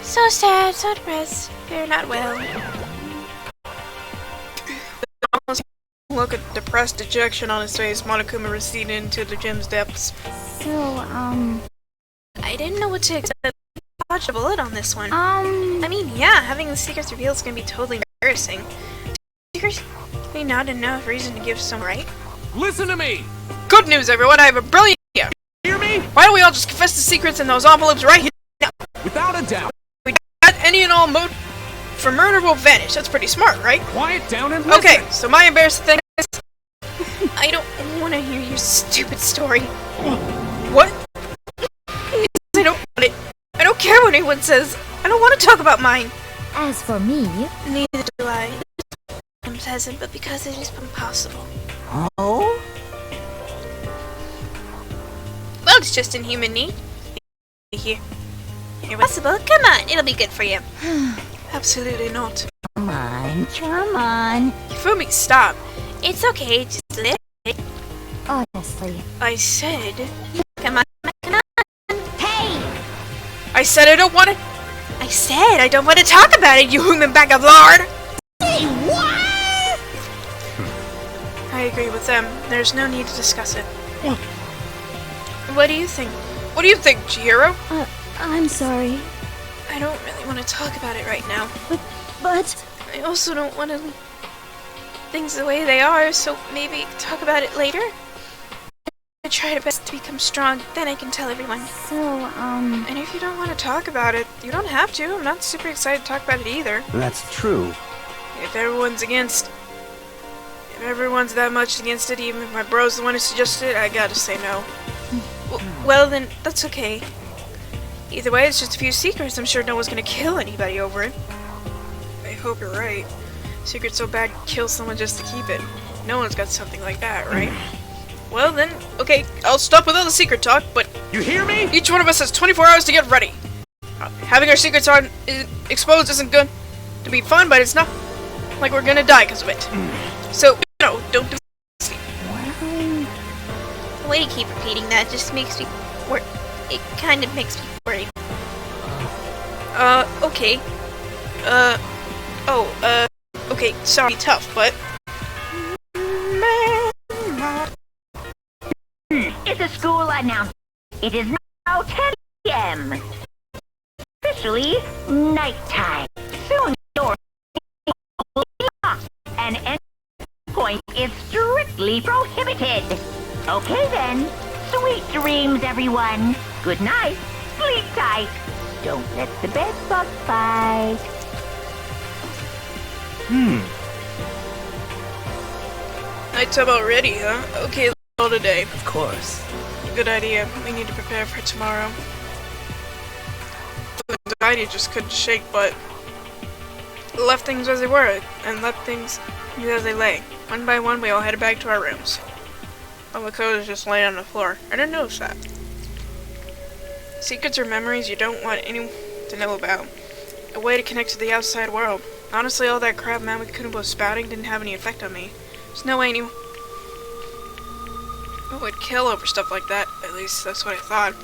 So sad, so depressed. They're not well. Look at depressed dejection on his face. Monokuma receded into the gym's depths. So, I didn't know what to expect. Dodged a bullet on this one. I mean, yeah, having the secrets revealed is gonna be totally embarrassing. Secrets? We not enough reason to give some right. Listen to me! Good news, everyone! I have a brilliant idea! Hear me? Why don't we all just confess the secrets in those envelopes right here? Without a doubt. That any and all motive for murder will vanish. That's pretty smart, right? Quiet down and listen. Okay, so my embarrassing thing is... I don't want to hear your stupid story. What? I don't want it. I don't care what anyone says. I don't want to talk about mine. as for me... Neither do I. I'm pleasant, but because it is impossible. Oh? Well, it's just in human need. Here. Possible? Come on, it'll be good for you. Absolutely not. Come on, come on. Fumi, stop. It's okay, just live it. Honestly. I said... Come on, come on. Hey! I said I don't want to... I said I don't want to talk about it, you human bag of lard! Say what? I agree with them. There's no need to discuss it. Yeah. What do you think? What do you think, Chihiro? I'm sorry. I don't really want to talk about it right now. But... I also don't want to leave things the way they are, so maybe talk about it later? I try my best to become strong, then I can tell everyone. So, And if you don't want to talk about it, you don't have to. I'm not super excited to talk about it either. That's true. If everyone's against... If everyone's that much against it, even if my bro's the one who suggested it, I gotta say no. Well then, that's okay. Either way, it's just a few secrets. I'm sure no one's gonna kill anybody over it. I hope you're right. Secret so bad, kill someone just to keep it. No one's got something like that, right? Well then, okay, I'll stop with all the secret talk, but You hear me? each one of us has 24 hours to get ready. Having our secrets exposed isn't good to be fun, but it's not like we're gonna die because of it. So, don't do The way you keep repeating that just makes me it kind of makes me worried. Okay. Okay, sorry, tough, but... It's a school announcement. It is now 10 p.m. Officially nighttime. Soon doors will be locked and entry point is strictly prohibited. Okay then. Sweet dreams, everyone. Good night. Sleep tight. Don't let the bed bug bite. Nighttime already, huh? Okay, let's go today. Of course. Good idea. We need to prepare for tomorrow. The anxiety just couldn't shake, but left things as they were, and left things as they lay. One by one, we all headed back to our rooms. Makoto was just laying on the floor. I didn't notice that. Secrets are memories you don't want anyone to know about. A way to connect to the outside world. Honestly, all that crap Mamakuna was spouting didn't have any effect on me. There's no way anyone would kill over stuff like that. At least that's what I thought.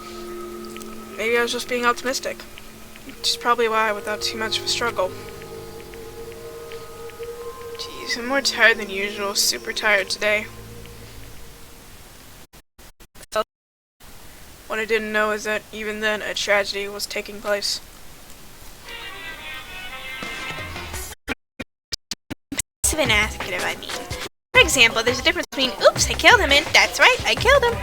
Maybe I was just being optimistic. Which is probably why, without too much of a struggle. Jeez, I'm more tired than usual. Super tired today. What I didn't know is that even then a tragedy was taking place. Passive and active, I mean. For example, there's a difference between oops, I killed him, and that's right, I killed him.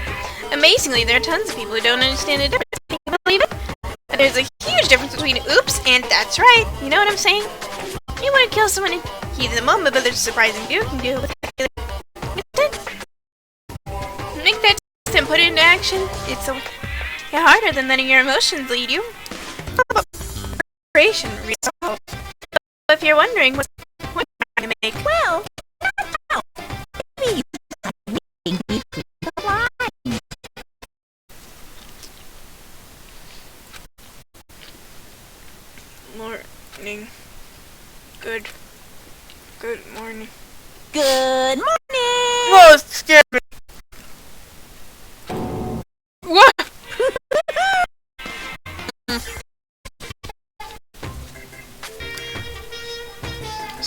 Amazingly, there are tons of people who don't understand the difference. Can you believe it? There's a huge difference between oops and that's right. You know what I'm saying? You want to kill someone in heat of the moment, but there's a surprising view you can do with make that and put it into action. It's so harder than letting your emotions lead you. Creation resolve. If you're wondering what you're trying to make, well, morning. Good morning. Good morning. Whoa, it scared me. What?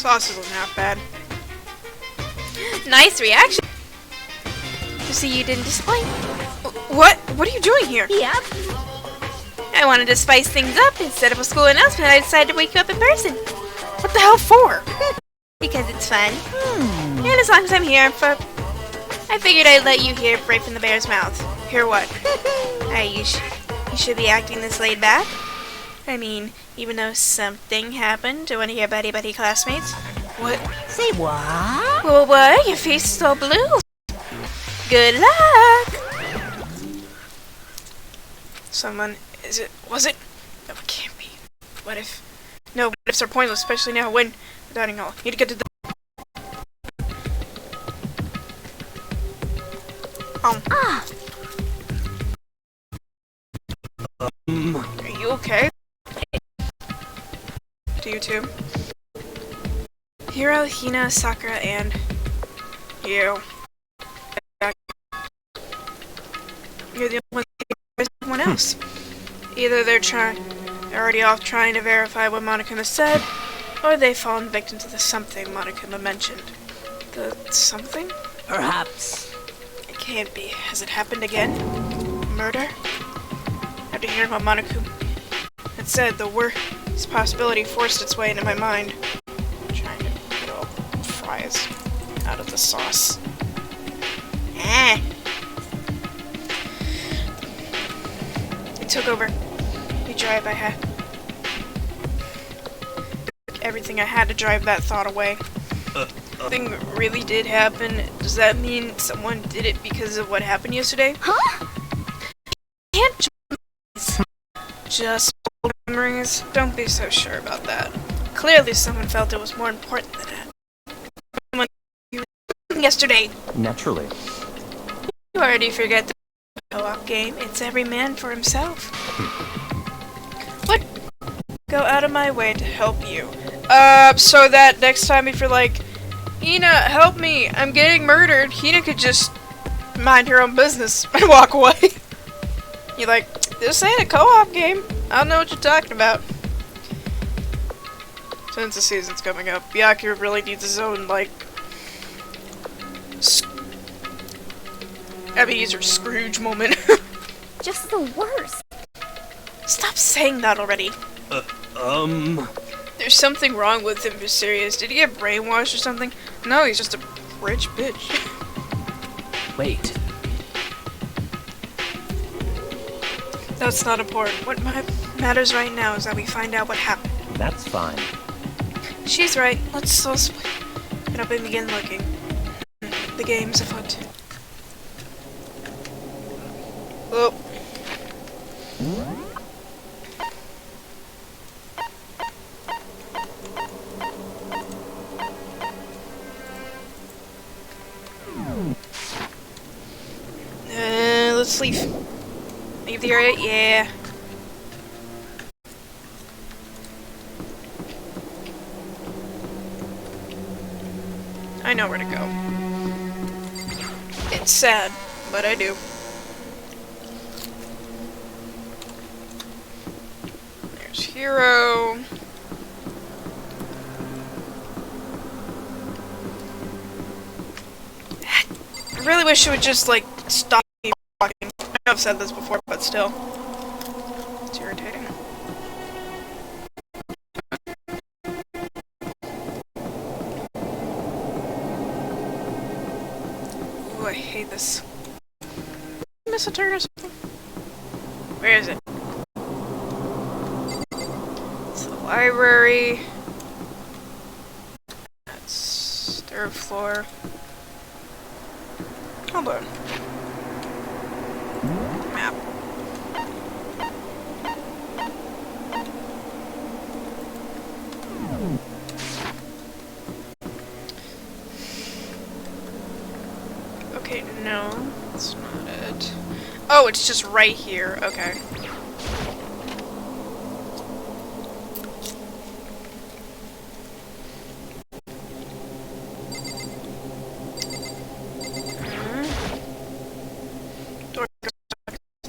sauce isn't half bad. Nice reaction. To see you didn't disappoint. What? What are you doing here? Yep. I wanted to spice things up. Instead of a school announcement, I decided to wake you up in person. What the hell for? Because it's fun. And as long as I'm here, I figured I'd let you hear right from the bear's mouth. Hear what? You should be acting this laid back. I mean, even though something happened to one of your buddy classmates. What? Say what? Well, what? Your face is all blue. Good luck. Someone, was it? No, it can't be. What if? No, what ifs are pointless, especially now when the dining hall. Need to get to the... Are you okay? Do you too? Hiro, Hina, Sakura, and you. You're the only one with someone else. Either they're already off trying to verify what Monokuma said, or they've fallen victim to the something Monokuma mentioned. The something? Perhaps. It can't be. Has it happened again? Murder? After hearing what Monokuma had said, the worst possibility forced its way into my mind. I'm trying to get all the fries out of the sauce. It took over. The drive I had. Everything I had to drive that thought away. Thing really did happen. Does that mean someone did it because of what happened yesterday? Huh? Can't just memories. Don't be so sure about that. Clearly someone felt it was more important than that. Someone yesterday. Naturally. You already forget the co-op game. It's every man for himself. What? Go out of my way to help you. So that next time if you're like, Hina, help me, I'm getting murdered, Hina could just mind her own business and walk away. You're like, this ain't a co-op game. I don't know what you're talking about. Since the season's coming up, Byakuya really needs his own, like, Ebenezer Scrooge moment. Just the worst. Stop saying that already. There's something wrong with him, if you're serious. Did he get brainwashed or something? No, he's just a rich bitch. Wait. That's not important. What matters right now is that we find out what happened. That's fine. She's right. Let's all split up and begin looking. The game's afoot. Oh. Let's leave. Leave the area? Yeah. I know where to go. It's sad, but I do. There's Hiro. I really wish it would just, like, stop me walking. I know I've said this before, but still. It's irritating. Ooh, I hate this. Miss a turn or something? Where is it? It's the library. That's third floor. Hold on. Map. Okay, no, that's not it. Oh, it's just right here. Okay.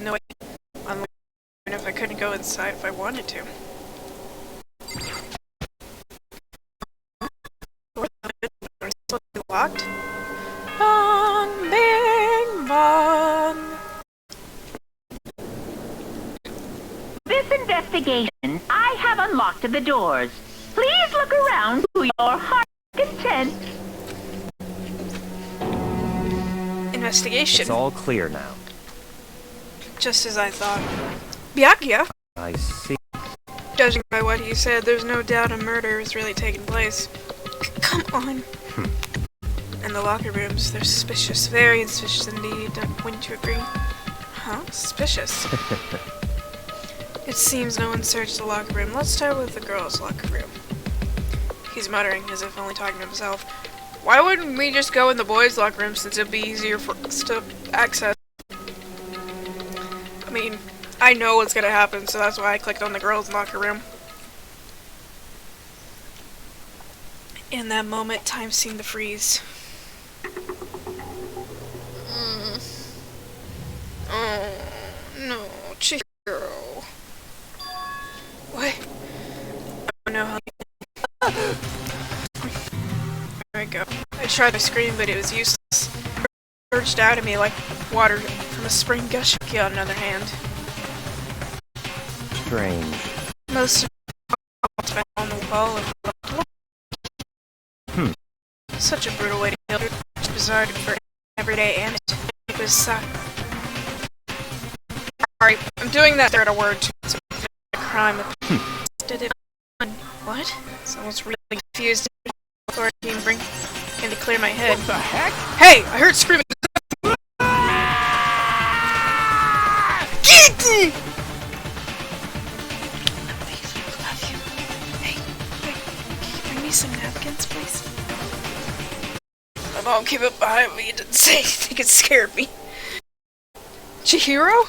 No way. Even if I couldn't go inside if I wanted to. investigation, I have unlocked the doors. Please look around to your heart's content. Investigation. It's all clear now. Just as I thought. Byakuya, I see. judging by what he said, there's no doubt a murder is really taking place. Come on. And the locker rooms, they're suspicious. Very suspicious indeed. Wouldn't you agree? Huh? Suspicious? It seems no one searched the locker room. Let's start with the girls' locker room. He's muttering as if only talking to himself. Why wouldn't we just go in the boys' locker room since it'd be easier for us to access? I mean, I know what's gonna happen, so that's why I clicked on the girls' locker room. In that moment, time seemed to freeze. Oh, no, Chihiro. What? I don't know how. There we go. I tried to scream, but it was useless. It surged out of me like water from a spring gush. On the other hand, Strange. most of it fell on the wall and such a brutal way to kill her. It's bizarre for everyday and it was sorry, I'm doing that third word to a crime. Did it? What? Someone's really confused. Or can bring him to clear my head. What the heck? Hey! I heard screaming. Please, I love you. Hey, can you bring me some napkins, please? My mom came up behind me and didn't say anything. It scared me. Chihiro?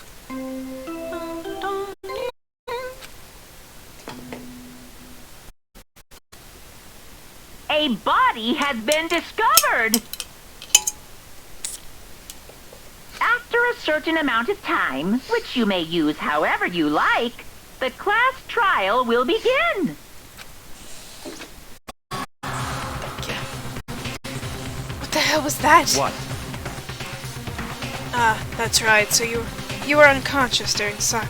A body has been discovered! After a certain amount of time, which you may use however you like, the class trial will begin. What the hell was that? What? Ah, that's right. So you were unconscious during Sa-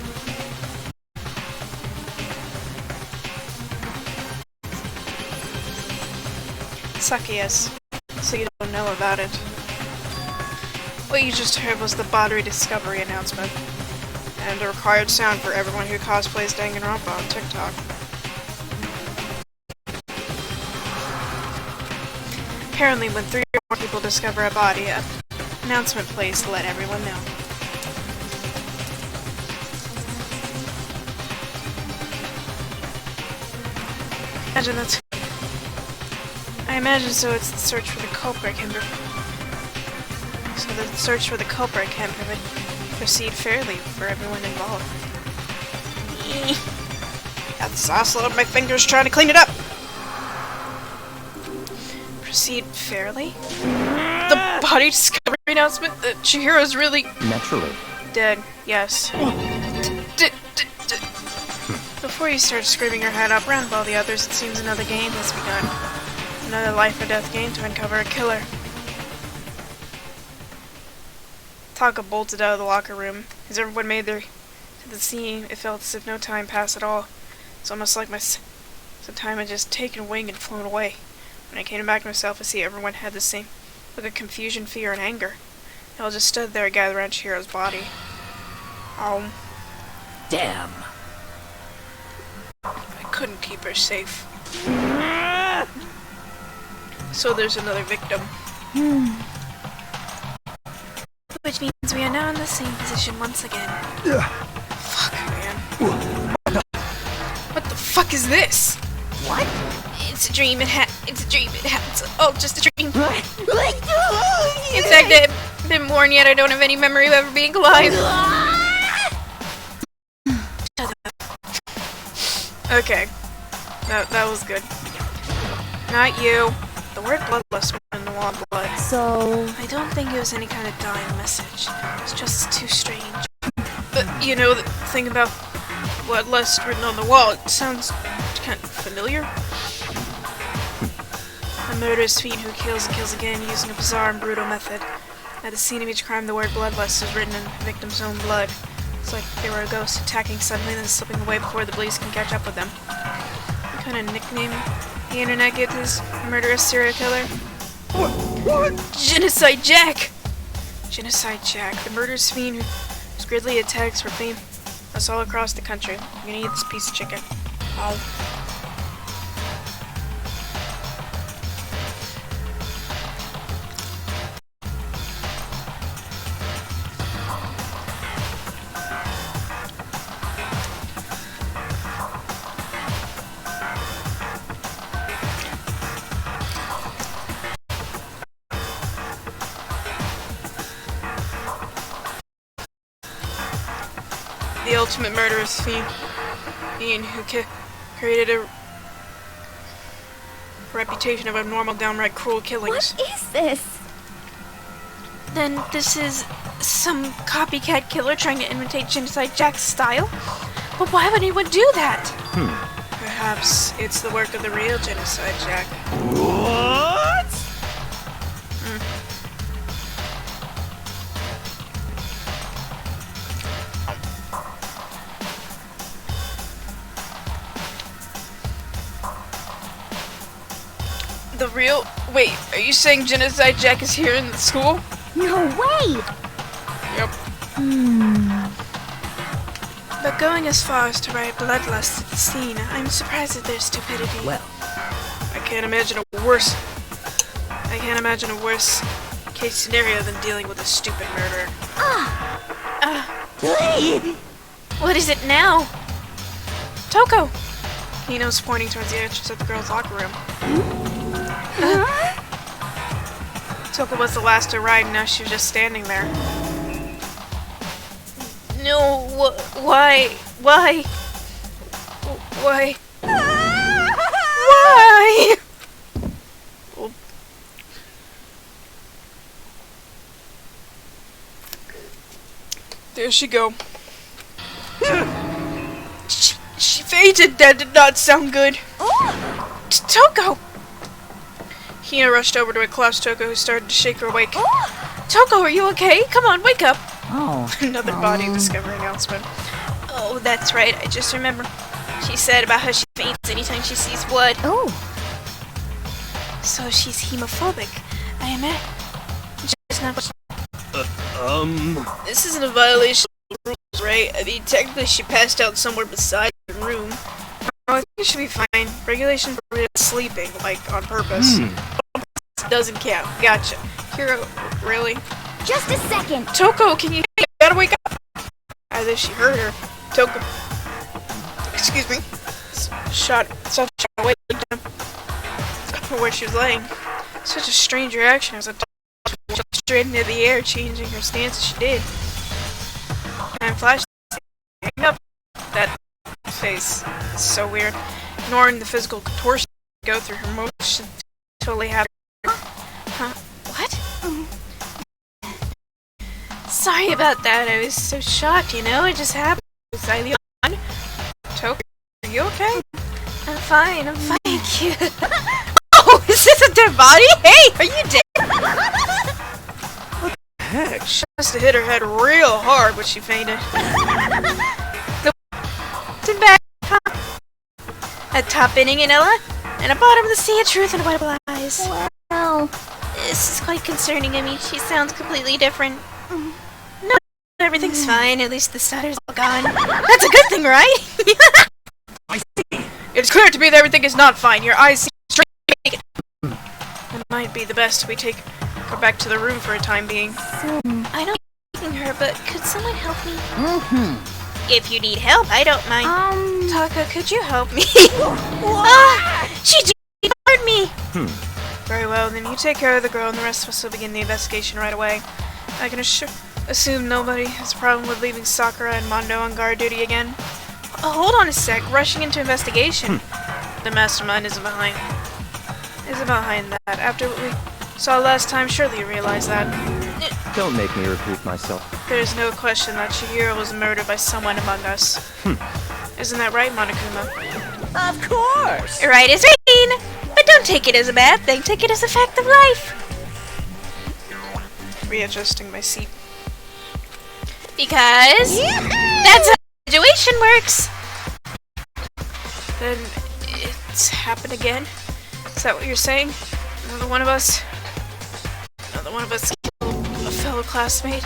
Sakias. So you don't know about it. What you just heard was the Body Discovery announcement, and a required sound for everyone who cosplays Danganronpa on TikTok. Apparently, when 3 or more people discover a body, an announcement plays to let everyone know. Imagine that's. I imagine so. It's the search for the culprit can. So the search for the culprit can proceed fairly for everyone involved. Got the sauce all over my fingers trying to clean it up. Proceed fairly? The body discovery announcement that Chihiro's really Naturally. dead. Yes. Before you start screaming your head up, round all the others, it seems another game has begun. Another life or death game to uncover a killer. Taka bolted out of the locker room. As everyone made their to the scene, it felt as if no time passed at all. It's almost like some time had just taken wing and flown away. When I came back to myself, I see everyone had the same look of confusion, fear, and anger. They all just stood there gathered around Chihiro's body. Damn. I couldn't keep her safe. So there's another victim. Which means we are now in the same position once again. Fuck, man. What the fuck is this? What? It's a dream. It's a dream. It's all just a dream. In fact, I've been warned yet I don't have any memory of ever being alive. Shut up. Okay. That was good. Not you. The word bloodlust went in the wall of blood. So, I don't think it was any kind of dying message. It's just too strange. But, you know, the thing about bloodlust written on the wall, it sounds kind of familiar. A murderous fiend who kills and kills again using a bizarre and brutal method. At the scene of each crime, the word bloodlust is written in the victim's own blood. It's like they were a ghost attacking suddenly, then slipping away before the police can catch up with them. What kind of nickname the internet gives his murderous serial killer? What? Genocide Jack! Genocide Jack, the murderous fiend whose grisly attacks were famous all across the country. I'm gonna eat this piece of chicken. The ultimate murderous fiend who created a reputation of abnormal, downright cruel killings. What is this? Then this is some copycat killer trying to imitate Genocide Jack's style? But why would anyone do that? Perhaps it's the work of the real Genocide Jack. What? The real... Wait, are you saying Genocide Jack is here in the school? No way! Yep. But going as far as to write bloodlust at the scene, I'm surprised at their stupidity. Well. I can't imagine a worse case scenario than dealing with a stupid murderer. What is it now? Toko! Hino's pointing towards the entrance of the girls' locker room. Toko was the last to arrive, and now she was just standing there. No, why? Why? Why? Why? There she go. She fainted. That did not sound good. Toko! Hina rushed over to across Toko, who started to shake her awake. Toko, are you okay? Come on, wake up! Oh. Another body discovery announcement. Oh, that's right. I just remember. She said about how she faints anytime she sees blood. Oh. So she's hemophobic. I imagine. Just not what This isn't a violation of the rules, right? I mean, technically she passed out somewhere beside the room. I think it should be fine. Regulation for sleeping, like, on purpose. Doesn't count. Gotcha. Hiro, really? Just a second. Toko, can you gotta wake up? Either she heard her. Toko. Excuse me. Shot away from where she was laying. Such a strange reaction as I jumped straight into the air, changing her stance as she did. And flashed up. That face is so weird. Ignoring the physical contortion go through her motion, totally happy. Huh? What? Sorry about that. I was so shocked, you know? It just happened. Was I the only one? Toko, are you okay? I'm fine. Thank you. Oh, is this a dead body? Hey, are you dead? Heck, she must have hit her head real hard when she fainted. Sit back. A top inning, Anilla, and a bottom of the sea of truth and white eyes. Well. This is quite concerning. I mean, she sounds completely different. No, everything's fine. At least the stutter's all gone. That's a good thing, right? I see. It's clear to me that everything is not fine. Your eyes seem straight. It might be the best we take her back to the room for a time being. I don't like her, but could someone help me? If you need help, I don't mind. Taka, could you help me? She just ignored me. Very well, then you take care of the girl and the rest of us will begin the investigation right away. I can assume nobody has a problem with leaving Sakura and Mondo on guard duty again. Oh, hold on a sec. Rushing into investigation. The mastermind isn't behind that. After what we saw last time, surely you realize that. Don't make me repeat myself. There's no question that Chihiro was murdered by someone among us. Isn't that right, Monokuma? Of course. Right is right. But don't take it as a bad thing. Take it as a fact of life. Readjusting my seat. Because... That's how graduation works. Then it's happened again? Is that what you're saying? Another one of us killed a fellow classmate?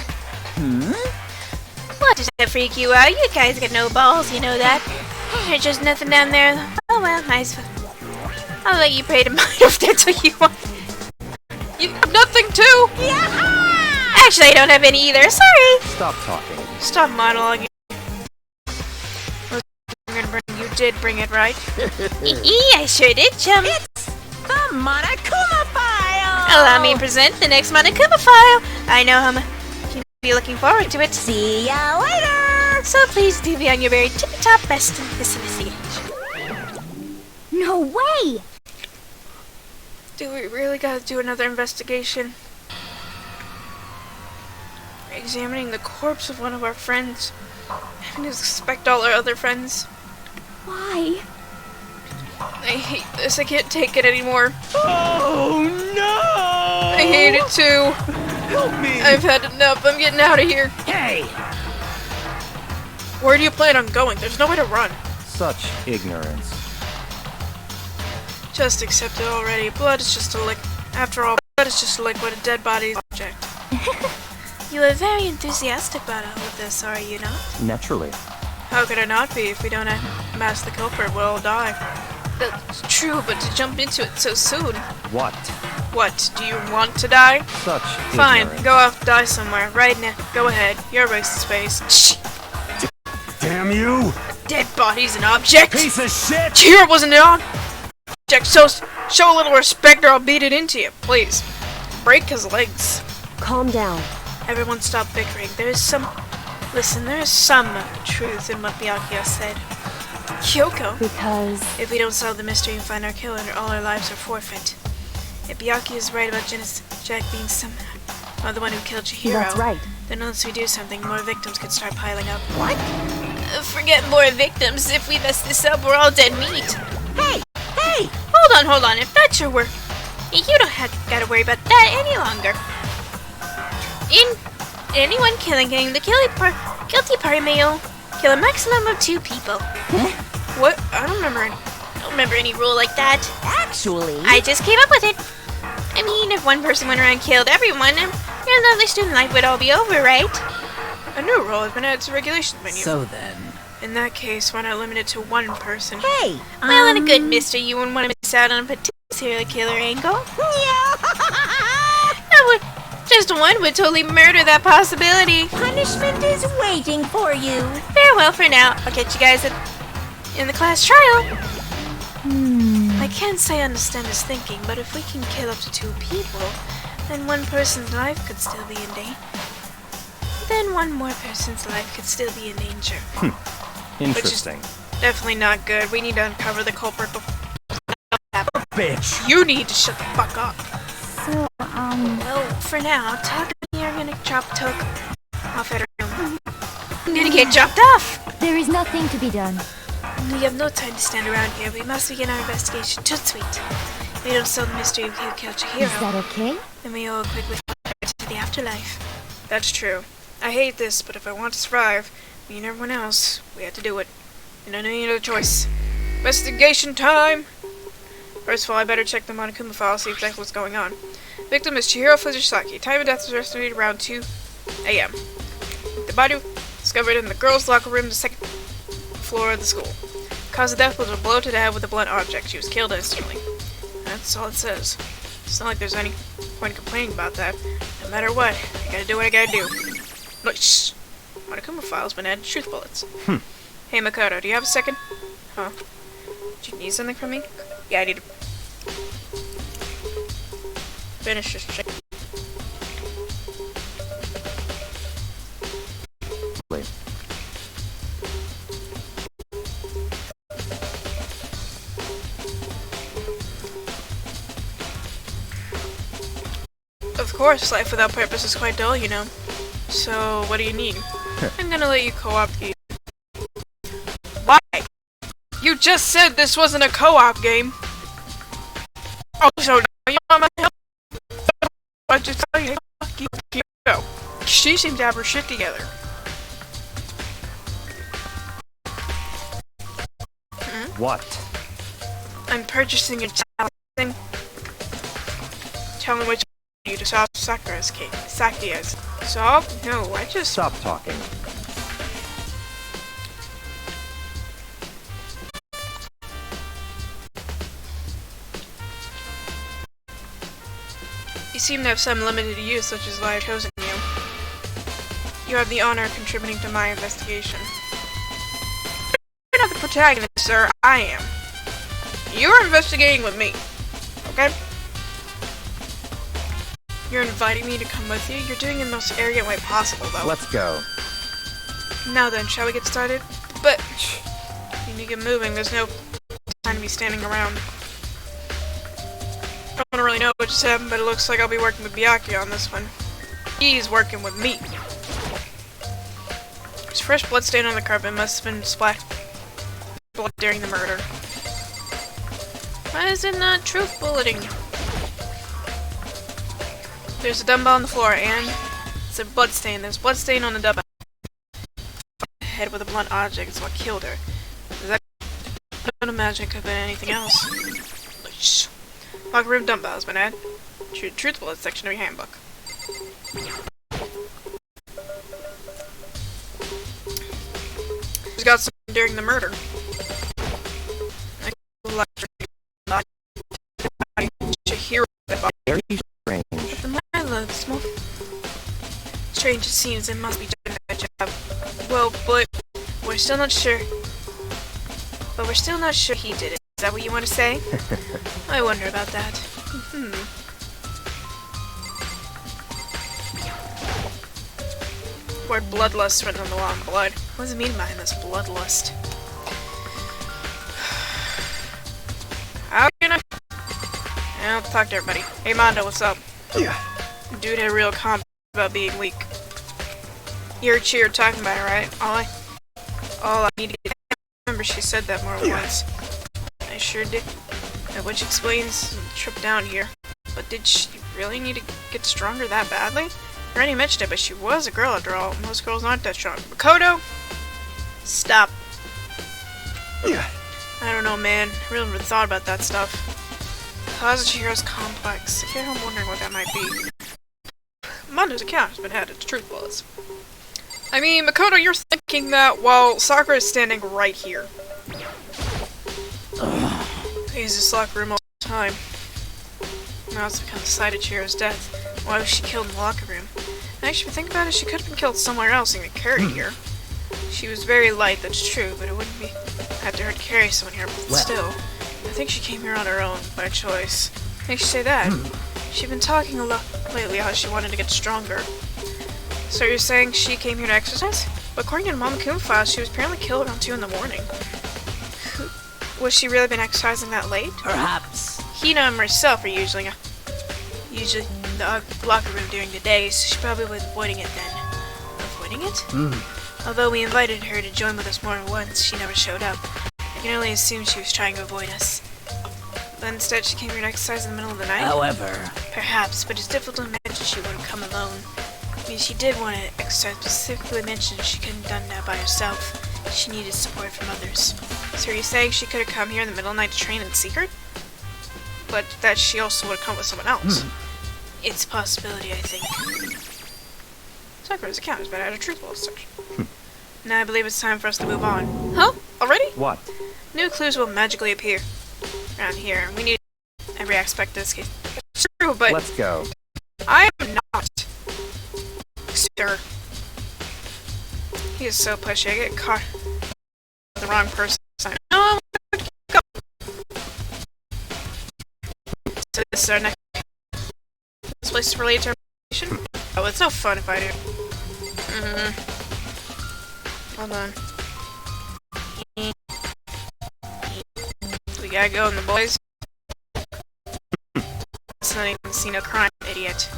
What, does that freak you out? You guys got no balls, you know that. There's just nothing down there. Oh well, nice. I'll let you pray to mine if that's what you want. You have nothing too! Actually, I don't have any either. Sorry. Stop talking. Stop monologuing. You did bring it, right? I sure did, chum. The Monokuma file! Allow me to present the next Monokuma file. I know how much you'll be looking forward to it. See ya later! So please do be on your very tippy-top best in this investigation. No way! Do we really gotta do another investigation? We're examining the corpse of one of our friends. Having to suspect all our other friends. Why? I hate this. I can't take it anymore. Oh no! I hate it too. Help me! I've had enough. I'm getting out of here. Hey! Where do you plan on going? There's nowhere to run. Such ignorance. Just accept it already. Blood is just a After all, blood is just a liquid. A dead body is an object. You are very enthusiastic about all of this, are you not? Naturally. How could I not be? If we don't mask the culprit, we'll all die. That's true, but to jump into it so soon. What? What? Do you want to die? Such Fine, ignorance. go off, die somewhere. Right now. Go ahead. You're a waste of space. Shh. Damn you! Dead body's an object. Piece of shit! Chihiro wasn't an object, so show a little respect or I'll beat it into you, please. Break his legs. Calm down. Everyone stop bickering. There is some truth in what Byakuya said. Kyoko, Because if we don't solve the mystery and find our killer, all our lives are forfeit. If Byakuya is right about Jack being the one who killed Chihiro, that's right. then unless we do something, more victims could start piling up. What? Forget more victims. If we mess this up, we're all dead meat. Hey! Hey! Hold on. If that's your word, you don't gotta worry about that any longer. In anyone killing the guilty party may kill a maximum of 2 people. What? I don't remember. I don't remember any rule like that. Actually... I just came up with it. I mean, if one person went around and killed everyone, your lovely student life would all be over, right? A new rule has been added to the regulations menu. So then, In that case, why not limit it to 1 person? Hey! Well, in a good mister, you wouldn't want to miss out on a particular serial killer angle. Just one would totally murder that possibility. Punishment is waiting for you. Farewell for now. I'll catch you guys in the class trial. I can't say I understand his thinking, but if we can kill up to 2 people, then one person's life could still be in danger. Then one more person's life could still be in danger. Interesting. Definitely not good. We need to uncover the culprit before. Bitch! You need to shut the fuck up. So, Well, for now, Taka and me are gonna drop Toke off at her room. I'm gonna get dropped off. there is nothing to be done. We have no time to stand around here. We must begin our investigation. Just sweet. If we don't solve the mystery of who killed Is Chihiro, that okay? then we all quickly to the afterlife. That's true. I hate this, but if I want to survive, me and everyone else, we have to do it. And I know you know the choice. Investigation time! First of all, I better check the Monokuma file, see exactly what's going on. Victim is Chihiro Fujisaki. Time of death was estimated around 2 a.m. The body was discovered in the girls' locker room, the 2nd floor of the school. Cause of death was a blow to the head with a blunt object. She was killed instantly. That's all it says. It's not like there's any point in complaining about that. No matter what, I gotta do what I gotta do. No, shh. Monokuma file's been added to truth bullets. Hey Makoto, do you have a second? Huh? Do you need something from me? Yeah, I need to finish this shit. Of course, life without purpose is quite dull, you know. So, what do you need? I'm gonna let you co-op the... Why? You just said this wasn't a co-op game! Oh, so now you want my help? I just tell you, fuck you, go. She seems to have her shit together. What? I'm purchasing a thing. Tell me which you to solve Sakura's case. Sakia's. Solve? No, I just... Stop talking. You seem to have some limited use, such as why I've chosen you. You have the honor of contributing to my investigation. You're not the protagonist, sir. I am. You're investigating with me. Okay? You're inviting me to come with you? You're doing it in the most arrogant way possible, though. Let's go. Now then, shall we get started? But... you need to get moving. There's no time to be standing around. I don't really know what just happened, but it looks like I'll be working with Byakuya on this one. He's working with me. There's fresh blood stain on the carpet. Must have been splashed blood during the murder. Why is it not truth bulleting? There's a dumbbell on the floor, and it's a blood stain. There's blood stain on the dumbbell. Head with a blunt object is what killed her. Is that? I don't imagine it could have been anything else. Shh. Locker room dumbbells been added to the truth bullet section of your handbook. She's got something during the murder. Very strange. I love small. Strange it seems, it must be doing that job. Well, but we're still not sure. But we're still not sure he did it. Is that what you want to say? I wonder about that. Word bloodlust written on the wall in blood. What does it mean by this bloodlust? How can I? I'll talk to everybody. Hey Mondo, what's up? Yeah. Dude had real comments about being weak. You heard Cheer talking about it, right? All I need to get. I remember she said that more than once. I sure did. Which explains the trip down here. But did she really need to get stronger that badly? I already mentioned it, but she was a girl after all. Most girls aren't that strong. Makoto? Stop. Yeah. I don't know, man. I really never thought about that stuff. Cause of Chihiro's complex. I can't help wondering what that might be. Mondo's account has been added to truth bullets. I mean, Makoto, you're thinking that while Sakura is standing right here. I use this locker room all the time. Now it's become the site of Chihiro's death. Why was she killed in the locker room? Actually, think about it, she could have been killed somewhere else and carried here. She was very light, that's true, but it wouldn't be after her to carry someone here, but still. I think she came here on her own, by choice. Makes you say that. She'd been talking a lot lately how she wanted to get stronger. So you're saying she came here to exercise? But according to the Momokume files, she was apparently killed around 2 in the morning. Was she really been exercising that late? Perhaps. Hina and myself are usually in the locker room during the day, so she probably was avoiding it then. Avoiding it? Although we invited her to join with us more than once, she never showed up. I can only assume she was trying to avoid us. But instead she came here to exercise in the middle of the night? However, Perhaps, but it's difficult to imagine she would have come alone. I mean, she did want to exercise, specifically mentioned she couldn't have done that by herself. She needed support from others. So are you saying she could have come here in the middle of the night to train in secret? But that she also would have come with someone else? It's a possibility, I think. Sakura's account has been added to truth bullet section. Now I believe it's time for us to move on. Huh? Already? What? New clues will magically appear around here. We need every aspect of this case. It's true, but Let's go. I am not. Sir. He is so pushy. I get caught with the wrong person. No, go. So this is our next. This place is related to our information? Oh, it's no fun if I do. Hold on. We gotta go in the boys. It's not even seen a crime, idiot.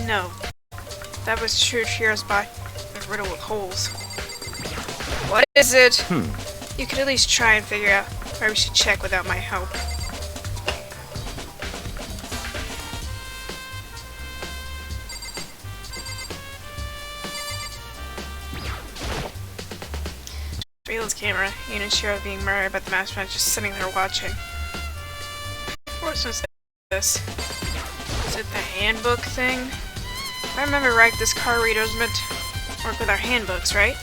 No. That was true Chihiro's body. It was riddled with holes. What is it? You could at least try and figure out where we should check without my help. Surveillance camera. Ian and Shiro being murdered, but the mastermind just sitting there watching. What's this? Is it the handbook thing? If I remember right, this card reader is meant to work with our handbooks, right?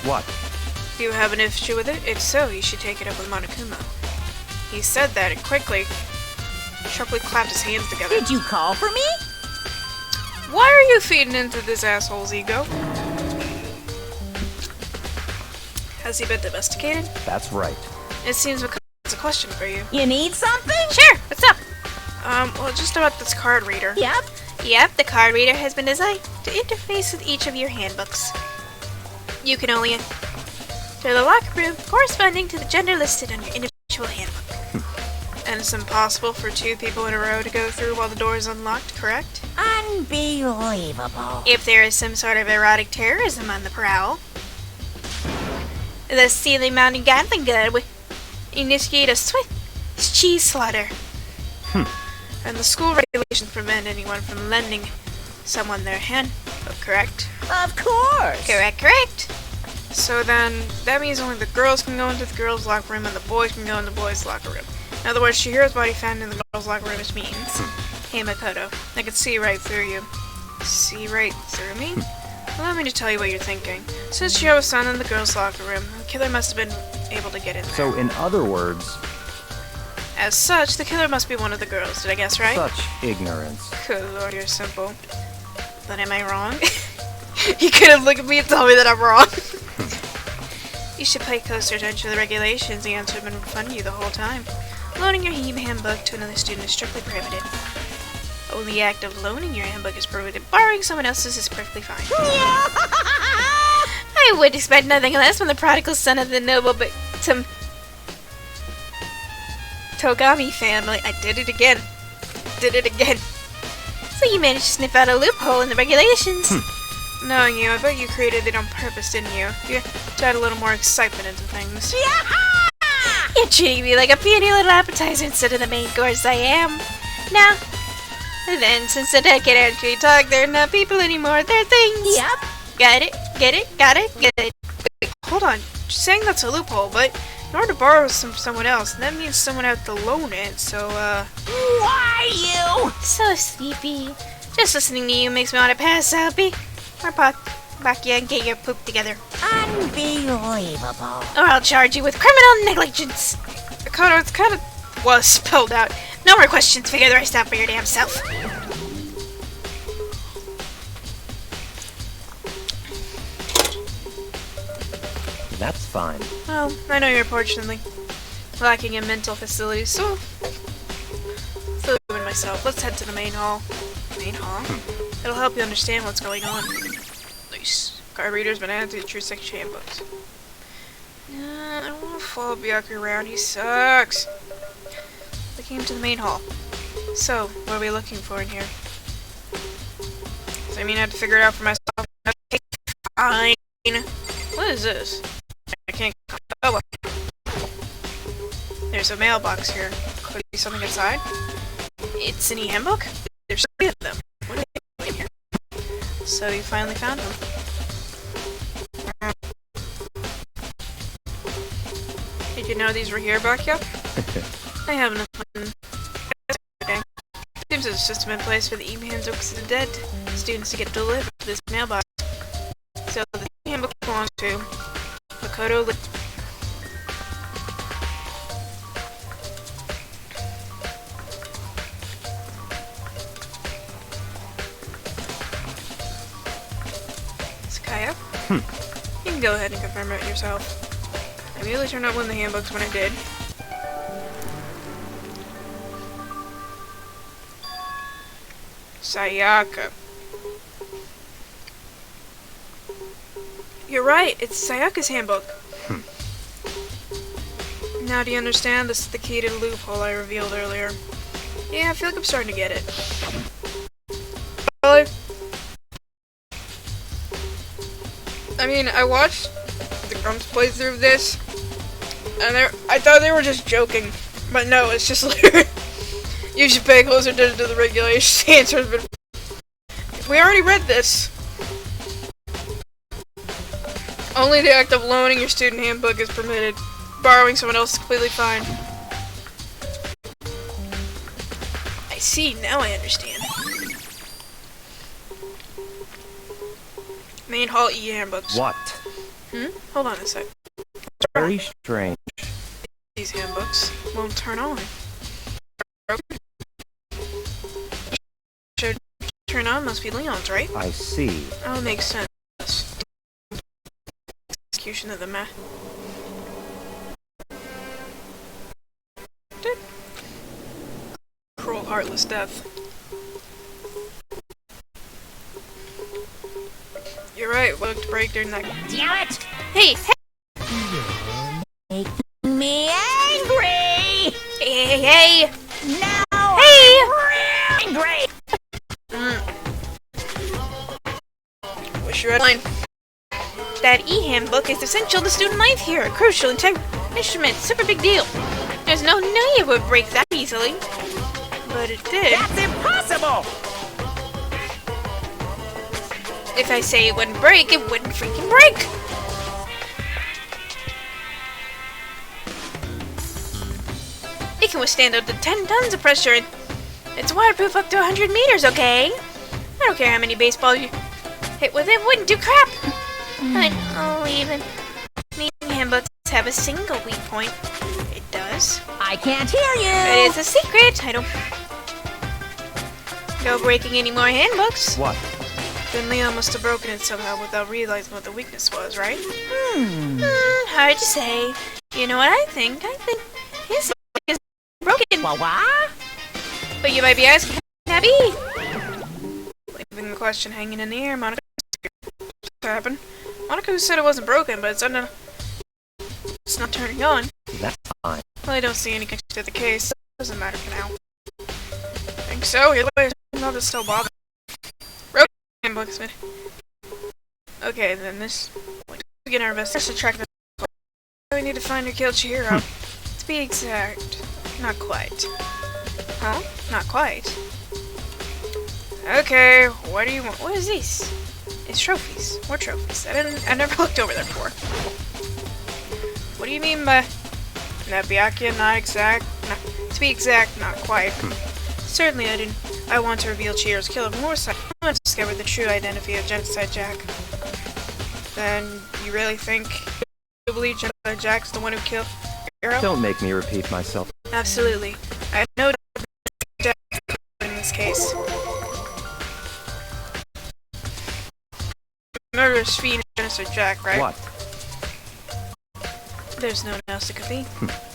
What? Do you have an issue with it? If so, you should take it up with Monokuma. He said that and quickly, sharply clapped his hands together. Did you call for me? Why are you feeding into this asshole's ego? Has he been domesticated? That's right. It seems because it's a question for you. You need something? Sure, what's up? Well, just about this card reader. Yep. Yep, the card reader has been designed to interface with each of your handbooks. You can only enter the locker room corresponding to the gender listed on your individual handbook. And it's impossible for two people in a row to go through while the door is unlocked, correct? Unbelievable. If there is some sort of erotic terrorism on the prowl, the ceiling-mounted Gatling gun would initiate a swift cheese slaughter. And the school regulations prevent anyone from lending someone their handbook, correct? Of course. Correct. So then, that means only the girls can go into the girls' locker room and the boys can go into the boys' locker room. In other words, Chihiro's body found in the girls' locker room, which means, hey Makoto, I can see right through you. See right through me? Allow me to tell you what you're thinking. Since Chihiro was found in the girls' locker room, the killer must have been able to get in there. So, in other words, As such, the killer must be one of the girls. Did I guess right? such ignorance. Good lord, you're simple. But am I wrong? You couldn't look at me and tell me that I'm wrong. You should pay closer attention to the regulations. The answer has been in front of you the whole time. Loaning your handbook to another student is strictly prohibited. Only the act of loaning your handbook is prohibited. Borrowing someone else's is perfectly fine. I would expect nothing less from the prodigal son of the noble but some Togami family. I did it again. So you managed to sniff out a loophole in the regulations. Knowing you, I bet you created it on purpose, didn't you? You to add a little more excitement into things. You're treating me like a puny little appetizer instead of the main course I am. Now, then, since the dead can actually talk, they're not people anymore, they're things. Yep. Got it? Get it? Got it? Get it? Hold on, you're saying that's a loophole, but in order to borrow from someone else, that means someone had to loan it, so, Why you? So sleepy. Just listening to you makes me want to pass out, B. Or back you and get your poop together. Unbelievable. Or I'll charge you with criminal negligence. Makoto, it's kind of was spelled out. No more questions. Figure the rest out for your damn self. That's fine. Well, I know you're fortunately lacking in mental facilities, so fill you in myself. Let's head to the main hall. Main hall? It'll help you understand what's going on. Nice. Card reader's been added to the True Section handbooks. I don't want to follow Byaku around. He sucks. We came to the main hall. So, what are we looking for in here? Does that mean I have to figure it out for myself? Okay, fine. What is this? I can't. Oh, well. There's a mailbox here. Could be something inside? It's an e-handbook? There's 3 of them. What are they doing here? So you finally found them. Did you know these were here, Bakya? I have nothing. Okay. Seems there's a system in place for the e-handbooks of the dead students to get delivered to this mailbox. So the handbook belongs to Makoto Sakaya? You can go ahead and confirm it yourself. I immediately turned on one of the handbooks when I did. Sayaka. You're right, it's Sayaka's handbook. Now do you understand? This is the key to the loophole I revealed earlier. Yeah, I feel like I'm starting to get it. Really? I mean, I watched the Grumps playthrough of this, and I thought they were just joking, but no, it's just literally. You should pay closer attention to the regulations. The answer has been. We already read this. Only the act of loaning your student handbook is permitted. Borrowing someone else is completely fine. I see, now I understand. Main hall e-handbooks. What? Hold on a sec. Very strange. These handbooks won't turn on. Should turn on must be Leon's, right? I see. Oh, makes sense. Execution of the math. Cruel, heartless death. You're right, we looked break during that. Damn it! Hey, Making me angry! hey, hey! Now Hey! I'm angry! Wish you had line. That e-handbook is essential to student life here. A crucial instrument. Super big deal. There's no way it would break that easily. But it did. That's impossible! If I say it wouldn't break, it wouldn't freaking break. It can withstand up to 10 tons of pressure. And it's waterproof up to 100 meters, okay? I don't care how many baseballs you hit with it, wouldn't do crap. Even handbooks have a single weak point. It does. I can't hear But you! it's a secret. I don't go breaking any more handbooks. What? Then Leon must have broken it somehow without realizing what the weakness was, right? Hard to say. You know what I think? I think his is broken. What? But you might be asking, how can that be? Leaving the question hanging in the air, Monica. What happened? Monica said it wasn't broken, but it's not turning on. That's fine. Well, I don't see any connection to the case. Doesn't matter for now. Think so? Either way, not to still bother. Road handbooks. Okay, then this. Begin our investigation to track the. We need to find who killed Chihiro. To be exact, not quite. Huh? Not quite. Okay, what do you want? What is this? It's trophies. More trophies. I never looked over there before. What do you mean by that, Byakuya? Not exact. To be exact, not quite. Certainly, I want to reveal Chihiro's killer, but more so, I want to discover the true identity of Genocide Jack. Then you really think you believe Genocide Jack's the one who killed Chihiro? Don't make me repeat myself. Absolutely. I have no doubt Jack in this case. Murderous fiend Genocide Jack, right? What? There's no one else it could be.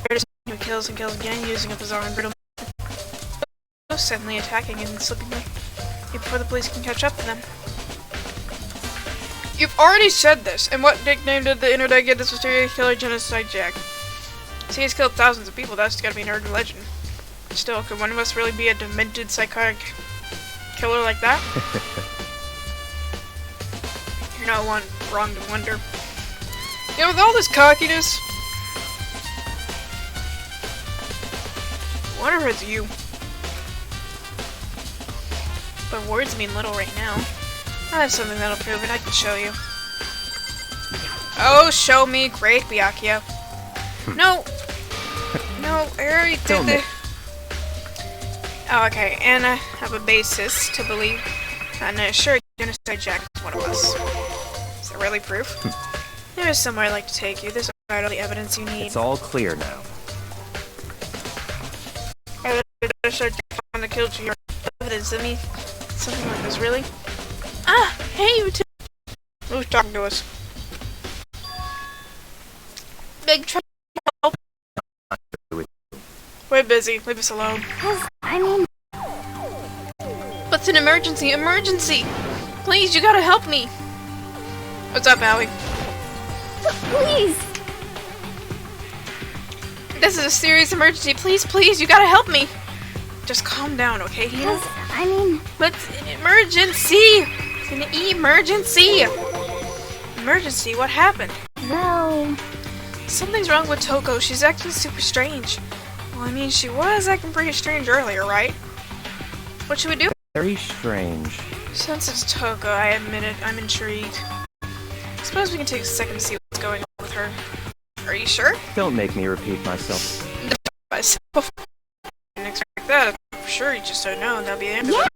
There's who kills and kills again using a bizarre and brittle method. Suddenly attacking and slipping away before the police can catch up to them. You've already said this, and what nickname did the internet get this mysterious killer Genocide Jack? See, he's killed thousands of people, that's gotta be an urban legend. Still, could one of us really be a demented psychotic killer like that? You're not wrong to wonder. Yeah, with all this cockiness, I wonder if it's you. But words mean little right now. I have something that'll prove it. I can show you. Oh, show me. Great, Byakuya. No. No, I already did Don't the... make- Oh, okay. And I have a basis to believe. And I assure you, Genocide Jack is one of us. Is that really proof? There is somewhere I'd like to take you. This will provide all the evidence you need. It's all clear now. Genocide Jack found the kill to your evidence. I mean, something like this, really? Ah, hey, you two. Who's talking to us? Big trouble. We're busy. Leave us alone. I mean, But it's an emergency. Emergency! Please, you gotta help me. What's up, Allie? please. This is a serious emergency. Please, please, you gotta help me. Just calm down, okay, Hina? I mean, But it's an emergency. It's an emergency. Emergency? What happened? well, Something's wrong with Toko. She's acting super strange. Well, I mean, she was acting pretty strange earlier, right? What should we do? Very strange. Since it's Toko, I admit it, I'm intrigued. suppose we can take a second to see what's going on with her. Are you sure? Don't make me repeat myself. Myself. Didn't expect that. I'm sure you just don't know, and that'll be the end of it.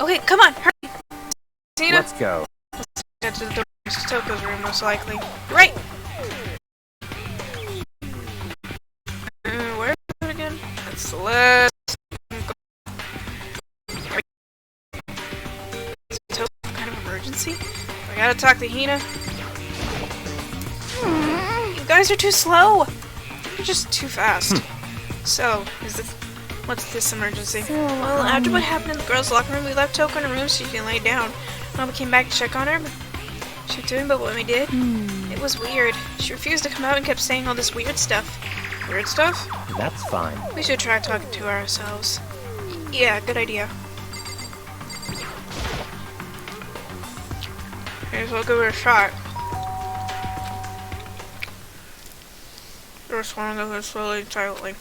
Okay, come on, hurry! Tina, Let's go. get to the door. This is Toko's room, most likely. Right! Where is it again? That's the last. Is Toko some kind of emergency? I gotta talk to Hina. You guys are too slow! You're just too fast. So, what's this emergency? Well, after what happened in the girls' locker room, we left Toko in her room so she can lay down. Mama came back to check on her, but she was doing but what we did. It was weird. She refused to come out and kept saying all this weird stuff. Weird stuff? That's fine. We should try talking to her ourselves. Yeah, good idea. Here's we'll give her a shot. Just want to go slowly and silently.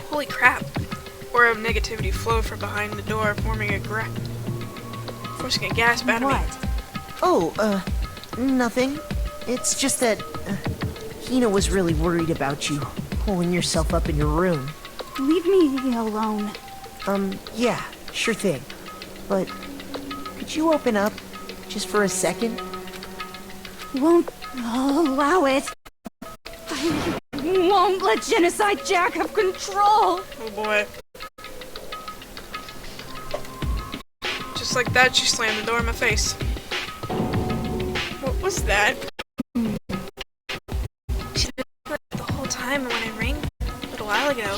Holy crap! Aura of negativity flowed from behind the door, forcing a gasp out of me. Oh, nothing. It's just that Hina was really worried about you pulling yourself up in your room. Leave me alone. Yeah, sure thing. But could you open up just for a second? Won't allow it. I won't let Genocide Jack have control. Oh boy. Just like that, she slammed the door in my face. What was that? She did it the whole time when I rang a little while ago.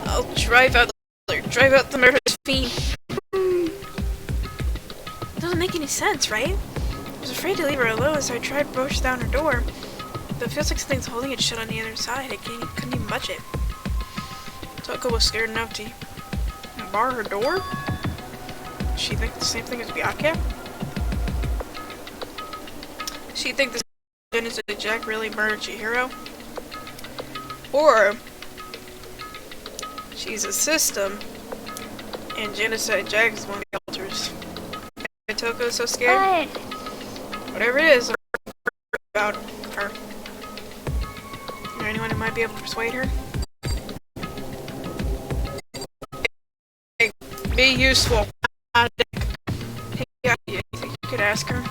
I'll drive out the murderous fiend. It doesn't make any sense, right? I was afraid to leave her alone, so I tried to push down her door. But it feels like something's holding it shut on the other side. I couldn't even budge it. Toko was scared enough to bar her door? Does she think the same thing as Byakuya? Does she think this Genocide Jack really murdered Chihiro? Or she's a system and Genocide Jack is one of the alters. Why Toko's so scared? Whatever it is, I'm about her. Is there anyone who might be able to persuade her? Hey, be useful. Hey, yeah, you think you could ask her?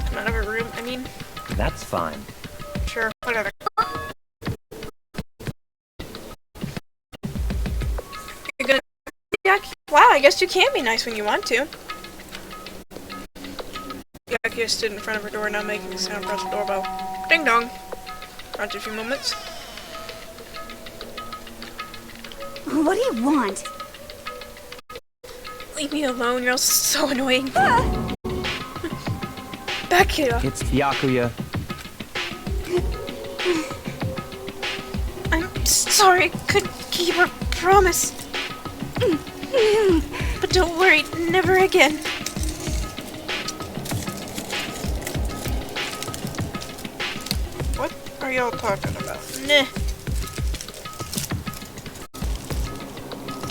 Come out of her room, I mean? That's fine. Sure, whatever. You're gonna... Wow, I guess you can be nice when you want to. Byakuya stood in front of her door, not making a sound, pressed the doorbell. Ding dong. After a few moments. What do you want? Leave me alone, you're all so annoying. Byakuya! It's Byakuya. I'm sorry, I couldn't keep our promise. But don't worry, never again. What are y'all talking about? Nah.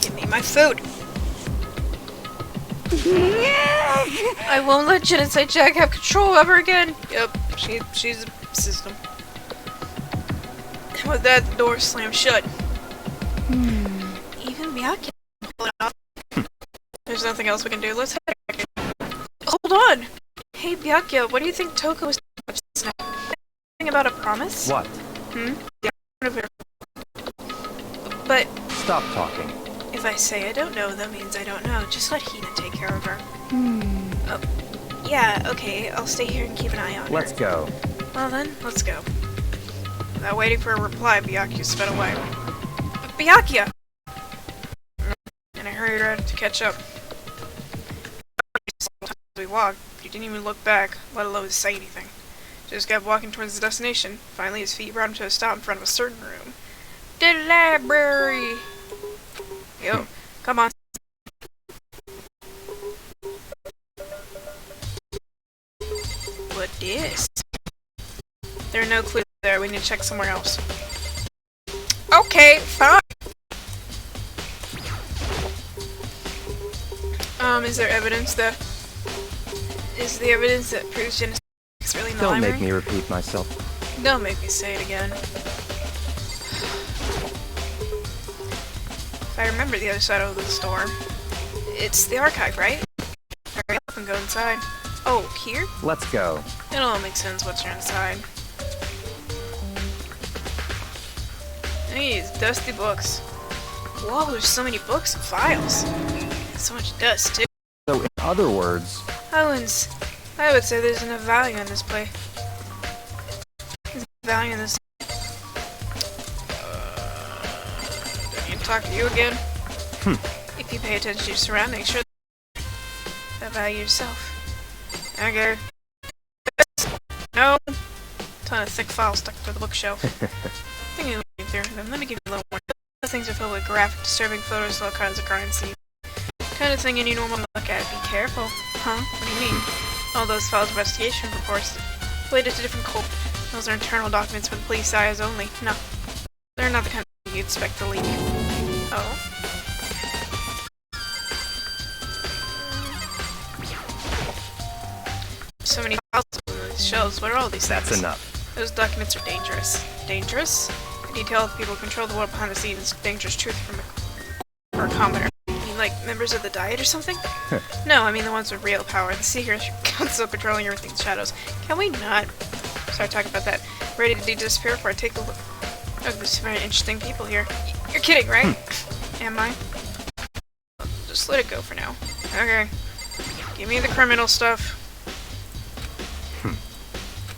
Give me my food. I won't let Genocide Jack have control ever again. Yep, she's a system. And with that, the door slammed shut. Even Byakuya pulled it off. There's nothing else we can do. Let's head back in. Hold on! Hey Byakuya, what do you think Toko was doing just now? Anything about a promise? What? Yeah, but Stop talking. if I say I don't know, that means I don't know. Just let Hina take care of her. Oh, yeah, okay. I'll stay here and keep an eye on her. Let's go. Well then, let's go. Without waiting for a reply, Byakuya sped away. Byakuya! And I hurried right to catch up. Sometimes we walked, he didn't even look back, let alone say anything. Just kept walking towards the destination. Finally, his feet brought him to a stop in front of a certain room. The library! Yo, come on. What is? There are no clues there. We need to check somewhere else. Okay, fine. Is there evidence that... Is the evidence that proves genocide is really in the Don't library? make me repeat myself. Don't make me say it again. If I remember the other side of the store, it's the archive, right? Hurry up and go inside. Oh, here? Let's go. It all makes sense once you're inside. These dusty books. Whoa, there's so many books and files. And so much dust, too. So, in other words, I would say there's enough value in this place. There's value in this. Do I need to talk to you again? If you pay attention to your surroundings, sure that value yourself. Okay. No. Ton of thick files stuck to the bookshelf. I think you leave through them. Let me give you a little more. Those things are filled with graphic, disturbing photos of all kinds of crime scenes. Kind of thing any normal look at. Be careful. Huh? What do you mean? All those files of investigation reports related to different culprits. Those are internal documents for the police eyes only. No. They're not the kind of thing you'd expect to leak. Oh. So many files on these shelves. What are all these things? that's enough. Those documents are dangerous. Dangerous? The detail of the people who control the world behind the scenes. Dangerous truth from a commenter. You mean like members of the Diet or something? No, I mean the ones with real power. The Seekers council controlling everything's shadows. Can we not start talking about that? Ready to disappear before I take a look? Oh, there's very interesting people here. You're kidding, right? Am I? Just let it go for now. Okay. Give me the criminal stuff.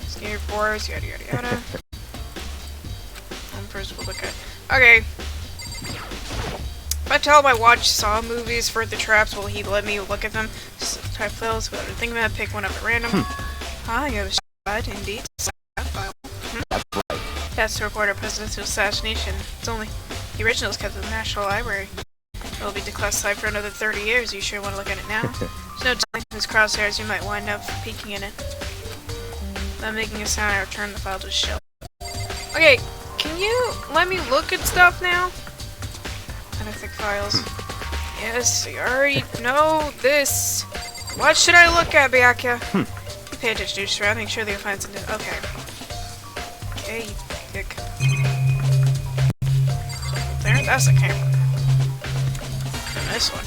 Skinny reports, yada yada yada. First we'll look at. Okay. If I tell him I watch Saw movies for the traps, will he let me look at them? Just type files without thinking about it, pick one up at random. Ah, you have a shot, indeed. File. That's to record a presidential assassination. It's only the original is kept at the National Library. It will be declassified for another 30 years. You sure want to look at it now? There's no telling whose crosshairs you might wind up peeking in it. Without making a sound, I return the file to the shelf. Okay, can you let me look at stuff now? I don't think files. Yes, I already know this. What should I look at, Byakuya? You pay attention to your surroundings, surely you'll find something. Okay. Okay, you pick. There, that's the camera. And this one.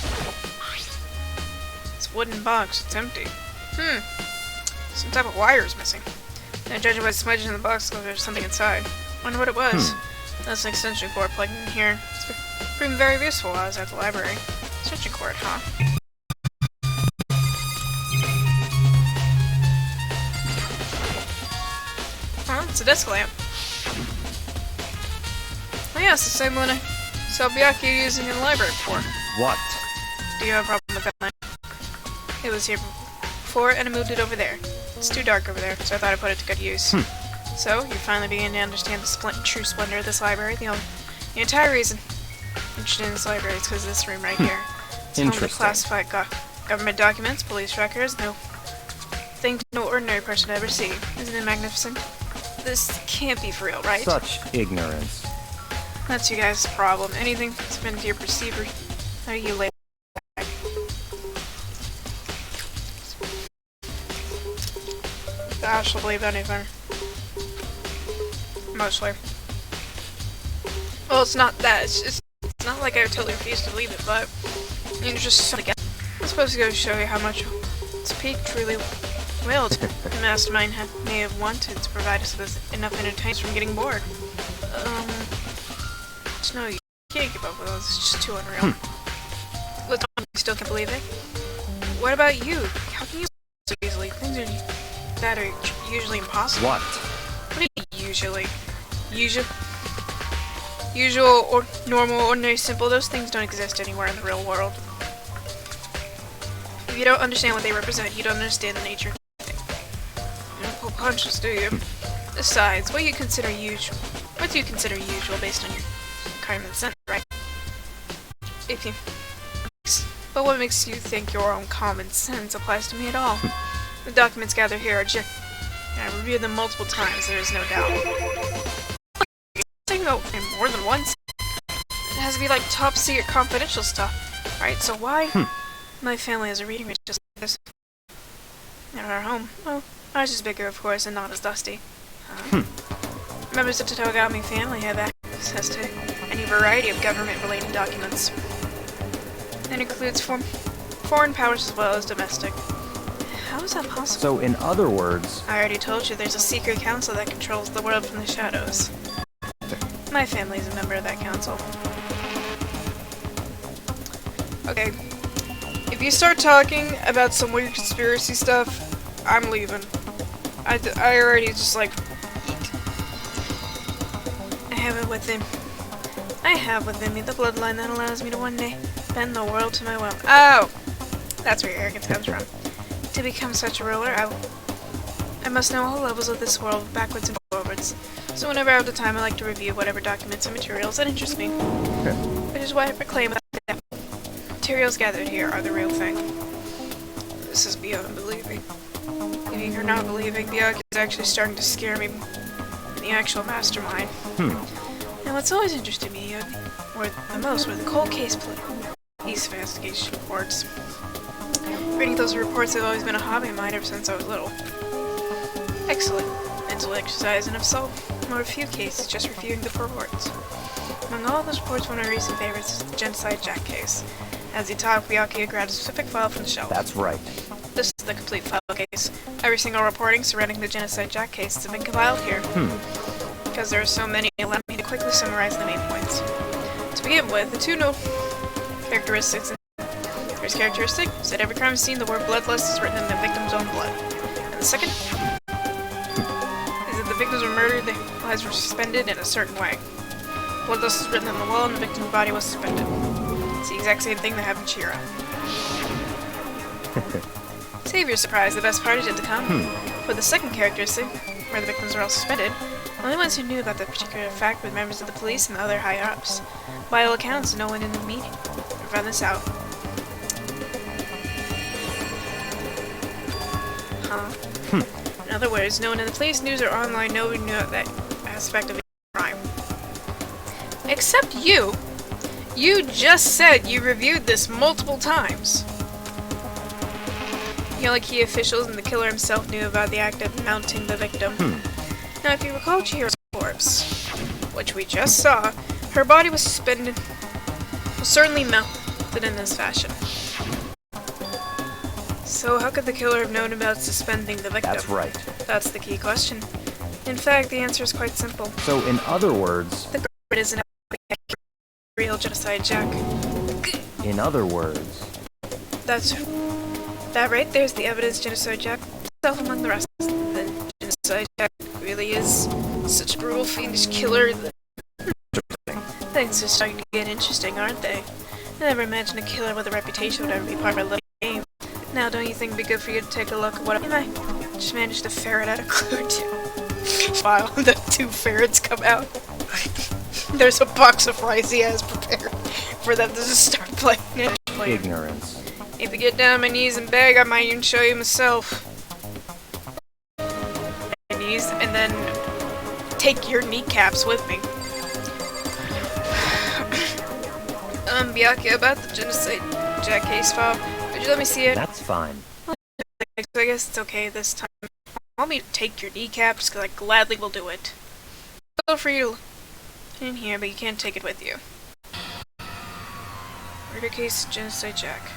It's a wooden box, it's empty. Some type of wire is missing. Now, judging by the smudges in the box, there's something inside. Wonder what it was. That's an extension cord plugged in here. It's proven very useful while I was at the library. Extension cord, huh? Huh? It's a desk lamp. Oh yeah, it's the same one I saw Byakuya using in the library before. What? Do you have a problem with that lamp? It was here before, and I moved it over there. It's too dark over there, so I thought I'd put it to good use. So, you're finally beginning to understand the true splendor of this library. The entire reason I'm interested in this library is because of this room right here. It's home to Interesting. classified government documents, police records, no thing no ordinary person would ever see. Isn't it magnificent? This can't be for real, right? Such ignorance. That's you guys' problem. Anything that's been to your perceiver, how do you lay back? Gosh, I'll believe anything. Mostly. Well, it's not that. It's not like I totally refuse to believe it, but it's just something else. I'm supposed to go show you how much this peak truly willed. The mastermind may have wanted to provide us with enough entertainment from getting bored. Just no, you can't keep up with us. It's just too unreal. Let's you still can't believe it. What about you? How can you so easily? Things are that are usually impossible. What? What do you usually? Usual or normal, ordinary, simple. Those things don't exist anywhere in the real world. If you don't understand what they represent, you don't understand the nature of anything. You don't pull punches, do you? Besides, what do you consider usual based on your common sense, right? But what makes you think your own common sense applies to me at all? The documents gathered here are I reviewed them multiple times, there is no doubt. Taking Oh, and more than once. It has to be like top secret confidential stuff. Right, so why? My family has a reading room just like this. At our home. Well, ours is bigger, of course, and not as dusty. Members of the Togami family have access to any variety of government-related documents. That includes foreign powers as well as domestic. How is that possible? So in other words, I already told you there's a secret council that controls the world from the shadows. My family is a member of that council. Okay. If you start talking about some weird conspiracy stuff, I'm leaving. I already just like... I have within me the bloodline that allows me to one day bend the world to my will. Oh! That's where your arrogance comes from. To become such a ruler, I must know all levels of this world, backwards and forwards. So whenever I have the time, I like to review whatever documents and materials that interest me. Which is why I proclaim that the materials gathered here are the real thing. This is beyond believing. Believing or not believing, Byakuya is actually starting to scare me. The actual mastermind. Now what's always interested me the most were the cold case police investigation reports. Reading those reports has always been a hobby of mine ever since I was little. Excellent mental exercise, and I've solved more a few cases just reviewing the reports. Among all those reports, one of my recent favorites is the Genocide Jack case. As he talked, Byakuya grabbed a specific file from the shelf. that's right. This is the complete file case. Every single reporting surrounding the Genocide Jack case has been compiled here. Because there are so many, allow me to quickly summarize the main points. To begin with, the two characteristics. First characteristic is that every crime scene, the word bloodlust is written in the victim's own blood. And the second is that the victims were murdered, their lives were suspended in a certain way. Bloodlust is written on the wall and the victim's body was suspended. It's the exact same thing that happened to Chihiro. Save your surprise, the best part is yet to come. For the second characteristic, where the victims were all suspended, the only ones who knew about that particular fact were members of the police and the other higher-ups. By all accounts, no one in the meeting found this out. In other words, no one in the police, news, or online knew that aspect of the crime. Except you! You just said you reviewed this multiple times! The only key officials and the killer himself knew about the act of mounting the victim. Now, if you recall Chihiro's corpse, which we just saw, her body was suspended, was certainly mounted in this fashion. So how could the killer have known about suspending the victim? That's right. That's the key question. In fact, the answer is quite simple. So in other words, The culprit isn't a real Genocide Jack. in other words, That right there's the evidence Genocide Jack himself among the rest. The Genocide Jack really is such a brutal, fiendish killer that things are starting to get interesting, aren't they? I never imagined a killer with a reputation would ever be part of a little game. Now, don't you think it'd be good for you to take a look at what I just managed to ferret out a clue or two? File the two ferrets come out. There's a box of rice he has prepared for them to just start playing. ignorance. If you get down on my knees and beg, I might even show you myself. My knees, and then take your kneecaps with me. Byakuya, about the Genocide Jack case file. Could you let me see it? That's fine. So I guess it's okay this time. Want me to take your kneecaps? Because I gladly will do it. Feel free to in here, but you can't take it with you. Murder case, Genocide Jack.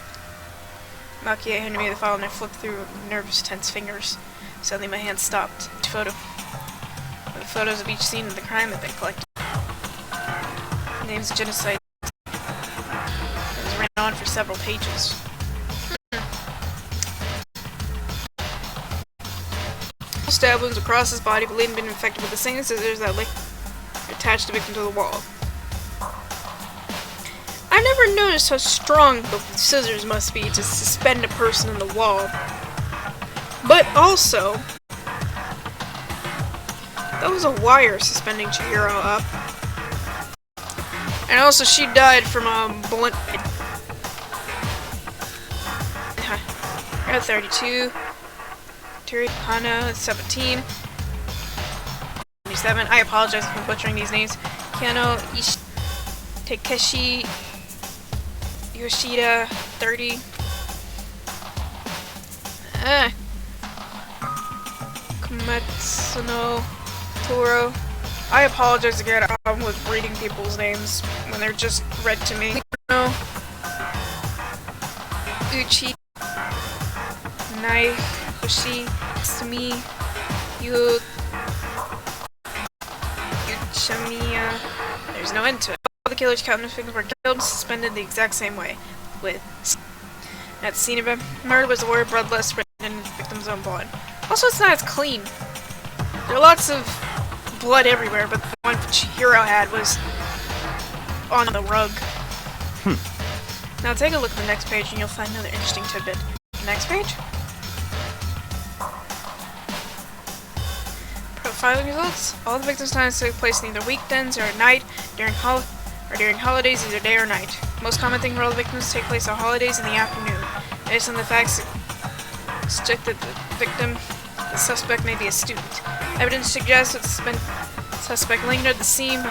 Byakuya handed me the file and I flipped through with nervous, tense fingers. Suddenly my hand stopped. The photos of each scene of the crime had been collected. The name's Genocide. It was ran on for several pages. Stab wounds across his body, believed been infected with the same scissors that attached the victim to the wall. I've never noticed how strong the scissors must be to suspend a person in the wall. But also, that was a wire suspending Chihiro up. And also, she died from a blunt. At 32. Hana, 17. 27. I apologize for butchering these names. Keanu Takeshi Yoshida 30. Kometsuno Toro. I apologize again. I have a problem with reading people's names when they're just read to me. Uchi Nai Hoshi Sumi Uchamiya. There's no end to it. All the killers counting victims were killed, suspended the exact same way. With at the scene of a murder was the word bloodless written in the victim's own blood. Also, it's not as clean. There are lots of blood everywhere, but the one Chihiro had was on the rug. Now take a look at the next page and you'll find another interesting tidbit. Next page? Profiling results. All the victims' times take place in either weekends or at night, during holidays, either day or night. Most common thing for all the victims take place on holidays in the afternoon. Based on the facts suggest that the suspect may be a student. Evidence suggests that the suspect lingered at the scene.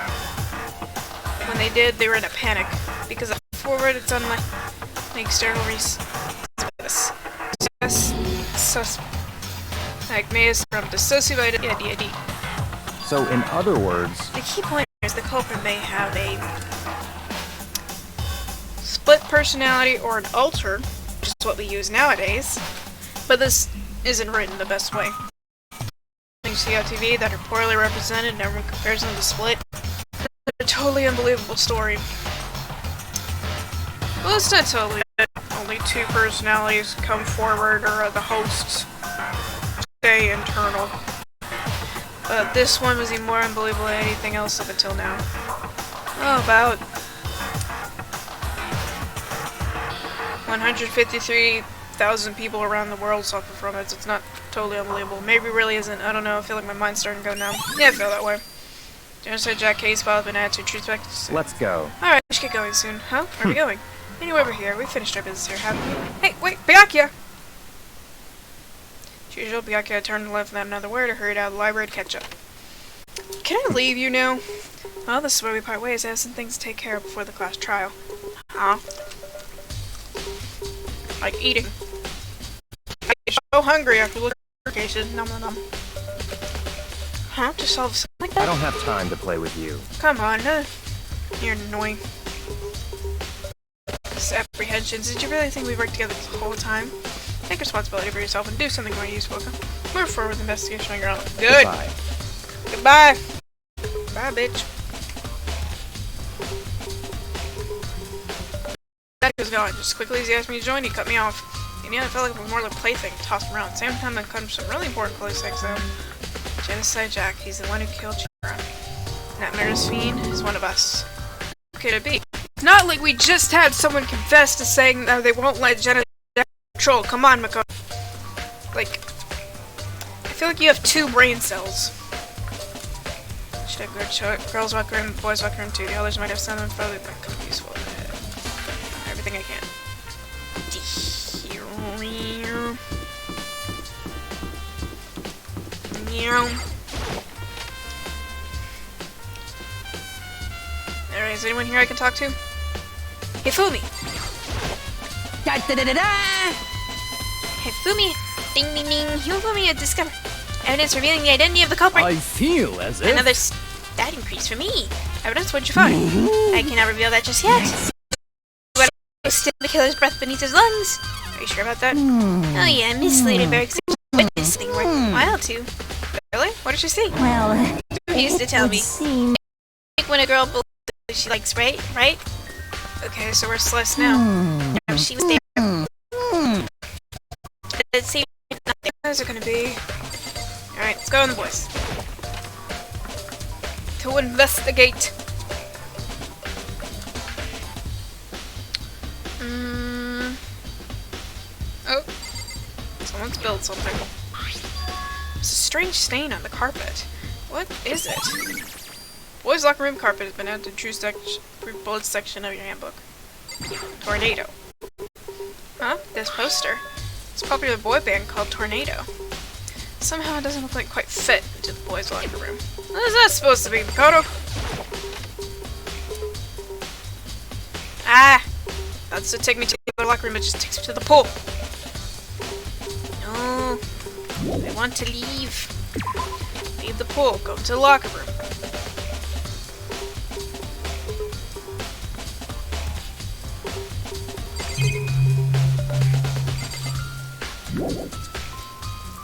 When they did, they were in a panic. Because forward, it's unlike external reasons. Suspect may have from dissociated DID. So, in other words, The key point is the culprit may have a split personality or an alter, which is what we use nowadays, but this isn't written the best way. Things you see on TV that are poorly represented and everyone compares them to Split. It's a totally unbelievable story. Well, it's not totally it. Only two personalities come forward, or the hosts stay internal. But this one was even more unbelievable than anything else up until now. Oh, about 153,000 people around the world suffer from it, so it's not totally unbelievable. Maybe it really isn't. I don't know. I feel like my mind's starting to go numb. Yeah, I feel that way. Genocide Jack case filed been added to Truth. let's go. Alright, we should get going soon. Huh? Where are we going? Anyway, over here. We finished our business here, haven't we? Hey, wait! Byakuya! As usual, Byakuya turned left without another word or hurried out of the library to catch up. Can I leave you now? Well, this is where we part ways. I have some things to take care of before the class trial. Huh? Like eating. I get so hungry after looking at cases. Nom nom nom. Huh? Just solve something like that? I don't have time to play with you. Come on, you're annoying. This apprehensions. Did you really think we worked together this whole time? Take responsibility for yourself and do something more useful. Move forward with the investigation on your own. Good. Goodbye. Goodbye. Bye, bitch. That was gone. Just as quickly as he asked me to join, he cut me off. And yeah, I felt like it was more like a plaything, tossed around. Same time, I cut him some really important close sex though. Genocide Jack. He's the one who killed Chihiro. That murderous fiend is one of us. Who could it be? It's not like we just had someone confess to saying that they won't let Genocide Jack control. Come on, Makoto. Like, I feel like you have two brain cells. Should have good girls walk room, boys walk room too. The others might have something probably that could be useful. Everything I can. Alright, is anyone here I can talk to? Hifumi! Hifumi! Ding ding ding! Hifumi has discovered evidence revealing the identity of the culprit! I feel as if... Another stat increase for me! Evidence? What'd you find? I cannot reveal that just yet. But I still the killer's breath beneath his lungs. Are you sure about that? Oh yeah, Miss Ladenberg said witness thing worth a while too. Really? What did she see? Well, She used to tell me. seem Like when a girl believes what she likes, right? Okay, so we're Celeste now. No, she was there. It seemed nothing. How's it gonna be? Alright, let's go on the boys. To investigate. Oh. Someone spilled something. There's a strange stain on the carpet. What is it? Boys' locker room carpet has been added to the true bullets section of your handbook. Tornado. Huh? This poster. It's a popular boy band called Tornado. Somehow it doesn't look like quite fit into the boys' locker room. What is that supposed to be, Makoto? Ah! That's to take me to the locker room, it just takes me to the pool. No. I want to leave. Leave the pool, go into the locker room.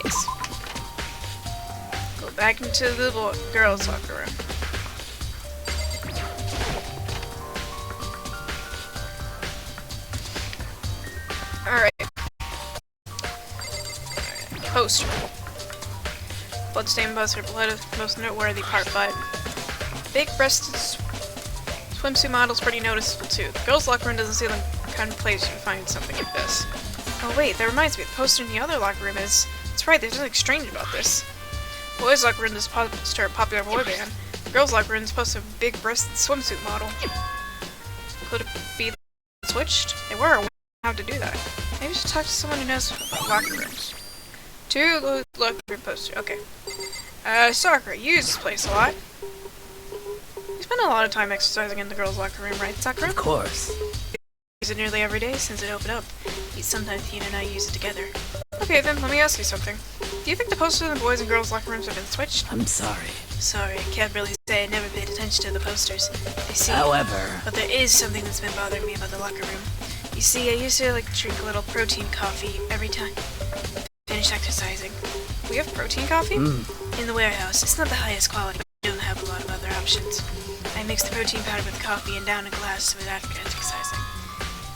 Yes. Go back into the girls' locker room. Alright. Poster. Bloodstained buzzer, blood is the most noteworthy part, but big-breasted swimsuit model's pretty noticeable too. The girls' locker room doesn't seem like the kind of place you'd find something like this. Oh wait, that reminds me, the poster in the other locker room is... That's right, there's nothing strange about this. The boys' locker room is poster a popular boy band. The girls' locker room is poster a big-breasted swimsuit model. Could it be switched? They were aware how to do that. Maybe we should talk to someone who knows about locker rooms. Two locker room poster. Okay. Sakura, you use this place a lot. You spend a lot of time exercising in the girls' locker room, right, Sakura? Of course. Use it nearly every day since it opened up. Sometimes Hina and I use it together. Okay, then let me ask you something. Do you think the posters in the boys' and girls' locker rooms have been switched? I'm sorry. Sorry, I can't really say I never paid attention to the posters. I see. However... But there is something that's been bothering me about the locker room. You see, I used to like to drink a little protein coffee every time I finished exercising. We have protein coffee? In the warehouse. It's not the highest quality, but we don't have a lot of other options. I mix the protein powder with coffee and down a glass with after exercising.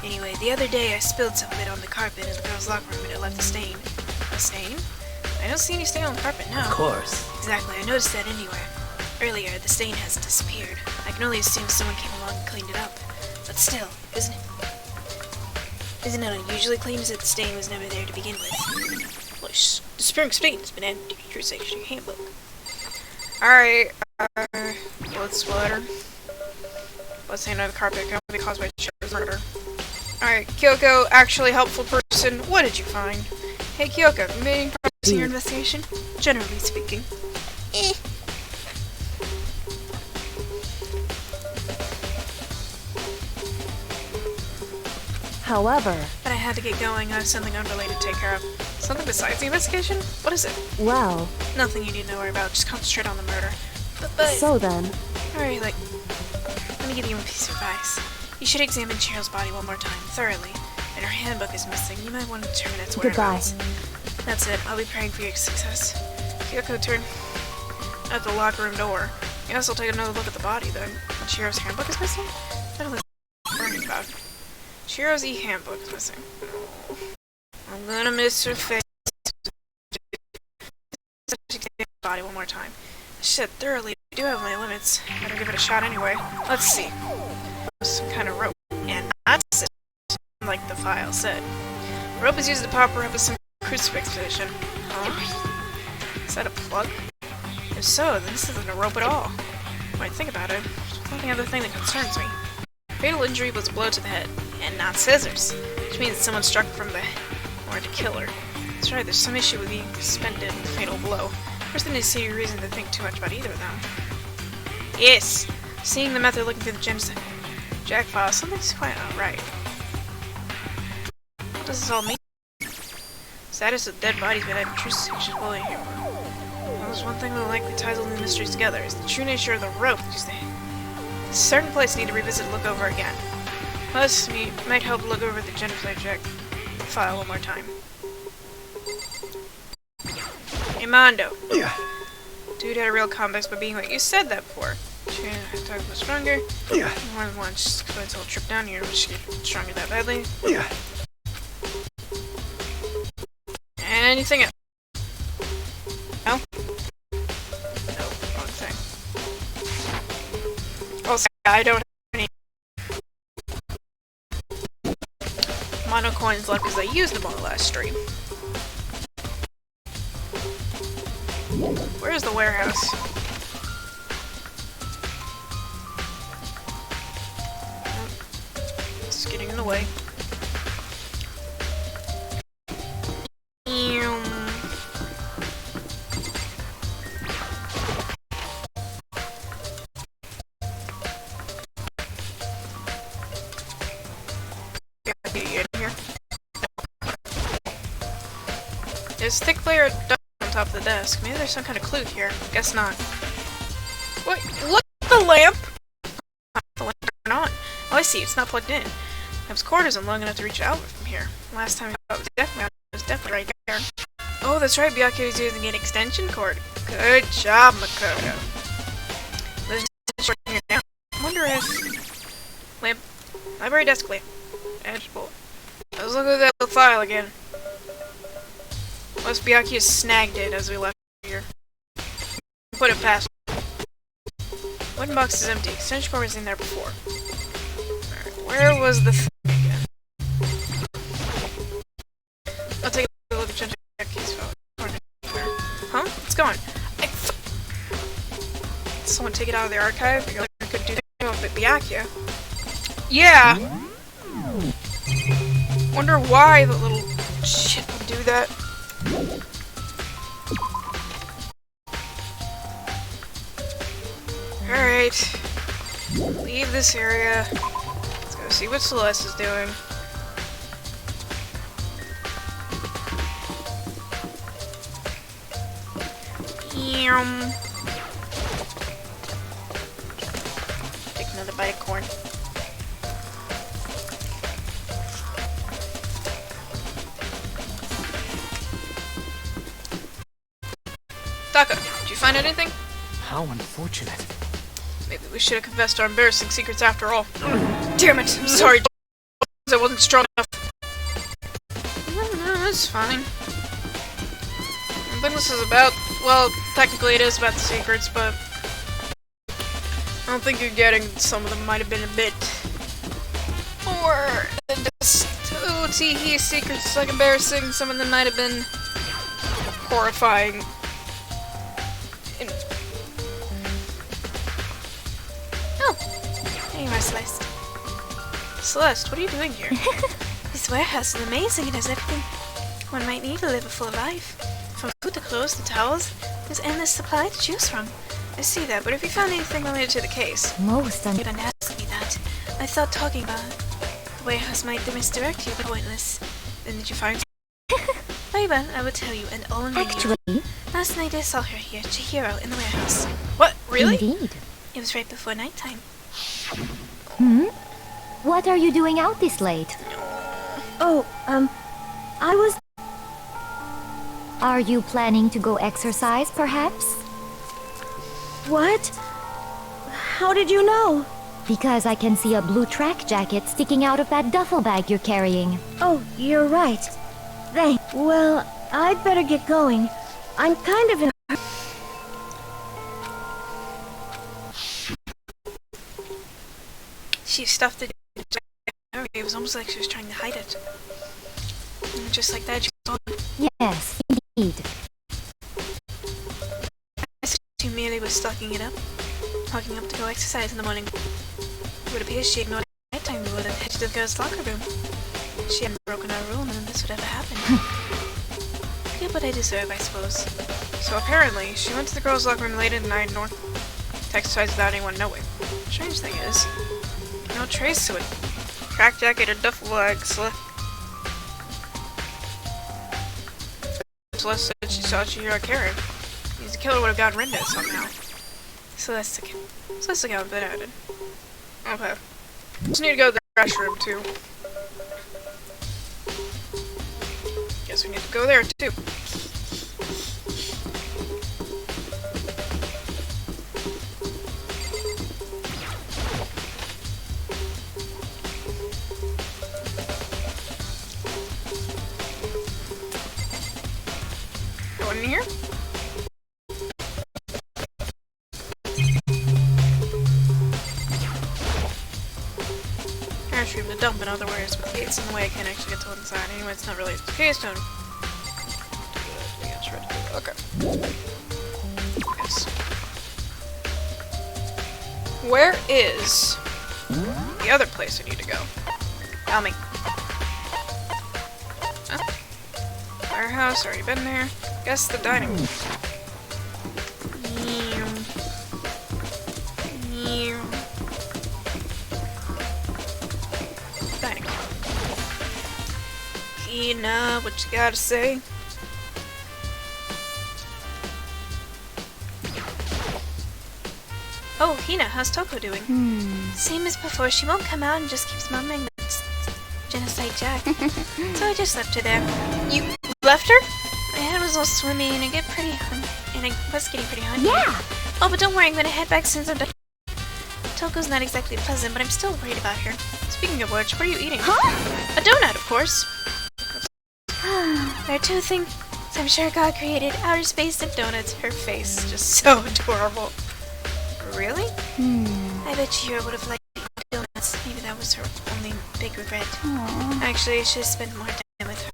Anyway, the other day I spilled some of it on the carpet in the girls' locker room and it left a stain. A stain? I don't see any stain on the carpet now. Of course. Exactly, I noticed that anywhere. Earlier, the stain hasn't disappeared. I can only assume someone came along and cleaned it up. But still, isn't it unusually clean as if the stain was never there to begin with? Well, the spring stain has been added to your true section handbook. Alright, blood splatter. Blood stain on the carpet can be caused by Shiro's murder. Alright, Kyoko, actually helpful person, what did you find? Hey Kyoko, have you made any progress in your investigation? Generally speaking. However, But I had to get going, I have something unrelated to take care of. Something besides the investigation? What is it? well, Nothing you need to worry about, just concentrate on the murder. But so then, alright, let me give you a piece of advice. You should examine Cheryl's body one more time, thoroughly. And her handbook is missing. You might want to determine its goodbye. whereabouts. That's it. I'll be praying for your success. Kyoko, turn at the locker room door. I guess I'll take another look at the body then. And Chihiro's handbook is missing? I don't know what I'm worrying about. Chihiro's e-handbook is missing. I'm gonna miss her face. Examine the body one more time. Shit, thoroughly. I do have my limits. Better give it a shot anyway. Let's see. Some kind of rope. And that's it. Like the file said. The rope is used to pop her up with some crucifix position. Huh? Is that a plug? If so, then this isn't a rope at all. When I think about it, there's only other thing that concerns me. Fatal injury was a blow to the head, and not scissors, which means someone struck from the head or to kill her. That's right, there's some issue with being suspended with a fatal blow. First, I didn't see any reason to think too much about either of them. Yes! Seeing the method looking through the genocide Jack file, something's quite not right. What does this all mean? Status of dead bodies been added true section bullying here. Well, there's one thing that likely ties all the mysteries together, is the true nature of the rope used to a certain place need to revisit and look over again. Plus, we might help look over the genocide Jack file one more time. Hey Mondo. Yeah. Dude had a real complex by being what you said that for. Training attack was stronger. Yeah. More than once, just explains the whole trip down here, which get stronger that badly. Yeah. Anything else? No? No, wrong thing. Also, I don't have any mono coins left because I used them on the last stream. Where's the warehouse? It's getting in the way. there's a thick layer of dust on top of the desk. Maybe there's some kind of clue here. Guess not. Wait, look at the lamp! The lamp turned on. Oh, I see. It's not plugged in. Lamp's cord isn't long enough to reach out from here. Last time I thought it was definitely right there. Oh, that's right. Byakuya was using an extension cord. Good job, Makoto. There's a short here now. I wonder if... Lamp. Library desk lamp. Edge bolt. Let's look at that little file again. Unless Byakuya snagged it as we left here. Put it past. One box is empty. Extension cord was in there before. Alright, where was the thing again? I'll take a look at Byakuya's phone. Huh? What's going on? Someone take it out of the archive? I could do that with Byakuya. Yeah! Wonder why the little shit would do that. Alright. Leave this area. Let's go see what Celeste is doing. Take another bite of corn. Taka, did you find anything? How unfortunate. Maybe we should have confessed our embarrassing secrets after all. Damn it! I'm sorry, I wasn't strong enough. No, it's fine. I think this is about... Well, technically it is about the secrets, but... I don't think you're getting... Some of them might have been a bit... more than just... Oh, tee-hee, secrets like embarrassing. Some of them might have been... horrifying. Hey, my Celeste. Celeste, what are you doing here? This warehouse is amazing. It has everything one might need to live a full life. From food to clothes to towels, there's endless supply to choose from. I see that, but have you found anything related to the case? You don't ask me that. I thought talking about the warehouse might misdirect you, but pointless. Then did you find... Very well, I will tell you, and only Actually, you. Last night I saw her here, Chihiro, in the warehouse. What? Really? indeed. It was right before nighttime. What are you doing out this late? Oh, I was... Are you planning to go exercise, perhaps? What? How did you know? Because I can see a blue track jacket sticking out of that duffel bag you're carrying. Oh, you're right. Thanks. Well, I'd better get going. I'm kind of in... She stuffed it. It was almost like she was trying to hide it. And just like that, she was gone. Yes, indeed. She merely was stocking it up. Walking up to go exercise in the morning. It would appear she ignored the nighttime rule and headed to the girls' locker room. She hadn't broken our rule, and then this would ever happen. Get what I deserve, I suppose. So apparently, she went to the girls' locker room late at night and exercised without anyone knowing. The strange thing is, no trace to it. Track jacket or duffel bag, Celeste said she saw Chihiro carrying. The killer would have gotten rid of it somehow. Celeste account been added. Okay. Just need to go to the trash room too. Guess we need to go there too. Go in here. Trash room to dump in other words, with gates in the way I can't actually get to one side. Anyway, it's not really the case, don't okay. Yes. Where is the other place I need to go? Tell me. Huh? Firehouse, already been there. Guess the dining room. Dining room. Ina, what you gotta say? Oh, Hina, how's Toko doing? Same as before. She won't come out and just keeps mumbling that it's Genocide Jack. So I just left her there. You left her? My head was all swimmy and I get pretty and I was getting pretty hungry. Yeah! Oh, but don't worry, I'm gonna head back since I'm done. Toko's not exactly pleasant, but I'm still worried about her. Speaking of which, what are you eating? Huh? A donut, of course. There are two things I'm sure God created: outer space and donuts. Her face, just so adorable. Really? I bet Chihiro would have liked donuts. Maybe that was her only big regret. Actually, I should have spent more time with her.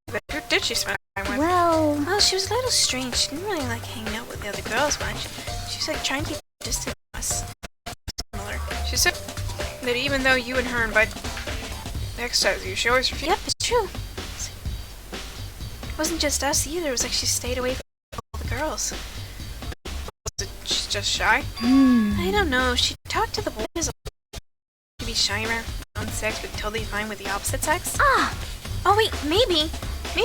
But who did she spend time with? Well, she was a little strange. She didn't really like hanging out with the other girls much. She was like trying to keep distance from us. Similar. She said that even though you and her invite exercise you, she always refused. Yep, it's true. It wasn't just us either. It was like she stayed away from all the girls. She's just shy. I don't know. She talked to the boys. She'd be shy around her own sex, but totally fine with the opposite sex. Oh wait, maybe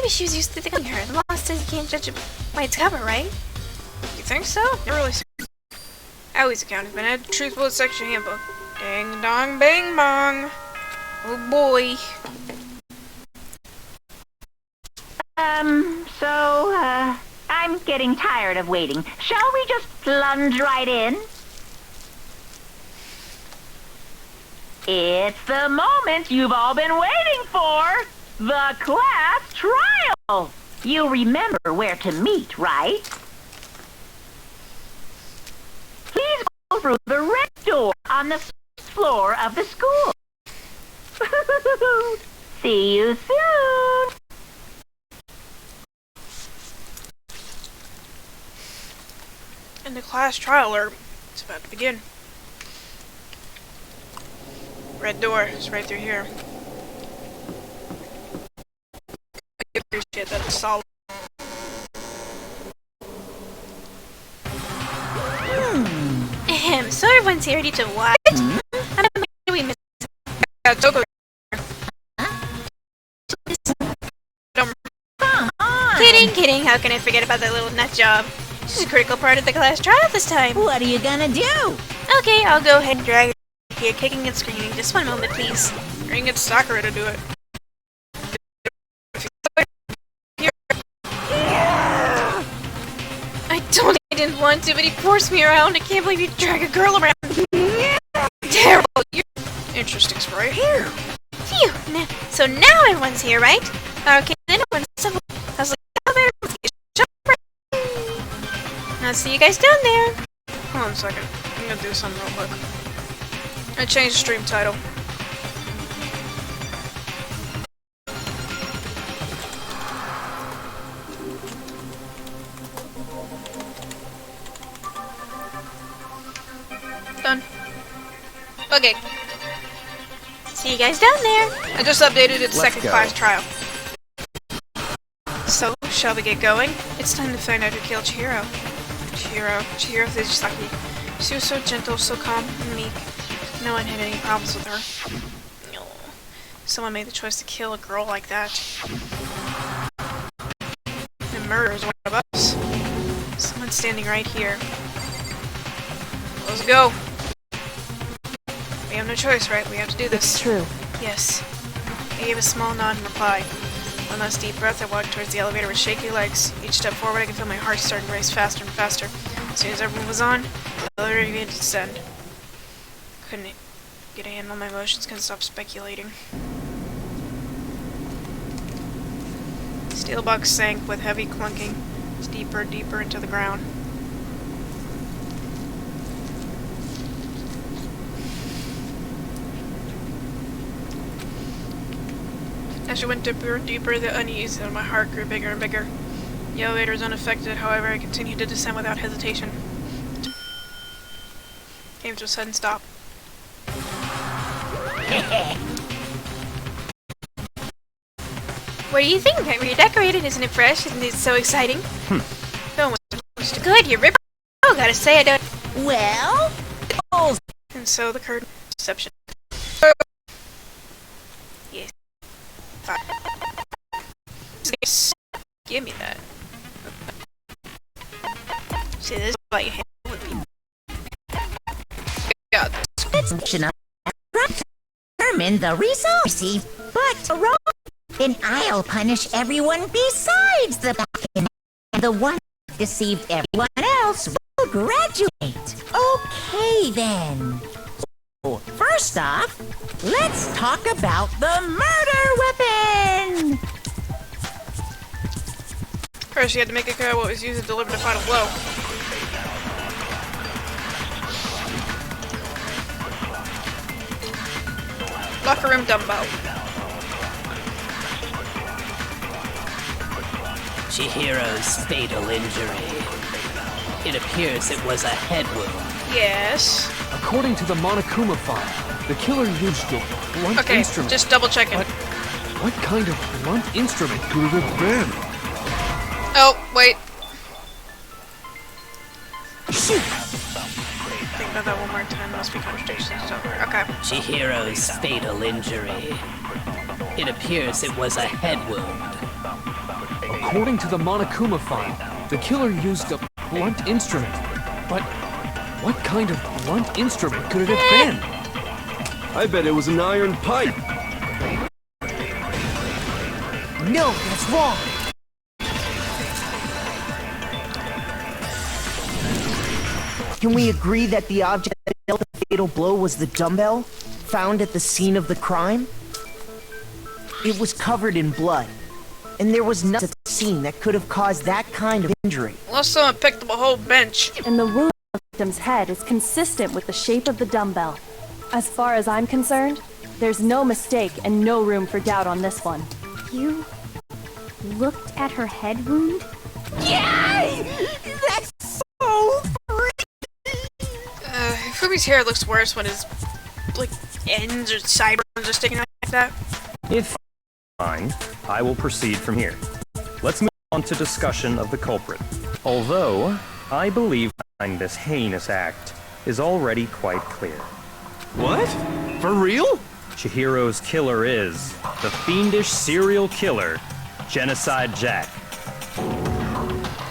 she was used to thinking her. The law says you can't judge it by its cover, right? You think so? Never really seen it. Owie's account has been added to Truth Bullet section handbook. Ding dong bing bong. Oh boy. I'm getting tired of waiting. Shall we just plunge right in? It's the moment you've all been waiting for! The class trial! You remember where to meet, right? Please go through the red door on the 6th floor of the school. See you soon! And the class trial, it's about to begin. Red door is right through here. I appreciate that it's solid. So everyone's here ready to what? I don't know, we missed. Yeah, Toko. Kidding. How can I forget about that little nut job? She's a critical part of the class trial this time. What are you gonna do? Okay, I'll go ahead and drag her here, kicking and screaming. Just one moment, please. Or you can get Sakura to do it. I told you I didn't want to, but he forced me around. I can't believe you drag a girl around. Terrible. You're Interesting sprite. here. Phew. So now everyone's here, right? Okay, then everyone's civil. I was like, I'll see you guys down there. Hold on a second. I'm gonna do something real quick. I changed the stream title. Done. Okay. See you guys down there. I just updated its Let's second go. class trial. So, shall we get going? It's time to find out who killed Chihiro. Chihiro Fujisaki. She was so gentle, so calm and meek. No one had any problems with her. No. Someone made the choice to kill a girl like that. And murder is one of us. Someone's standing right here. Let's go. We have no choice, right? We have to do this. It's true. Yes. I gave a small nod in reply. One last deep breath, I walked towards the elevator with shaky legs. Each step forward, I could feel my heart starting to race faster and faster. As soon as everyone was on, the elevator began to descend. Couldn't get a handle on my emotions, couldn't stop speculating. The steel box sank with heavy clunking, deeper and deeper into the ground. As she went deeper and deeper, the unease in my heart grew bigger and bigger. The elevator was unaffected, however, I continued to descend without hesitation. Came to a sudden stop. What do you think? I redecorated. Isn't it fresh? Isn't it so exciting? No, Good, you're ripping. Oh, gotta say, I don't. Well, and so the curtain deception. Yes. Give me that. See, this is why you handle with people. determine the resource. But wrong, then I'll punish everyone besides the Bakken. And the one who deceived everyone else will graduate. Okay, then. So, first off, let's talk about the murder weapon. First, you had to make it clear what was used to deliver the final blow. Locker room dumbbell. Chihiro's fatal injury. It appears it was a head wound. Yes. According to the Monokuma file, the killer used a blunt Okay, instrument. just double checking. What kind of blunt instrument could it have been? Oh, wait. Think about that one more time. Must be conversations over. Okay. Chihiro's fatal injury. It appears it was a head wound. According to the Monokuma file, the killer used a blunt instrument. But what kind of blunt instrument could it have been? I bet it was an iron pipe. No, that's wrong. Can we agree that the object that dealt the fatal blow was the dumbbell found at the scene of the crime? It was covered in blood, and there was nothing at the scene that could have caused that kind of injury. Unless someone picked up a whole bench. And the wound on the victim's head is consistent with the shape of the dumbbell. As far as I'm concerned, there's no mistake and no room for doubt on this one. You looked at her head wound? Yay! That's so Fumi's hair looks worse when his, like, ends or sideburns are sticking out like that. If fine, I will proceed from here. Let's move on to discussion of the culprit. Although, I believe behind this heinous act is already quite clear. What? For real? Chihiro's killer is the fiendish serial killer, Genocide Jack.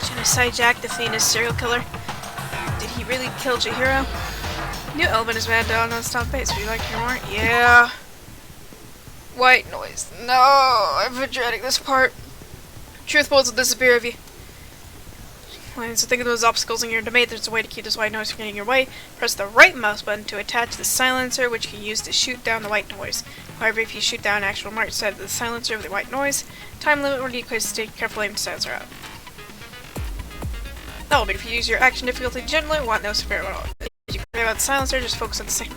Genocide Jack, the famous serial killer. Did he really kill Chihiro? New element is bad down on stop base. Would you like to hear more? Yeah. White noise. No, I've been dreading this part. Truth bullets will disappear if you... So think of those obstacles in your domain. There's a way to keep this white noise from getting your way. Press the right mouse button to attach the silencer, which you can use to shoot down the white noise. However, if you shoot down an actual marked side of the silencer with the white noise, time limit will decrease. Stay careful aim the silencer out. No, but if you use your action difficulty gently, want no severe at all. If you care about the silencer, just focus on the same.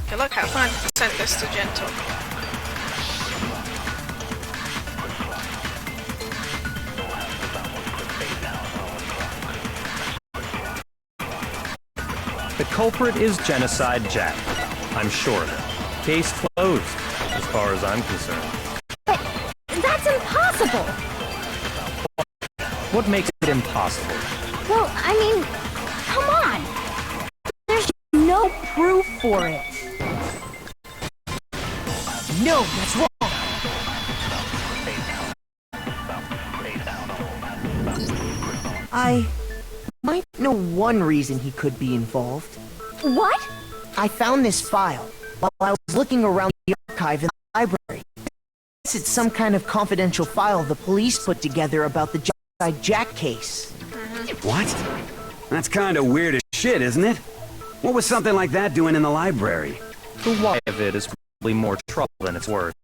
Good luck, have fun. Set this to gentle. The culprit is Genocide Jack. I'm sure of it. Case closed, as far as I'm concerned. That's impossible! What makes it impossible? Well, I mean, come on! There's no proof for it. No, that's wrong. I might know one reason he could be involved. What? I found this file while I was looking around the archive in the library. It's some kind of confidential file the police put together about the Genocide Jack case. What? That's kind of weird as shit, isn't it? What was something like that doing in the library? The why of it is probably more trouble than it's worth.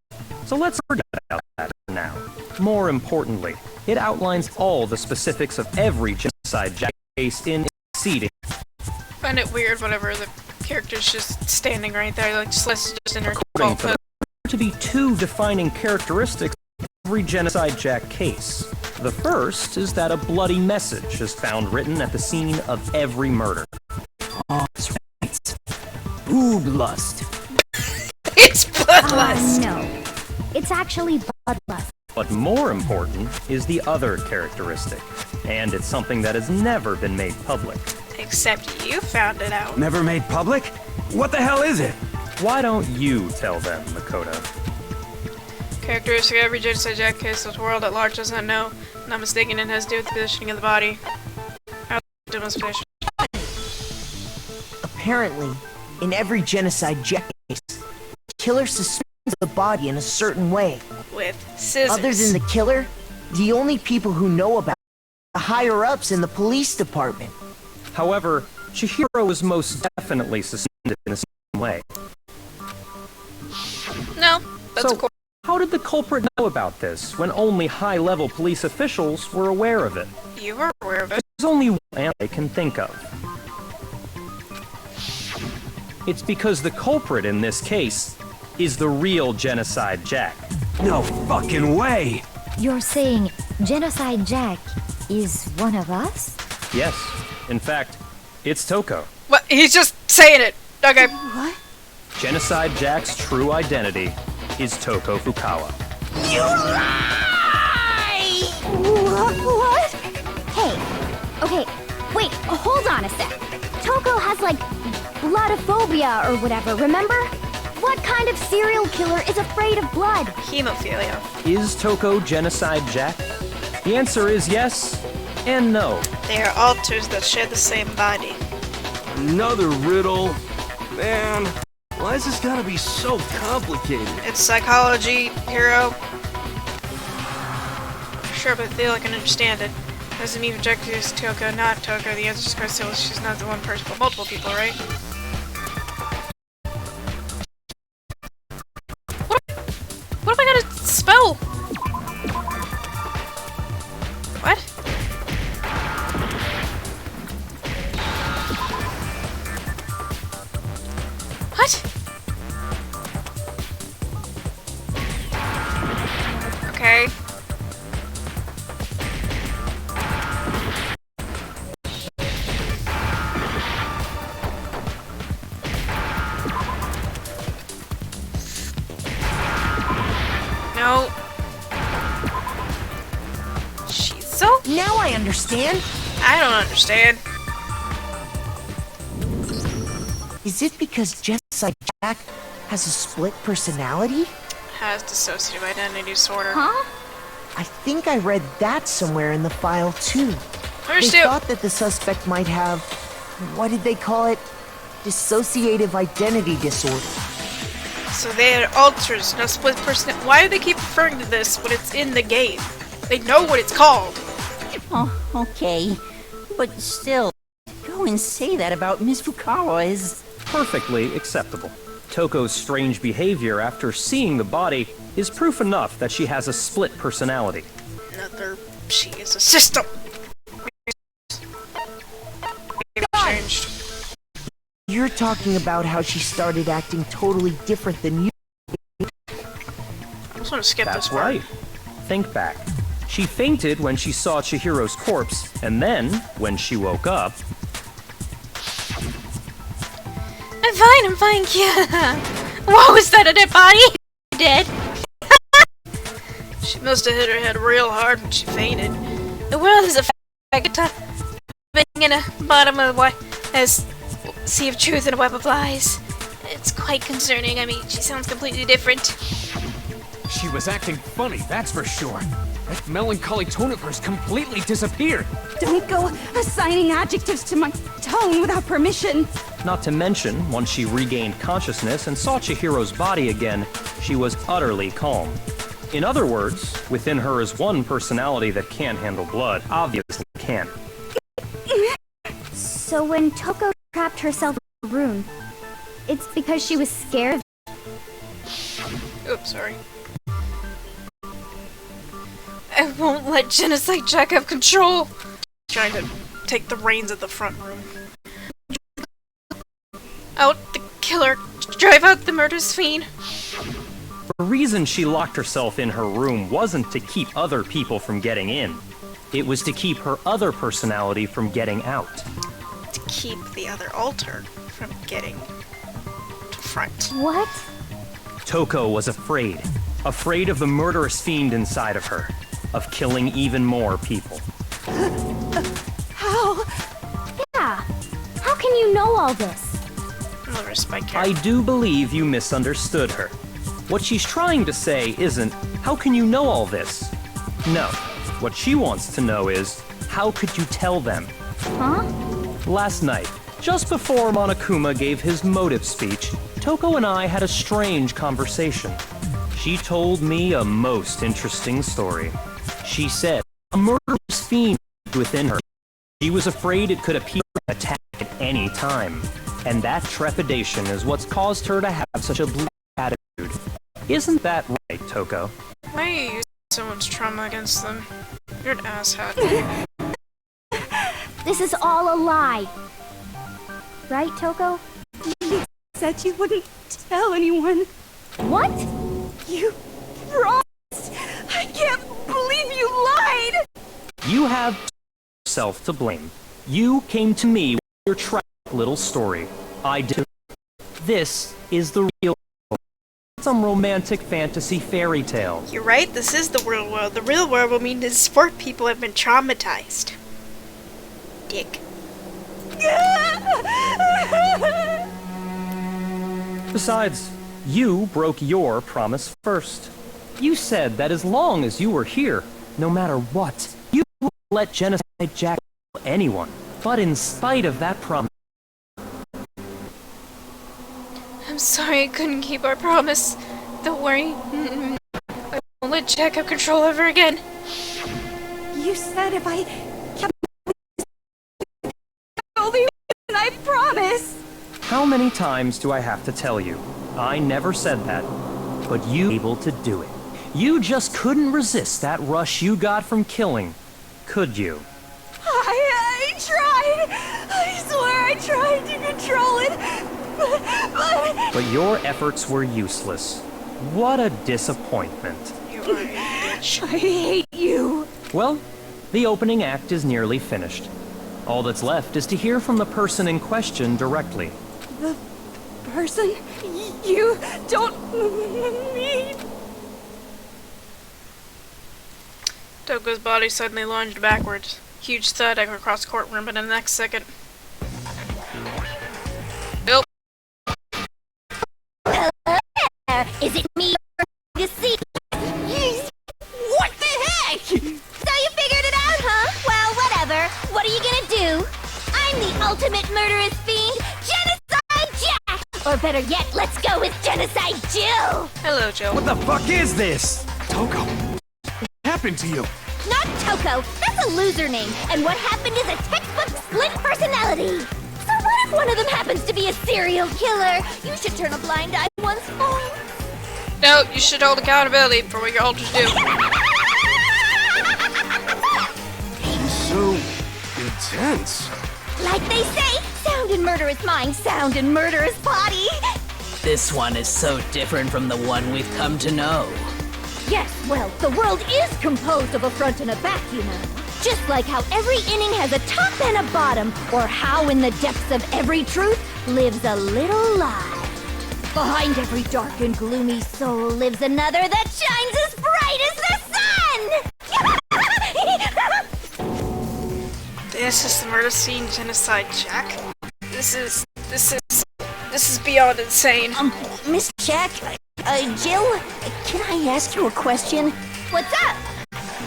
So let's forget about that for now. More importantly, it outlines all the specifics of every Genocide Jack case in exceeding. I find it weird whenever the character's just standing right there, like just in her According to there to be two defining characteristics of every Genocide Jack case. The first is that a bloody message is found written at the scene of every murder. Oh, that's right. Boob lust. It's bloodlust! No. It's actually bloodlust. But more important is the other characteristic, and it's something that has never been made public. Except you found it out. Never made public? What the hell is it? Why don't you tell them, Makoto? Characteristic of every Genocide Jack case that the world at large does not know. Not mistaken, it has to do with the positioning of the body. How demonstration. Apparently, in every genocide Jack case, the killer suspends the body in a certain way. With scissors. Other than the killer, the only people who know about it are the higher-ups in the police department. However, Chihiro was most definitely suspended in the same way. No, that's So, cool. how did the culprit know about this when only high-level police officials were aware of it? You were aware of it. There's only one I can think of. It's because the culprit in this case is the real Genocide Jack. No fucking way! You're saying Genocide Jack is one of us? Yes, in fact, it's Toko. What? He's just saying it. Okay. What? Genocide Jack's true identity is Toko Fukawa. You lie! What? Hey, okay, wait, hold on a sec. Toko has, like, bloodophobia or whatever, remember? What kind of serial killer is afraid of blood? Hemophilia. Is Toko Genocide Jack? The answer is yes and no. They are alters that share the same body. Another riddle? Man, why is this gotta be so complicated? It's psychology, hero. Sure, but I feel like I can understand it. Doesn't mean Jack is Toko, not Toko. The answer is quite simple. She's not the one person, but multiple people, right? What am I gonna spell? What? What? Okay. No. Shizo? Now I understand. I don't understand. Is it because Genocide Jack has a split personality? Has dissociative identity disorder. Huh? I think I read that somewhere in the file, too. They Understood. thought that the suspect might have, what did they call it? Dissociative identity disorder. So they are alters, no split person. Why do they keep referring to this when it's in the game? They know what it's called. Oh, okay. But still, go and say that about Miss Fukawa is... Perfectly acceptable. Toko's strange behavior after seeing the body is proof enough that she has a split personality. Another, she is a system. Changed. You're talking about how she started acting totally different than you. I just want to skip That's this part. right. Think back. She fainted when she saw Chihiro's corpse, and then, when she woke up... I'm fine, yeah. What was that, a dead body? Dead. She must have hit her head real hard when she fainted. The world is a faggot, in a bottom of what has sea of truth and a web of lies. It's quite concerning. I mean, she sounds completely different. She was acting funny, that's for sure. That melancholy tone of hers completely disappeared. Don't go assigning adjectives to my tone without permission. Not to mention, once she regained consciousness and saw Chihiro's body again, she was utterly calm. In other words, within her is one personality that can't handle blood. Obviously can't. So when Toko trapped herself in the room, it's because she was scared? Oops, sorry. I won't let Genocide Jack have control. Trying to take the reins at the front room. Out the killer. Drive out the murderous fiend. The reason she locked herself in her room wasn't to keep other people from getting in. It was to keep her other personality from getting out. To keep the other alter from getting to front. What? Toko was afraid. Afraid of the murderous fiend inside of her. Of killing even more people. How? Yeah. How can you know all this? No respect her. I do believe you misunderstood her. What she's trying to say isn't, how can you know all this? No. What she wants to know is, how could you tell them? Huh? Last night, Just before Monokuma gave his motive speech, Toko and I had a strange conversation. She told me a most interesting story. She said a murderous fiend within her. She was afraid it could appear and attack at any time. And that trepidation is what's caused her to have such a bleak attitude. Isn't that right, Toko? Why are you using someone's trauma against them? You're an asshat. This is all a lie. Right, Toko? You said you wouldn't tell anyone. What? You promised. I can't believe you lied. You have yourself to blame. You came to me with your tragic little story. I did. This is the real world. Some romantic fantasy fairy tale. You're right, this is the real world. The real world will mean that sport people have been traumatized. Dick. Besides, you broke your promise first. You said that as long as you were here, no matter what, you wouldn't let Genocide Jack kill anyone. But in spite of that promise, I'm sorry I couldn't keep our promise. Don't worry. I won't let Jack have control ever again. You said if I kept only and I promise. how many times do I have to tell you? I never said that, but you were able to do it. You just couldn't resist that rush you got from killing, could you? I tried. I swear I tried to control it. But your efforts were useless. What a disappointment. You are a bitch. I hate you. Well, the opening act is nearly finished. All that's left is to hear from the person in question directly. The person you don't mean. Toko's body suddenly lunged backwards. Huge thud echoed across the courtroom, but in the next second... Nope. Is it me to see? What the heck? So you figured it out, huh? Well, whatever. What are you gonna do? I'm the ultimate murderous fiend, Genocide Jack! Or better yet, let's go with Genocide Jill! Hello, Jill. What the fuck is this? Toko, what happened to you? Not Toko, that's a loser name, and what happened is a textbook split personality! So what if one of them happens to be a serial killer? You should turn a blind eye once more. No, you should hold accountability for what your alters do. She's so intense. Like they say, sound in murderous mind, sound in murderous body! This one is so different from the one we've come to know. Yes, well, the world is composed of a front and a back, you know. Just like how every inning has a top and a bottom, or how in the depths of every truth lives a little lie. Behind every dark and gloomy soul lives another that shines as bright as the sun! This is the murder scene, Genocide Jack. This is beyond insane. Miss Jack, Jill, can I ask you a question? What's up?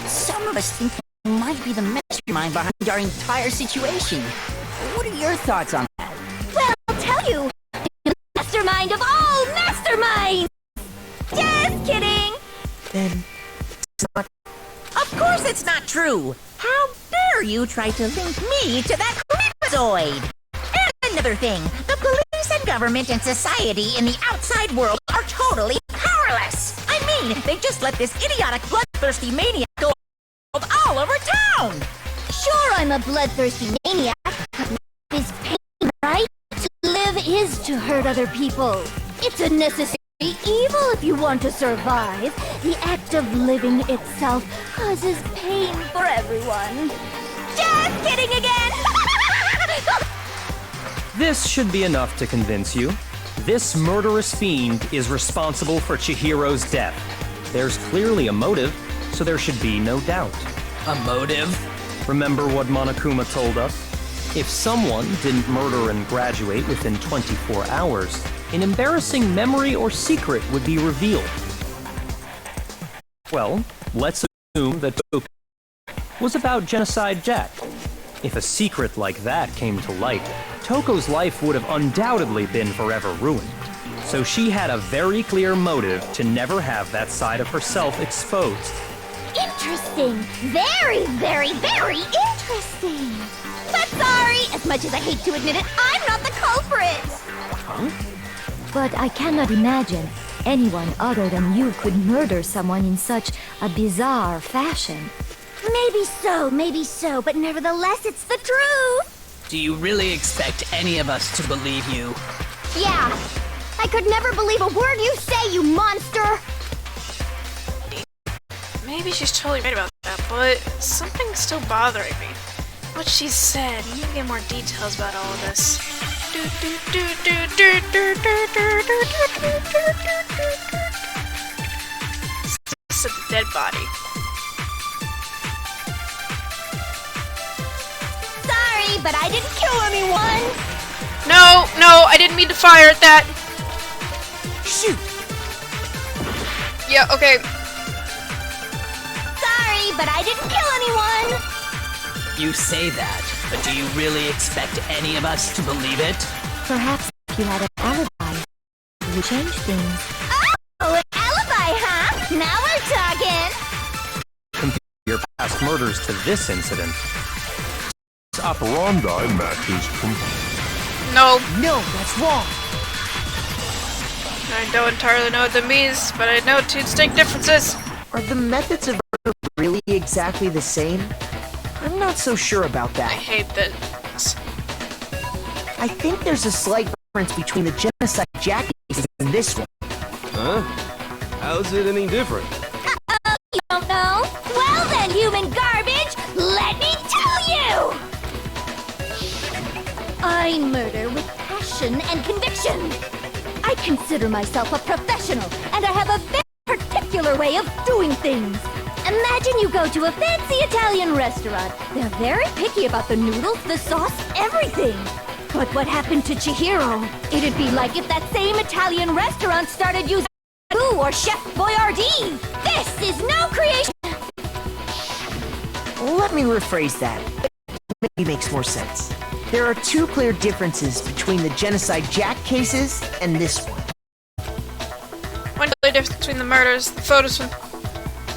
Some of us think you might be the mastermind behind our entire situation. What are your thoughts on that? Well, I'll tell you. The mastermind of all masterminds! Just kidding! Then it's not. Of course it's not true! How dare you try to link me to that creepazoid? And another thing, the police and government and society in the outside world are totally powerless! I mean, they just let this idiotic bloodthirsty maniac go all over town! Sure, I'm a bloodthirsty maniac, but life is pain, right? To live is to hurt other people. It's a necessary evil if you want to survive. The act of living itself causes pain for everyone. Just kidding again! This should be enough to convince you. This murderous fiend is responsible for Chihiro's death. There's clearly a motive, so there should be no doubt. A motive? Remember what Monokuma told us? If someone didn't murder and graduate within 24 hours, an embarrassing memory or secret would be revealed. Well, let's assume that Toko was about Genocide Jack. If a secret like that came to light, Toko's life would have undoubtedly been forever ruined. So she had a very clear motive to never have that side of herself exposed. Interesting. Very, very, very interesting. But sorry, as much as I hate to admit it, I'm not the culprit. Huh? But I cannot imagine anyone other than you could murder someone in such a bizarre fashion. Maybe so, but nevertheless, it's the truth. Do you really expect any of us to believe you? Yeah. I could never believe a word you say, you monster! Maybe she's totally right about that, but something's still bothering me. What she said. I need to get more details about all of this. It's a dead body. Sorry, but I didn't kill anyone! No, I didn't mean to fire at that. Shoot! Yeah, okay. Sorry, but I didn't kill anyone! You say that, but do you really expect any of us to believe it? Perhaps if you had an alibi, you would change things. Oh, an alibi, huh? Now we're talking! Compare your past murders to this incident. This operandi matches No, that's wrong. I don't entirely know what that means, but I know two distinct differences. Are the methods of murder really exactly the same? I'm not so sure about I that. hate this. I think there's a slight difference between the Genocide Jack cases and this one. Huh? How's it any different? You don't know? Well then, human garbage, let me tell you! I murder with passion and conviction. I consider myself a professional, and I have a very particular way of doing things. Imagine you go to a fancy Italian restaurant. They're very picky about the noodles, the sauce, everything. But what happened to Chihiro? It'd be like if that same Italian restaurant started using Ragu or Chef Boyardee. This is no creation. Let me rephrase that. Maybe makes more sense. There are two clear differences between the Genocide Jack cases and this one. One clear difference between the murders, the photos from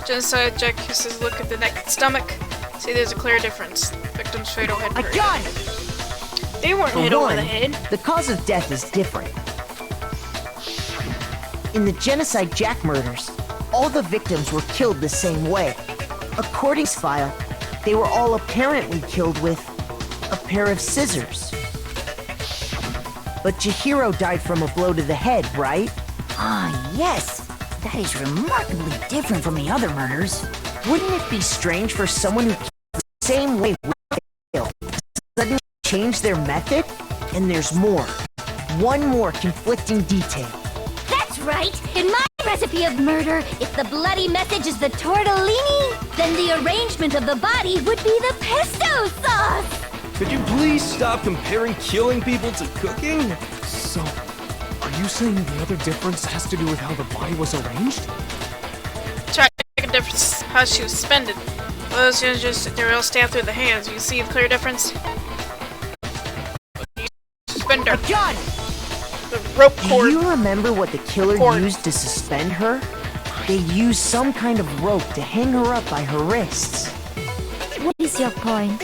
Genocide Jack kisses look at the neck and stomach. See, there's a clear difference. Victim's fatal head I injury. got it! They weren't For hit over one, the head. the cause of death is different. In the Genocide Jack murders, all the victims were killed the same way. According to file, they were all apparently killed with a pair of scissors. But Chihiro died from a blow to the head, right? Ah, yes. That is remarkably different from the other murders. Wouldn't it be strange for someone who killed the same way to suddenly change their method? And there's more. One more conflicting detail. That's right. In my recipe of murder, if the bloody message is the tortellini, then the arrangement of the body would be the pesto sauce. Could you please stop comparing killing people to cooking? So, are you saying the other difference has to do with how the body was arranged? Try to make a difference how she was suspended. Well, she was just they were all stabbed through the hands. You see the clear difference? Suspender. John! The rope cord. Do you remember what the killer Cord. used to suspend her? They used some kind of rope to hang her up by her wrists. What is your point?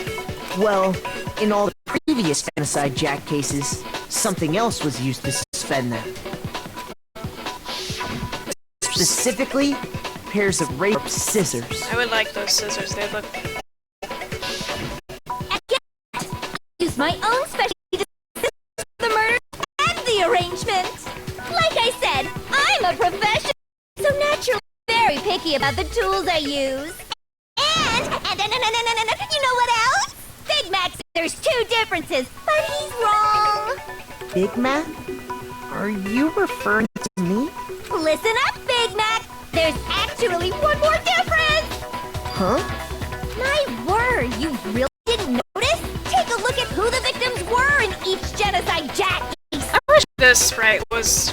Well, in all the previous Genocide Jack cases, something else was used to suspend them. Specifically, pairs of rape scissors. I would like those scissors. They look. Use my own specialty to the murder and the arrangement. Like I said, I'm a professional, so naturally very picky about the tools I use. And you know what else? Big Mac says there's two differences, but he's wrong. Big Mac? Are you referring to me? Listen up, Big Mac. There's actually one more difference. Huh? My word, you really didn't notice? Take a look at who the victims were in each Genocide Jack case. I wish this right was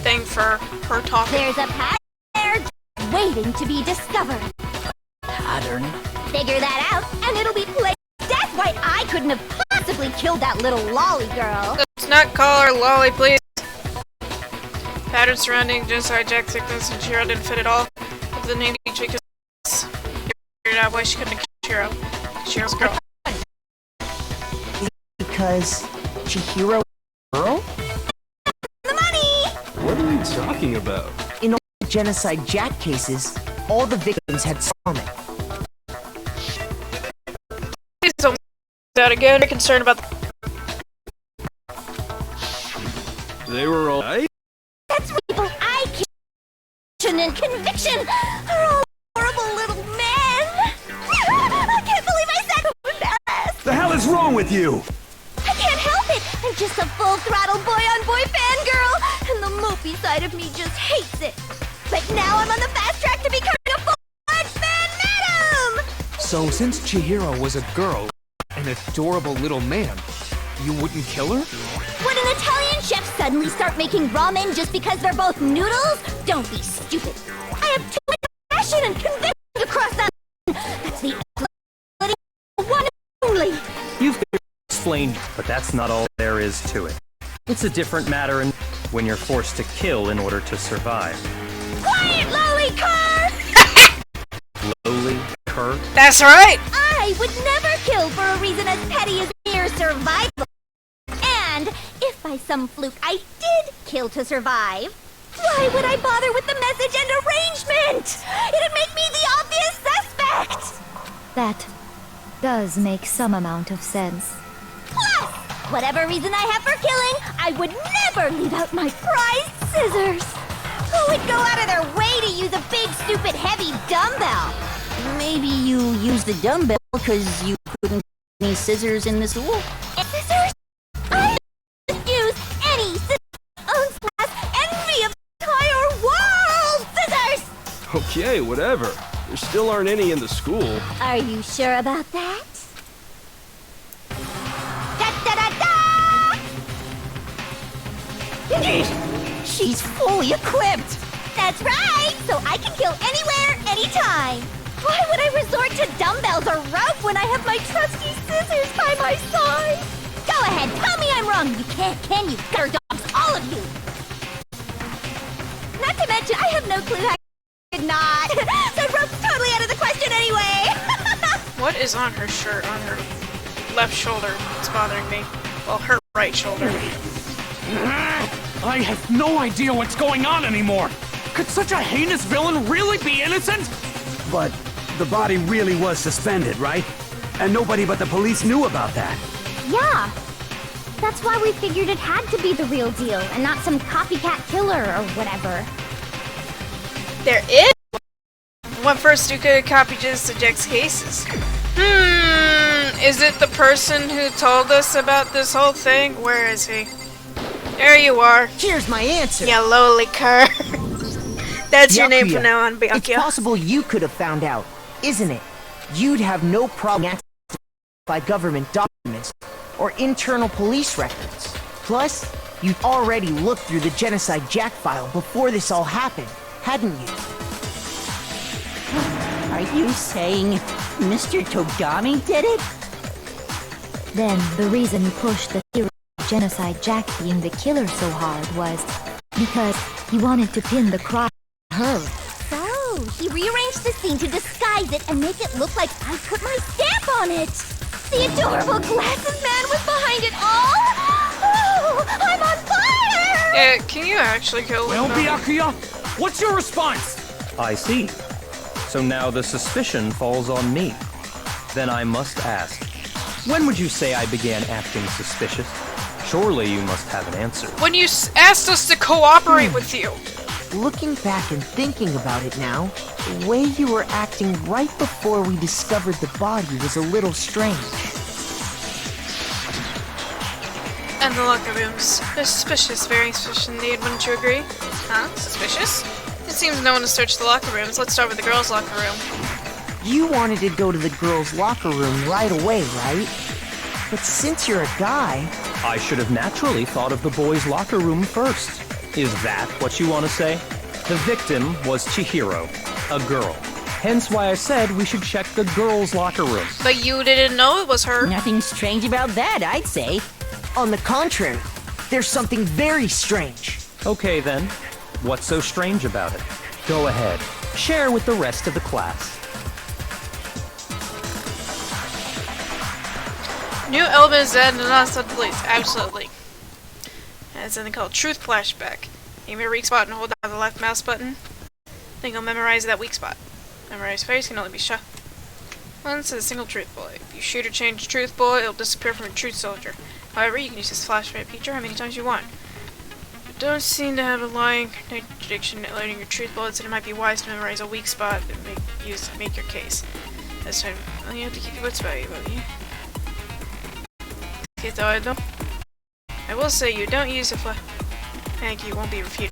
thing for her talking. There's a pattern there just waiting to be discovered. Pattern? Figure that out, and it'll be plain. That's why I couldn't have possibly killed that little lolly girl? Let's not call her Lolly, please. Pattern surrounding genocide, Jack sickness, and Chihiro didn't fit at all. If the name chick is figured out why she couldn't have killed Chihiro. Chihiro's girl. Because Chihiro girl? The money! What are you talking about? In all the Genocide Jack cases, all the victims had Summit. Please don't that again. I'm concerned about They were all right? That's people I killed and conviction are all horrible little men! I can't believe I said I'm embarrassed! The hell is wrong with you? I can't help it! I'm just a full-throttle boy-on-boy fangirl, and the mopey side of me just hates it. But now I'm on the fast track to becoming a full-fledged fan madam! So since Chihiro was a girl, an adorable little man, you wouldn't kill her? Would an Italian chef suddenly start making ramen just because they're both noodles? Don't be stupid. I have too much passion and conviction to cross that line. That's the one and only. You've explained, but that's not all there is to it. It's a different matter when you're forced to kill in order to survive. Quiet, lolly cur! Lowly cur? That's right! I would never kill for a reason as petty as mere survival. And if by some fluke I did kill to survive, why would I bother with the message and arrangement? It'd make me the obvious suspect! That does make some amount of sense. Plus, whatever reason I have for killing, I would never leave out my prized scissors. Who would go out of their way to use a big, stupid, heavy dumbbell? Maybe you used the dumbbell because you couldn't get any scissors in the school. Scissors? I don't use any scissors. Owns class envy of the entire world! Scissors! Okay, whatever. There still aren't any in the school. Are you sure about that? She's fully equipped! That's right! So I can kill anywhere, anytime! Why would I resort to dumbbells or rope when I have my trusty scissors by my side? Go ahead, tell me I'm wrong! You can't, can you, gutter dogs, all of you! Not to mention, I have no clue how I did not! So rope's totally out of the question anyway! What is on her shirt on her left shoulder? It's bothering me. Well, her right shoulder. I have no idea what's going on anymore! Could such a heinous villain really be innocent? But the body really was suspended, right? And nobody but the police knew about that. Yeah. That's why we figured it had to be the real deal, and not some copycat killer or whatever. There is one person who could have copied just Jack's cases. Is it the person who told us about this whole thing? Where is he? There you are. Here's my answer. Yeah, lowly cur. That's your name Byakuya. from now on, It's Byakuya. possible you could have found out, isn't it? You'd have no problem accessing by government documents or internal police records. Plus, you'd already looked through the Genocide Jack file before this all happened, hadn't you? Are you saying Mr. Togami did it? Then the reason you pushed the theory of Genocide Jack being the killer so hard was because he wanted to pin the crime on her. So, he rearranged the scene to disguise it and make it look like I put my stamp on it! The adorable glasses man was behind it all! Oh, I'm on fire! Can you actually kill Well, them? Byakuya, what's your response? I see. So now the suspicion falls on me. Then I must ask, when would you say I began acting suspicious? Surely you must have an answer. When you asked us to cooperate with you. Looking back and thinking about it now, the way you were acting right before we discovered the body was a little strange. And the locker rooms. They're suspicious, very suspicious indeed, wouldn't you agree? Huh? Suspicious? It seems no one has searched the locker rooms. Let's start with the girls' locker room. You wanted to go to the girls' locker room right away, right? But since you're a guy... I should have naturally thought of the boys' locker room first. Is that what you want to say? The victim was Chihiro, a girl. Hence why I said we should check the girls' locker room. But you didn't know it was her. Nothing strange about that, I'd say. On the contrary, there's something very strange. Okay then, what's so strange about it? Go ahead, share with the rest of the class. New elements added and not least. Absolutely. And something called Truth Flashback. Aim your weak spot and hold down the left mouse button. Then go memorize that weak spot. Memorize face can only be shot once as a single truth bullet. If you shoot or change a truth bullet, it'll disappear from a truth soldier. However, you can use this flashback feature how many times you want. You don't seem to have a lying contradiction loading your truth bullets, and it might be wise to memorize a weak spot and make your case. This time, you have to keep your wits about you, will you? Okay, though I will say you don't use a thank you, won't be refuted.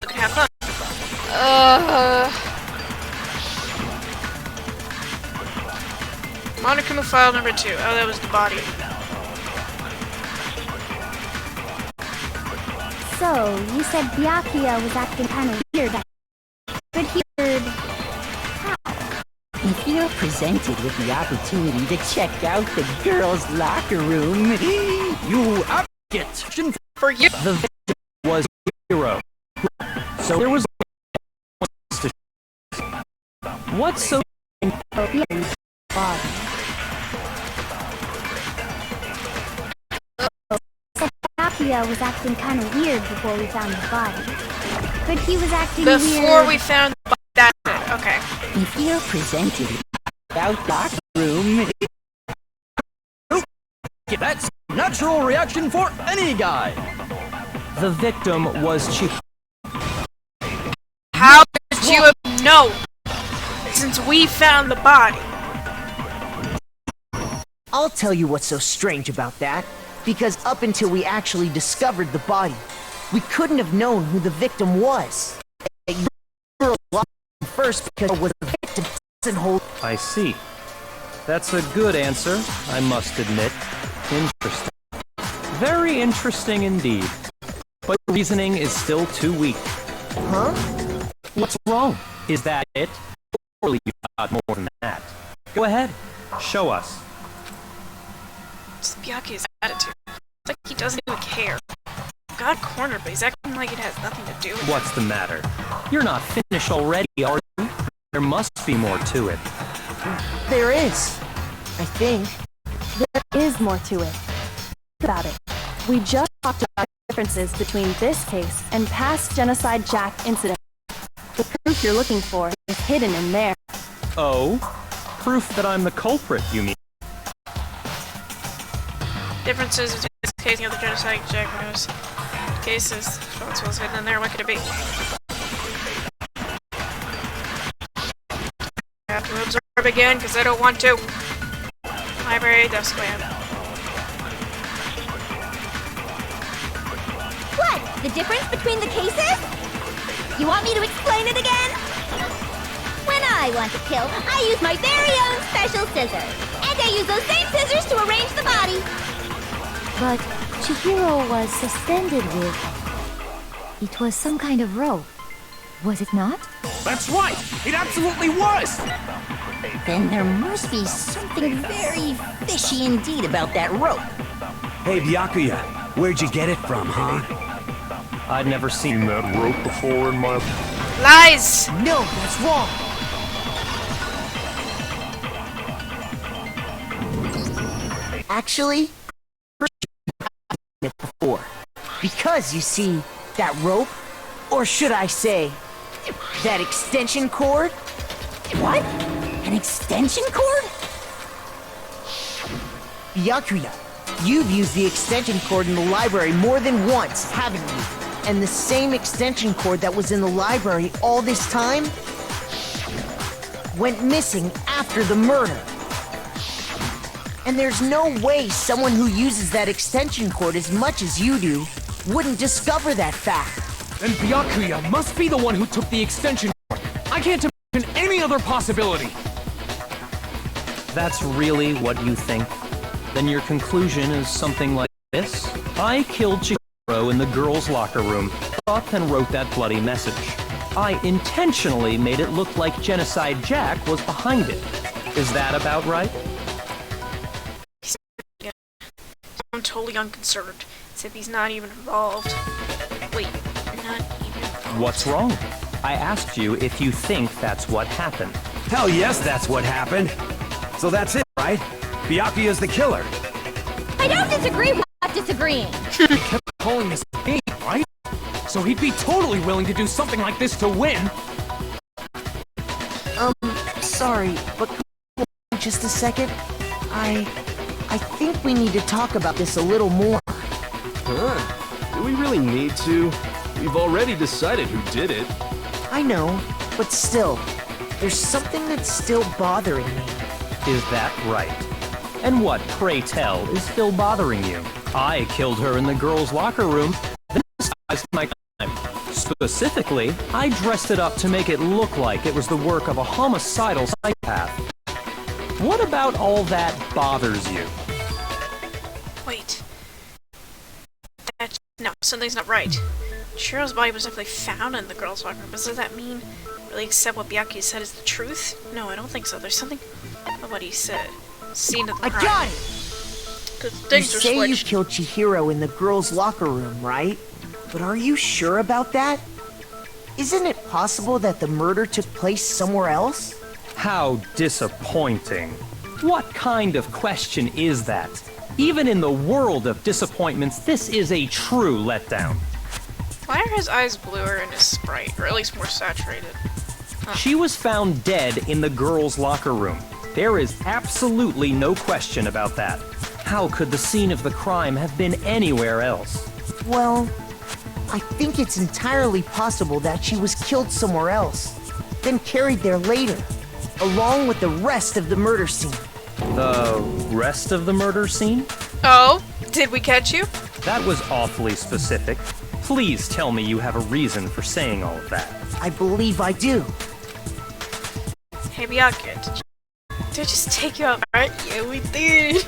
Look and have fun. Monokuma file number 2. Oh, that was the body. So, you said Byakuya was acting kind of weird. But he heard... If you're presented with the opportunity to check out the girls' locker room, you Get for you. The victim was hero. So there was what's so Byakuya was acting kind of weird before we found the body. But he was acting before weird... we found the body. That's it. Okay. If you're presented without locker room, That's a natural reaction for any guy. the victim was Chihiro. How did you know? Since we found the body. I'll tell you what's so strange about that. Because up until we actually discovered the body, we couldn't have known who the victim was. First because it was the victim doesn't hold. I see. That's a good answer, I must admit. Interesting. Very interesting indeed. But your reasoning is still too weak. Huh? What's wrong? Is that it? Surely you've got more than that. Go ahead. Show us. It's Byakuya's attitude. It's like he doesn't even care. Got cornered, but he's acting like it has nothing to do with it. What's the matter? You're not finished already, are you? There must be more to it. There is. I think. There is more to it. Think about it. We just talked about differences between this case and past Genocide Jack incidents. The proof you're looking for is hidden in there. Oh? Proof that I'm the culprit, you mean? Differences between this case and the other genocide Jack knows. Cases. What's hidden in there? What could it be? I have to observe again because I don't want to. Library, desk lamp. What? The difference between the cases? You want me to explain it again? When I want to kill, I use my very own special scissors. And I use those same scissors to arrange the body. But Chihiro was suspended with... It was some kind of rope. Was it not? That's right! It absolutely was! then there must be something very fishy indeed about that rope. Hey, Byakuya, where'd you get it from, huh? I'd never seen that rope before in my... Lies! No, that's wrong. Actually, before. Because, you see, that rope, or should I say, that extension cord? What? An extension cord? Byakuya, you've used the extension cord in the library more than once, haven't you? And the same extension cord that was in the library all this time went missing after the murder. And there's no way someone who uses that extension cord as much as you do wouldn't discover that fact. Then Byakuya must be the one who took the extension cord. I can't imagine any other possibility. That's really what you think? Then your conclusion is something like this? I killed Chihiro in the girls' locker room, thought and wrote that bloody message. I intentionally made it look like Genocide Jack was behind it. Is that about right? I'm totally unconcerned, as if he's not even involved. Wait, not even involved. What's wrong? I asked you if you think that's what happened. Hell yes, that's what happened. So that's it, right? Byakuya's the killer. I don't disagree with not disagreeing. He kept calling this a game, right? So he'd be totally willing to do something like this to win. Sorry, but come on just a second. I think we need to talk about this a little more. Huh? Do we really need to? We've already decided who did it. I know, but still, there's something that's still bothering me. Is that right? And what, pray tell, is still bothering you? I killed her in the girls' locker room. This is my crime. Specifically, I dressed it up to make it look like it was the work of a homicidal psychopath. What about all that bothers you? Wait. No, something's not right. Shiro's body was definitely found in the girls' locker room, but does that mean really accept what Byakuya said is the truth? No, I don't think so. There's something about what he said. Scene of the crime. I got it! Because You things are say you switched. killed Chihiro in the girls' locker room, right? But are you sure about that? Isn't it possible that the murder took place somewhere else? How disappointing. What kind of question is that? Even in the world of disappointments, this is a true letdown. Why are his eyes bluer in his sprite, or at least more saturated? She was found dead in the girls' locker room. There is absolutely no question about that. How could the scene of the crime have been anywhere else? Well, I think it's entirely possible that she was killed somewhere else, then carried there later, along with the rest of the murder scene. The rest of the murder scene? Oh, did we catch you? That was awfully specific. Please tell me you have a reason for saying all of that. I believe I do. Hey Byakuya, did I just take you out? Right? Yeah, we did.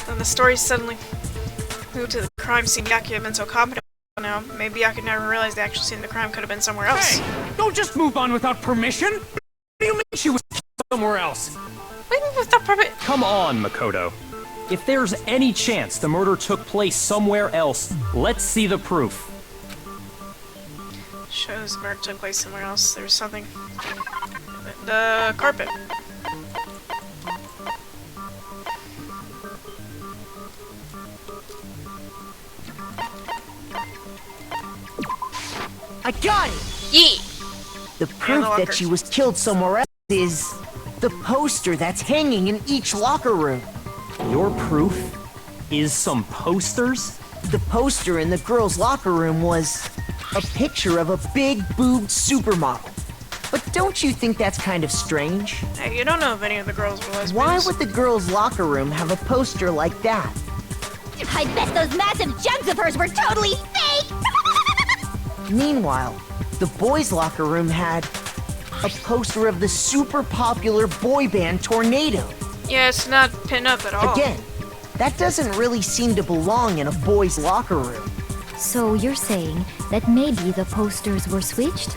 And the story suddenly moved to the crime scene. Byakuya had been so confident now. Maybe Byakuya never realized the actual scene of the crime could have been somewhere else. Hey, don't just move on without permission. What do you mean she was somewhere else? Wait, without permit. Come on, Makoto. If there's any chance the murder took place somewhere else, let's see the proof. Shows murder took place somewhere else. There was something. The carpet. I got it! Yee! The proof that she was killed somewhere else is the poster that's hanging in each locker room. Your proof is some posters? The poster in the girls' locker room was a picture of a big boobed supermodel. But don't you think that's kind of strange? Hey, you don't know if any of the girls were lesbians. Why would the girls' locker room have a poster like that? I bet those massive jugs of hers were totally fake! Meanwhile, the boys' locker room had a poster of the super popular boy band Tornado. Yeah, it's not pinned up at all. Again, that doesn't really seem to belong in a boys' locker room. So you're saying that maybe the posters were switched?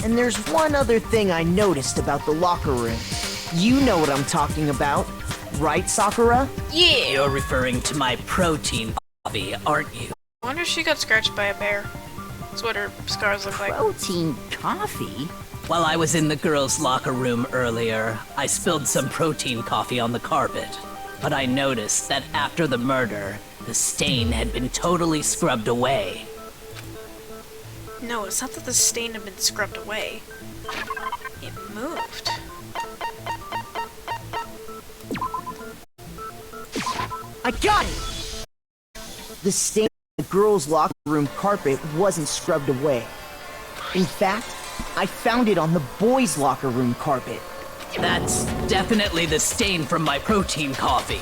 And there's one other thing I noticed about the locker room. You know what I'm talking about, right, Sakura? Yeah! You're referring to my protein coffee, aren't you? I wonder if she got scratched by a bear. That's what her scars look like. Protein coffee? While I was in the girls' locker room earlier, I spilled some protein coffee on the carpet. But I noticed that after the murder, the stain had been totally scrubbed away. No, it's not that the stain had been scrubbed away. It moved. I got it! The stain on the girls' locker room carpet wasn't scrubbed away. In fact, I found it on the boys' locker room carpet. That's definitely the stain from my protein coffee.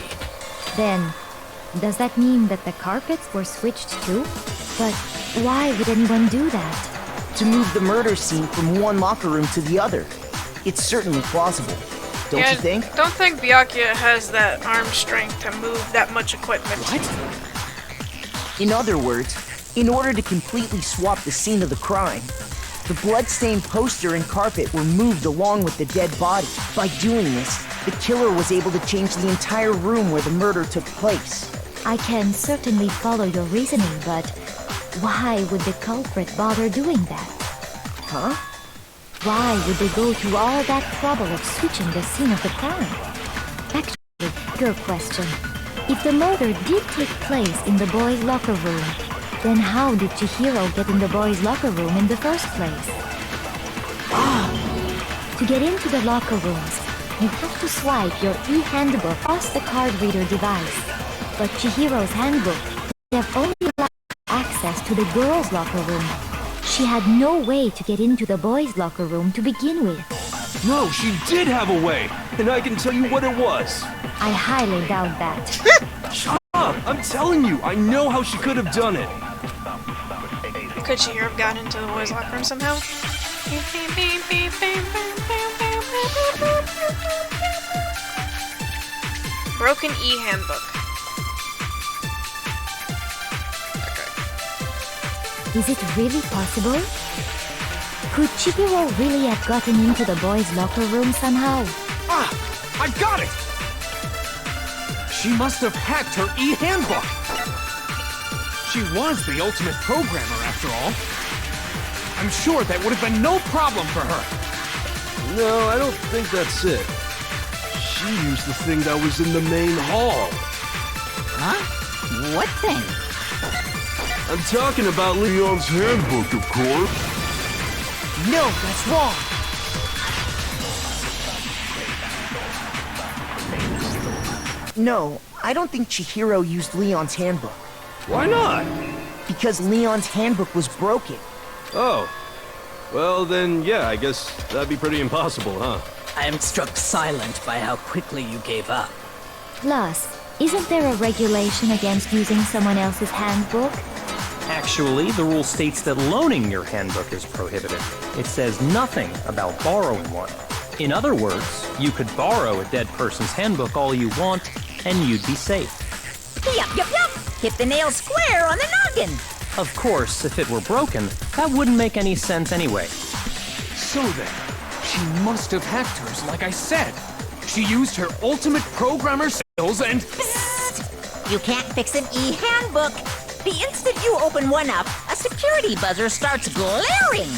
Then, does that mean that the carpets were switched too? But why would anyone do that? To move the murder scene from one locker room to the other. It's certainly plausible, don't Yeah, you think? Don't think Byakuya has that arm strength to move that much equipment. In other words, in order to completely swap the scene of the crime, The blood-stained poster and carpet were moved along with the dead body. By doing this, the killer was able to change the entire room where the murder took place. I can certainly follow your reasoning, but why would the culprit bother doing that? Huh? Why would they go to all that trouble of switching the scene of the crime? Actually, bigger question. If the murder did take place in the boys' locker room, then how did Chihiro get in the boys' locker room in the first place? To get into the locker rooms, you have to swipe your e-handbook across the card reader device. But Chihiro's handbook would have only allowed access to the girls' locker room. She had no way to get into the boys' locker room to begin with. No, she did have a way, and I can tell you what it was. I highly doubt that. Shut up! I'm telling you, I know how she could have done it. Could she have gotten into the boys' locker room somehow? Broken e-handbook. Is it really possible? Could Chihiro really have gotten into the boys' locker room somehow? Ah! I got it! She must have hacked her e-handbook! She was the ultimate programmer, after all. I'm sure that would have been no problem for her. No, I don't think that's it. She used the thing that was in the main hall. Huh? What thing? I'm talking about Leon's handbook, of course. No, that's wrong. No, I don't think Chihiro used Leon's handbook. Why not? Because Leon's handbook was broken. Oh. Well, then, yeah, I guess that'd be pretty impossible, huh? I am struck silent by how quickly you gave up. Plus, isn't there a regulation against using someone else's handbook? Actually, the rule states that loaning your handbook is prohibited. It says nothing about borrowing one. In other words, you could borrow a dead person's handbook all you want, and you'd be safe. Yup. Hit the nail square on the noggin. Of course, if it were broken, that wouldn't make any sense anyway. So then, she must have hacked hers, like I said. She used her ultimate programmer skills and... Psst! You can't fix an e-handbook. The instant you open one up, a security buzzer starts glaring.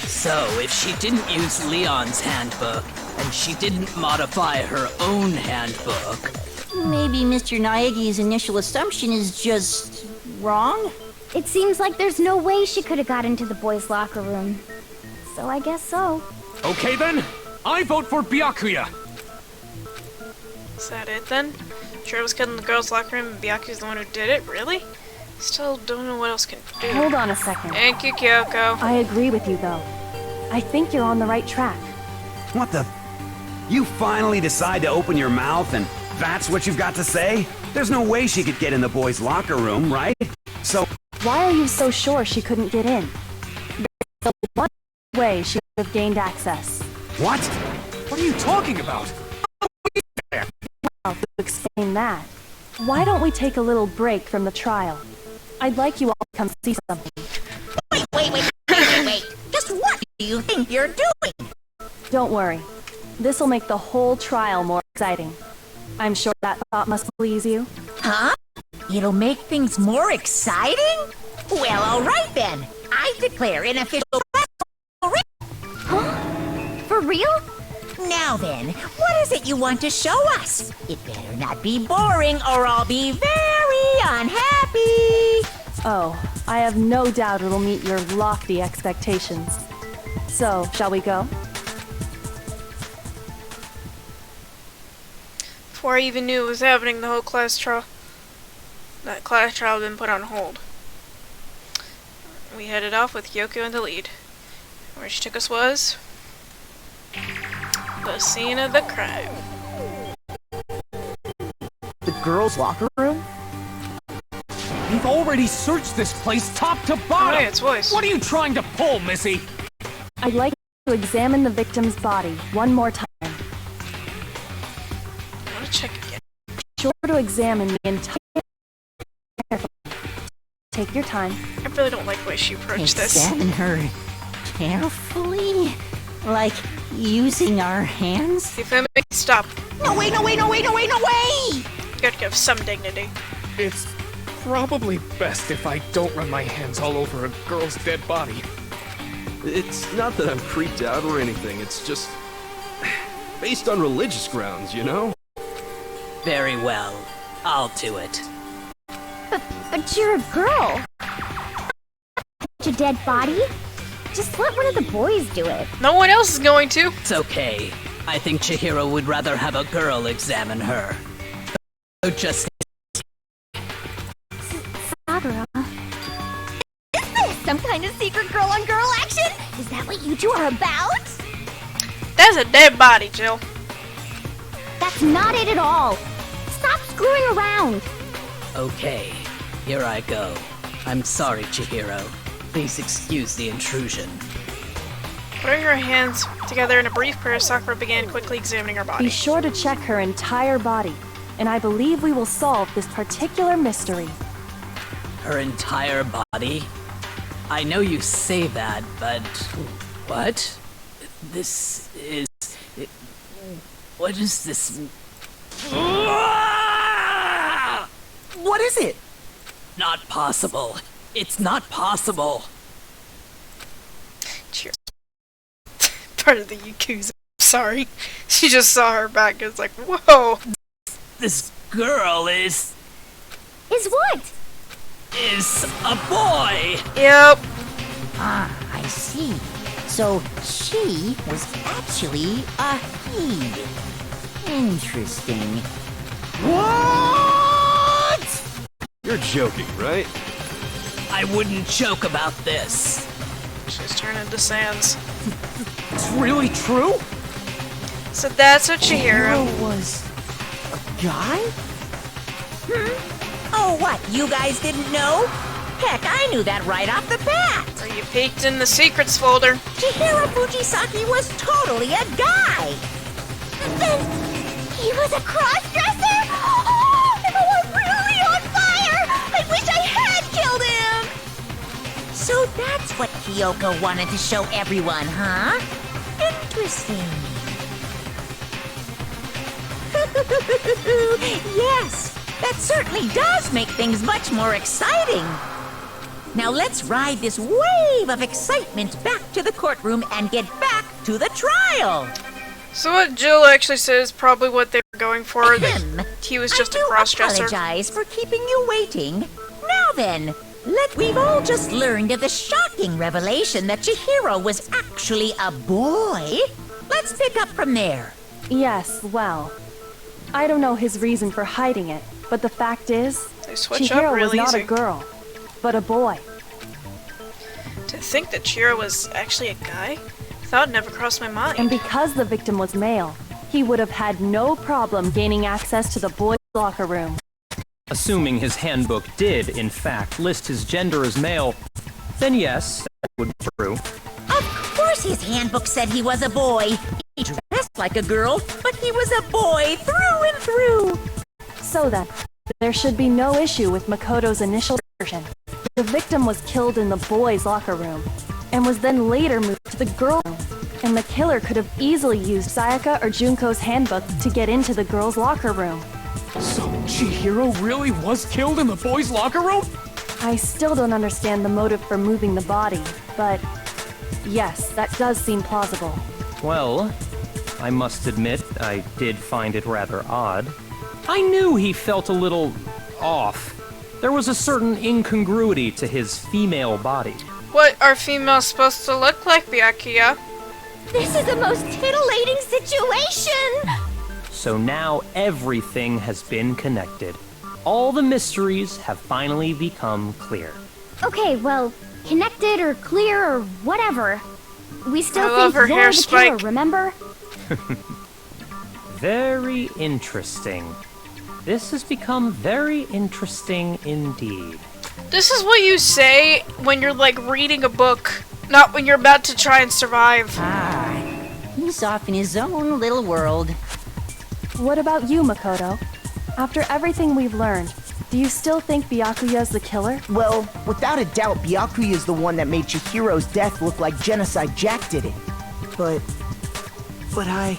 So, if she didn't use Leon's handbook, and she didn't modify her own handbook... Maybe Mr. Naegi's initial assumption is just wrong? It seems like there's no way she could have got into the boys' locker room. So I guess so. Okay then, I vote for Byakuya. Is that it then? Sure was killed in the girls' locker room and Byakuya's the one who did it? Really? Still don't know what else can do. Hold on a second. Thank you, Kyoko. I agree with you, though. I think you're on the right track. What the... You finally decide to open your mouth and that's what you've got to say? There's no way she could get in the boys' locker room, right? So... Why are you so sure she couldn't get in? There's one way she could have gained access. What? What are you talking about? Well, to explain that, why don't we take a little break from the trial? I'd like you all to come see something. Wait. Just what do you think you're doing? Don't worry. This'll make the whole trial more exciting. I'm sure that thought must please you. Huh? It'll make things more exciting? Well, all right then. I declare an official... Huh? For real? Now then, what is it you want to show us? It better not be boring or I'll be very unhappy. Oh, I have no doubt it'll meet your lofty expectations. So, shall we go? Before I even knew it was happening, the whole class trial... That class trial had been put on hold. We headed off with Kyoko in the lead. Where she took us was... the scene of the crime. The girls' locker room? We've already searched this place top to bottom! Oh, yeah, it's voice. What are you trying to pull, Missy? I'd like to examine the victim's body one more time. I want to check again. Be sure to examine the entire... Take your time. I really don't like the way she approached this. Examine her Carefully? Like using our hands? If I make stop. No way, no way, no way, no way, no way! You gotta give some dignity. It's probably best if I don't run my hands all over a girl's dead body. It's not that I'm creeped out or anything, it's just based on religious grounds, you know? Very well. I'll do it. But you're a girl. A dead body? Just let one of the boys do it. No one else is going to. It's okay. I think Chihiro would rather have a girl examine her. So just Sakura. Is this some kind of secret girl-on-girl action? Is that what you two are about? That's a dead body, Jill. That's not it at all. Stop screwing around. okay. Here I go. I'm sorry, Chihiro. Please excuse the intrusion. Putting her hands together in a brief prayer, Sakura began quickly examining her body. Be sure to check her entire body, and I believe we will solve this particular mystery. Her entire body? I know you say that, but... What? This is... What is this? What is it? Not possible. It's not possible. Cheers. Part of the Yakuza. Sorry. She just saw her back and was like, whoa. This girl is what? Is a boy. Yep. Ah, I see. So she was actually a he. Interesting. What? You're joking, right? I wouldn't joke about this. She's turned into Sans. It's really true? So that's what Chihiro was a guy? Oh, what? You guys didn't know? Heck, I knew that right off the bat. Or you peeked in the secrets folder. Chihiro Fujisaki was totally a guy. Then he was a cross-dresser? Oh, I'm really on fire! I wish I had killed him! So that's what Kyoko wanted to show everyone, huh? Interesting. Yes, that certainly does make things much more exciting. Now let's ride this wave of excitement back to the courtroom and get back to the trial. So what Jill actually says is probably what they were going for. That he was just a cross-dresser. I apologize for keeping you waiting. Now then, we've all just learned of the shocking revelation that Chihiro was actually a boy. Let's pick up from there. Yes, well, I don't know his reason for hiding it, but the fact is, They switch Chihiro up real was not easy. a girl, but a boy. To think that Chihiro was actually a guy? Thought never crossed my mind. And because the victim was male, he would have had no problem gaining access to the boys' locker room. Assuming his handbook did, in fact, list his gender as male, then yes, that would be true. Of course his handbook said he was a boy. He dressed like a girl, but he was a boy through and through. So then, there should be no issue with Makoto's initial version. The victim was killed in the boys' locker room, and was then later moved to the girls' room. And the killer could have easily used Sayaka or Junko's handbook to get into the girls' locker room. So Chihiro really was killed in the boys' locker room? I still don't understand the motive for moving the body, but yes, that does seem plausible. Well, I must admit, I did find it rather odd. I knew he felt a little off. There was a certain incongruity to his female body. What are females supposed to look like, Byakuya? This is the most titillating situation! So now everything has been connected. All the mysteries have finally become clear. Okay, well, connected or clear or whatever. We still I love think her you're hair the killer, spike. remember? Very interesting. This has become very interesting indeed. This is what you say when you're like reading a book, not when you're about to try and survive. Ah, he's off in his own little world. What about you, Makoto? After everything we've learned, Do you still think Byakuya's the killer? Well, without a doubt, Byakuya is the one that made Chihiro's death look like Genocide Jack did it. But I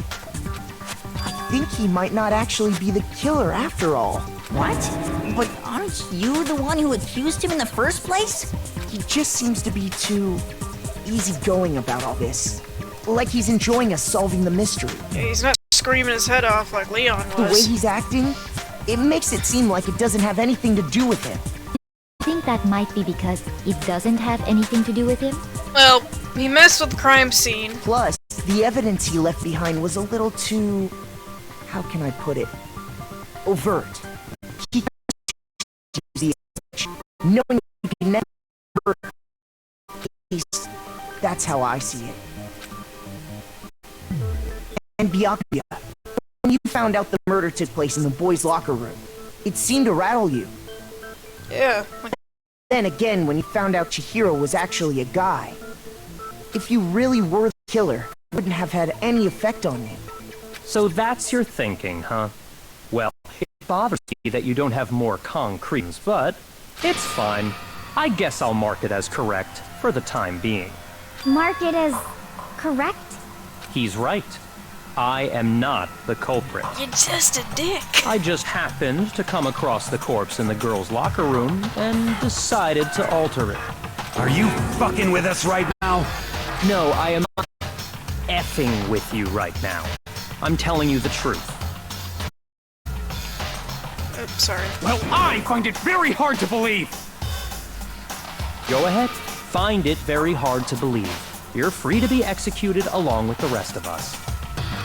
think he might not actually be the killer after all. What? But aren't you the one who accused him in the first place? He just seems to be too easygoing about all this. Like he's enjoying us solving the mystery. Yeah, he's not screaming his head off like Leon was. The way he's acting, it makes it seem like it doesn't have anything to do with him. I think that might be because it doesn't have anything to do with him. Well, he messed with the crime scene. Plus, the evidence he left behind was a little too... how can I put it? Overt. He the edge, knowing he could never hurt. At least, that's how I see it. And Byakuya, when you found out the murder took place in the boys' locker room, it seemed to rattle you. Yeah. Then again, when you found out Chihiro was actually a guy, if you really were the killer, it wouldn't have had any effect on you. So that's your thinking, huh? Well, it bothers me that you don't have more concretes, but it's fine. I guess I'll mark it as correct for the time being. Mark it as correct? He's right. I am not the culprit. You're just a dick. I just happened to come across the corpse in the girls' locker room and decided to alter it. Are you fucking with us right now? No, I am not effing with you right now. I'm telling you the truth. Sorry. Well, I find it very hard to believe. Go ahead. Find it very hard to believe. You're free to be executed along with the rest of us.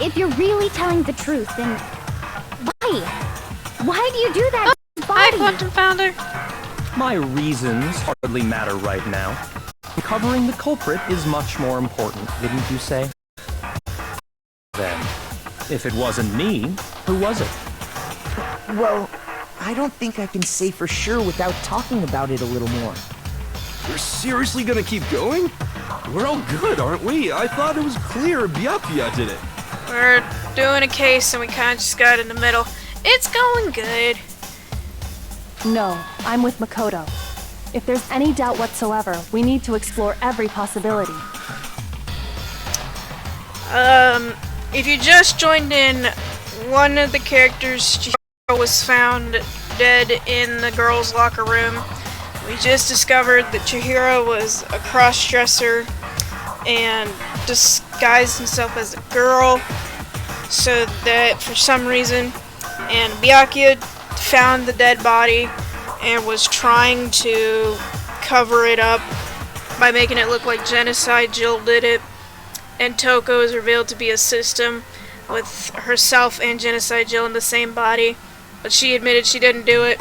If you're really telling the truth, then why? Why do you do that to his body? Hi, Quantum Founder. My reasons hardly matter right now. Uncovering the culprit is much more important, wouldn't you say? Then, if it wasn't me, who was it? Well, I don't think I can say for sure without talking about it a little more. We're seriously gonna keep going? We're all good, aren't we? I thought it was clear Byakuya did it. We're doing a case and we kind of just got in the middle. It's going good. No, I'm with Makoto. If there's any doubt whatsoever, we need to explore every possibility. If you just joined in, one of the characters, Chihiro, was found dead in the girls' locker room. We just discovered that Chihiro was a cross-dresser and disguised himself as a girl, so that for some reason, and Byakuya found the dead body and was trying to cover it up by making it look like Genocide Jill did it, and Toko is revealed to be a system with herself and Genocide Jill in the same body, but she admitted she didn't do it.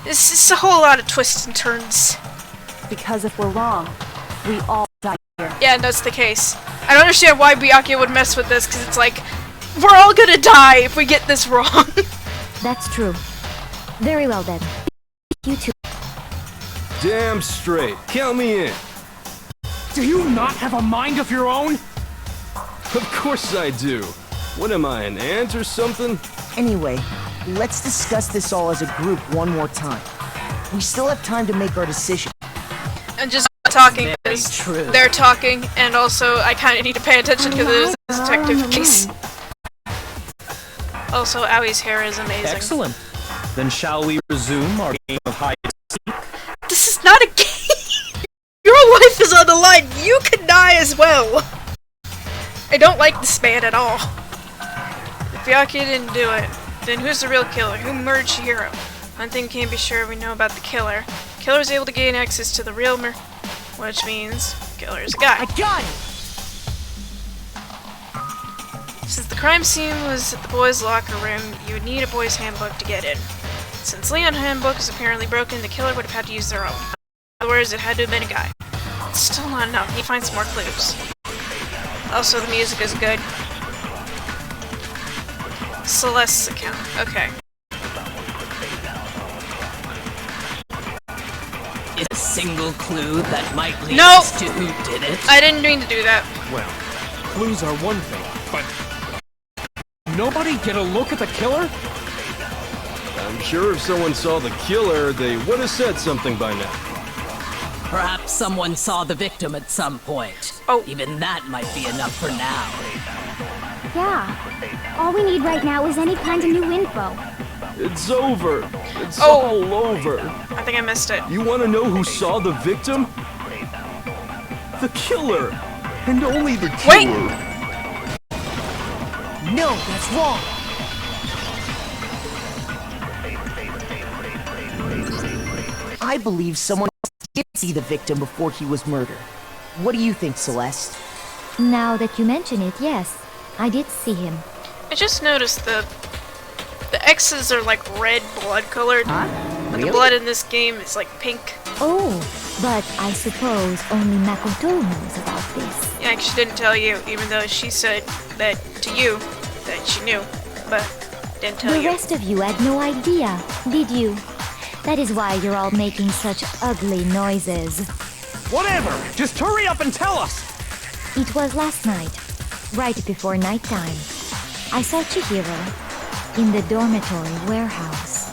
It's just a whole lot of twists and turns. Because if we're wrong, we all die here. Yeah, that's the case. I don't understand why Byakuya would mess with this, because it's like, we're all gonna die if we get this wrong. That's true. Very well then. You two. Damn straight. Count me in. Do you not have a mind of your own? Of course I do. What am I, an ant or something? Anyway, let's discuss this all as a group one more time. We still have time to make our decision. And just talking, Very because true. they're talking, and also I kind of need to pay attention because it is a detective case. Also, Aui's hair is amazing. Excellent. Then shall we resume our game of hide and seek? This is not a game! Your life is on the line! You could die as well! I don't like this man at all. If Byakuya didn't do it, then who's the real killer? Who murdered Chihiro? One thing can't be sure we know about the killer. The killer was able to gain access to the real which means the killer is a guy. I got it! Since the crime scene was at the boys' locker room, you would need a boys' handbook to get in. Since Leon's handbook is apparently broken, the killer would have had to use their own. In other words, it had to have been a guy. It's still not enough. You need to find some more clues. Also, the music is good. Celeste's account. Okay. Is a single clue that might lead Nope. us to who did it? I didn't mean to do that. Well, clues are one thing, but nobody get a look at the killer? I'm sure if someone saw the killer, they would have said something by now. Perhaps someone saw the victim at some point. Oh. Even that might be enough for now. Yeah. All we need right now is any kind of new info. It's over. It's Oh. all over. I think I missed it. You want to know who saw the victim? The killer. And only the killer. Wait. No, that's wrong. I believe someone did see the victim before he was murdered. What do you think, Celeste? Now that you mention it, yes, I did see him. I just noticed the X's are like red blood colored. Huh? But Really? the blood in this game is like pink. Oh, but I suppose only Makoto knows about this. Yeah, she didn't tell you, even though she said that to you that she knew, but didn't tell The you. rest of you had no idea, did you? That is why you're all making such ugly noises. Whatever! Just hurry up and tell us! It was last night, right before nighttime. I saw Chihiro in the dormitory warehouse.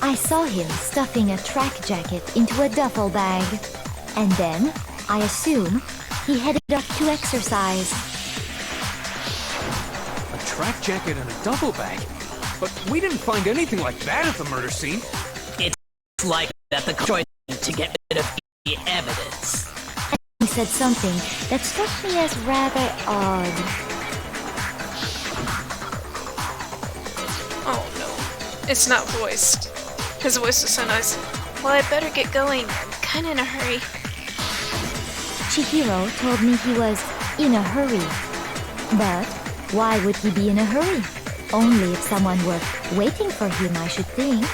I saw him stuffing a track jacket into a duffel bag. And then, I assume, he headed up to exercise. A track jacket and a duffel bag? But we didn't find anything like that at the murder scene. It's like that the choice to get rid of the evidence. He said something that struck me as rather odd. Oh no, it's not voiced. His voice is so nice. Well, I better get going. I'm kinda in a hurry. Chihiro told me he was in a hurry. But why would he be in a hurry? Only if someone were waiting for him, I should think.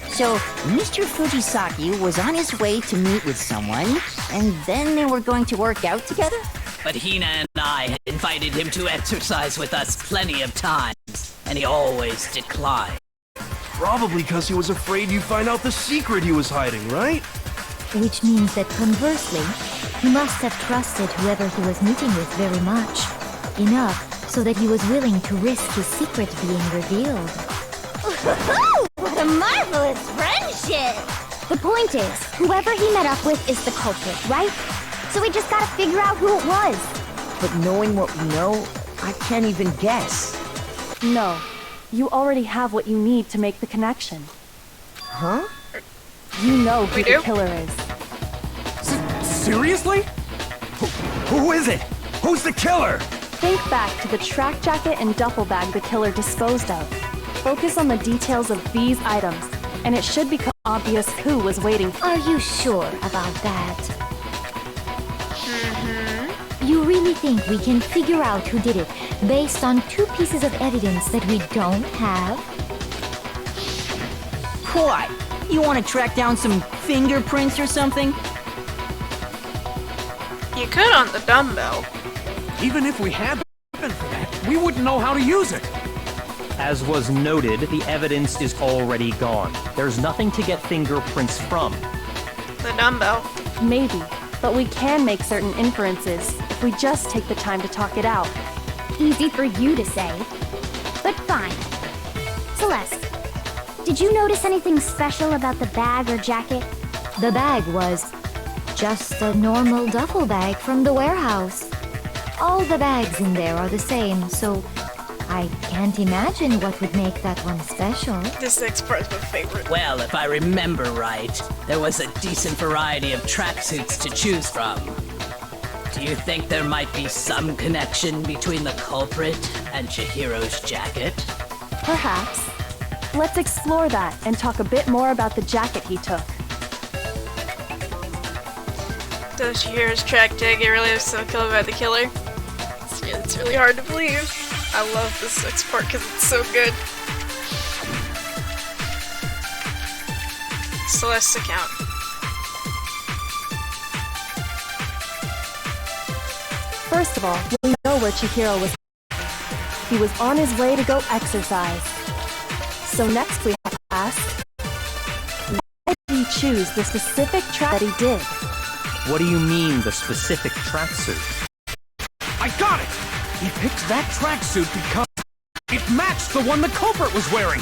So, Mr. Fujisaki was on his way to meet with someone, and then they were going to work out together? But Hina and I had invited him to exercise with us plenty of times, and he always declined. Probably because he was afraid you'd find out the secret he was hiding, right? Which means that conversely, he must have trusted whoever he was meeting with very much. Enough so that he was willing to risk his secret being revealed. Woohoo! What a marvelous friendship! The point is, whoever he met up with is the culprit, right? So we just gotta figure out who it was. But knowing what we know, I can't even guess. No. You already have what you need to make the connection. Huh? You know who We the do? killer is. Seriously? Who is it? Who's the killer? Think back to the track jacket and duffel bag the killer disposed of. Focus on the details of these items, and it should become obvious who was waiting for. Are you sure about that? You really think we can figure out who did it based on two pieces of evidence that we don't have? What? You want to track down some fingerprints or something? You could on the dumbbell. Even if we had the weapon for that, we wouldn't know how to use it. As was noted, the evidence is already gone. There's nothing to get fingerprints from. The dumbbell. Maybe, but we can make certain inferences if we just take the time to talk it out. Easy for you to say. But fine. Celeste, did you notice anything special about the bag or jacket? The bag was just a normal duffel bag from the warehouse. All the bags in there are the same, so I can't imagine what would make that one special. This next part is my favorite. Well, if I remember right, there was a decent variety of tracksuits to choose from. Do you think there might be some connection between the culprit and Chihiro's jacket? Perhaps. Let's explore that and talk a bit more about the jacket he took. Don't you hear his track jacket really have some kill about the killer? It's really hard to believe. I love this next part because it's so good. Celeste's account. First of all, we know where Chihiro was. He was on his way to go exercise. So next we have to ask, why did he choose the specific track that he did? What do you mean, the specific tracksuit? I got it! He picked that tracksuit because It matched the one the culprit was wearing!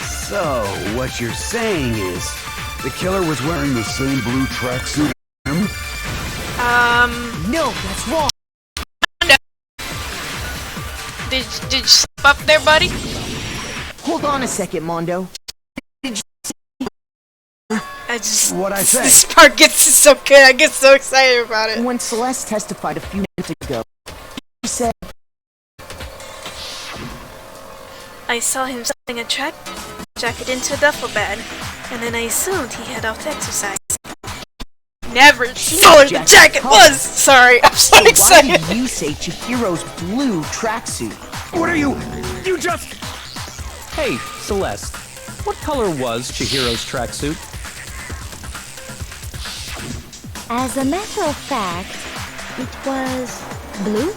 So, what you're saying is, the killer was wearing the same blue tracksuit as him? No, that's wrong. Did you slip up there, buddy? Hold on a second, Mondo. What'd I say? This part gets so good. I get so excited about it. When Celeste testified a few minutes ago, she said, I saw him stuffing a track jacket into a duffel bag, and then I assumed he had out to exercise. Never saw what the jacket was! Sorry, I'm so "Why excited. did you say Chihiro's blue tracksuit?" What are you? You just... Hey, Celeste. What color was Chihiro's tracksuit? As a matter of fact, it was blue?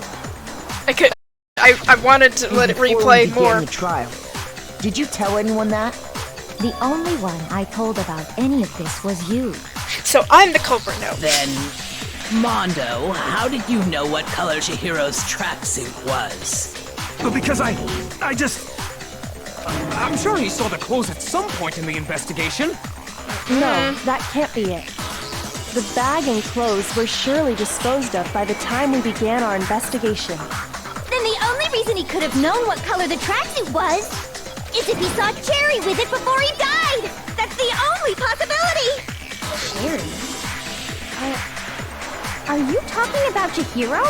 I wanted to let it Before we replay began more. the trial, did you tell anyone that? The only one I told about any of this was you. So I'm the culprit now. Then, Mondo, how did you know what color Chihiro's tracksuit was? Because I'm sure he saw the clothes at some point in the investigation. No, that can't be it. The bag and clothes were surely disposed of by the time we began our investigation. Then the only reason he could have known what color the tracksuit was is if he saw Cherry with it before he died! That's the only possibility! Cherry? Are you talking about Chihiro?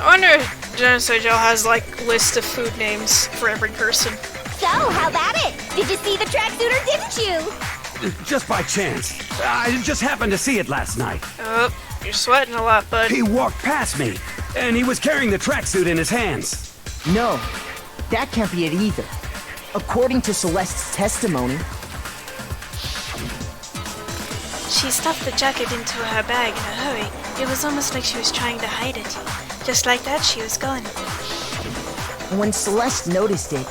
I wonder if Genocide Jail has like list of food names for every person. So, how about it? Did you see the tracksuit or didn't you? Just by chance. I just happened to see it last night. Oh, you're sweating a lot, bud. He walked past me, and he was carrying the tracksuit in his hands. No, that can't be it either. According to Celeste's testimony, She stuffed the jacket into her bag in a hurry. It was almost like she was trying to hide it. Just like that, she was gone. when Celeste noticed it,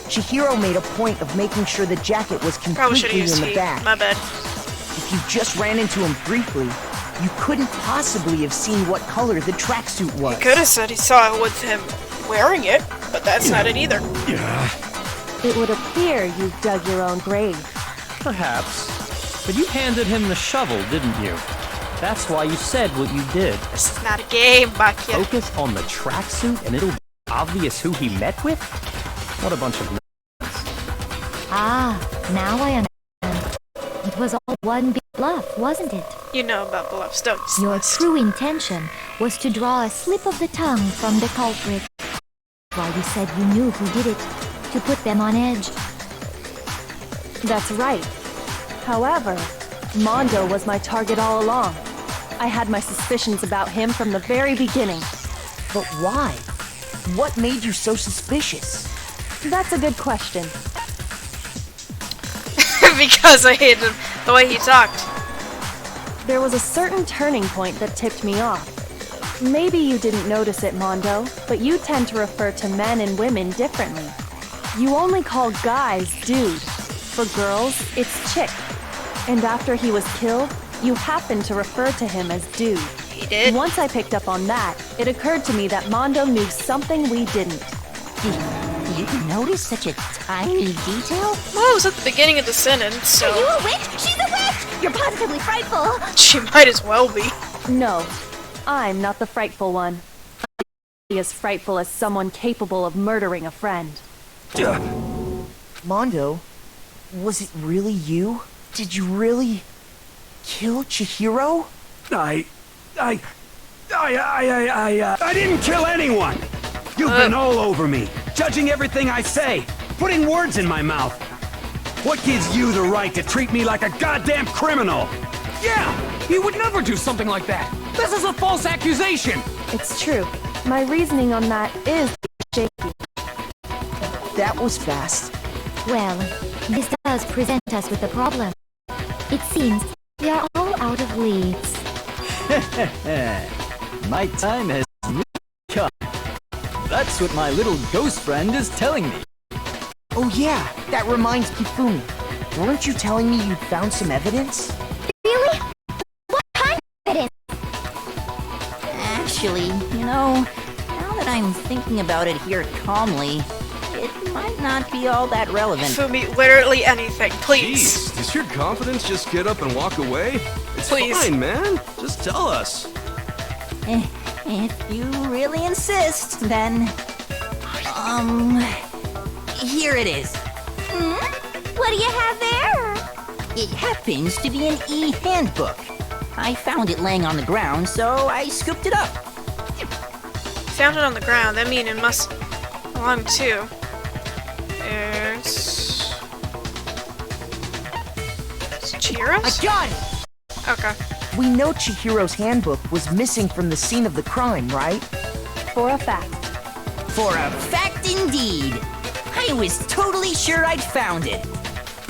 Chihiro made a point of making sure the jacket was Probably should completely have used in the tea. bag. My bad. If you just ran into him briefly, you couldn't possibly have seen what color the tracksuit was. He could have said he saw it with him wearing it, but that's not it either. Yeah. It would appear you dug your own grave. Perhaps. But you handed him the shovel, didn't you? That's why you said what you did. This is not a game, Bakya. Focus on the tracksuit and it'll be obvious who he met with? What a bunch of Ah, now I understand. It was all one big bluff, wasn't it? You know about bluffs, don't you? Your true intention was to draw a slip of the tongue from the culprit. While you said you knew who did it, to put them on edge. That's right. However, Mondo was my target all along. I had my suspicions about him from the very beginning. But why? What made you so suspicious? That's a good question. Because I hated him, the way he talked. There was a certain turning point that tipped me off. Maybe you didn't notice it, Mondo, but you tend to refer to men and women differently. You only call guys dude. For girls, it's chick. And after he was killed, you happened to refer to him as dude. He did? Once I picked up on that, it occurred to me that Mondo knew something we didn't. You notice such a tiny detail? Well, it was at the beginning of the sentence, so... Are you a witch? She's a witch! You're positively frightful! She might as well be. No, I'm not the frightful one. I'm as frightful as someone capable of murdering a friend. Mondo, was it really you? Did you really kill Chihiro? I didn't kill anyone! You've been all over me, judging everything I say, putting words in my mouth. What gives you the right to treat me like a goddamn criminal? Yeah! He would never do something like that! This is a false accusation! It's true. My reasoning on that is shaky. That was fast. Well, this does present us with a problem. It seems we are all out of leads. My time has come. That's what my little ghost friend is telling me. Oh yeah, that reminds Kifumi. Weren't you telling me you'd found some evidence? Really? What kind of evidence? Actually, now that I'm thinking about it here calmly, might not be all that relevant. Fumi, literally anything, please. Jeez, does your confidence just get up and walk away? It's fine, man. Just tell us. If you really insist, then... Here it is. What do you have there? It happens to be an e-handbook. I found it laying on the ground, so I scooped it up. Found it on the ground. That means it must belong to. It's Chihiro's? I got it! Okay. We know Chihiro's handbook was missing from the scene of the crime, right? For a fact. For a fact indeed. I was totally sure I'd found it.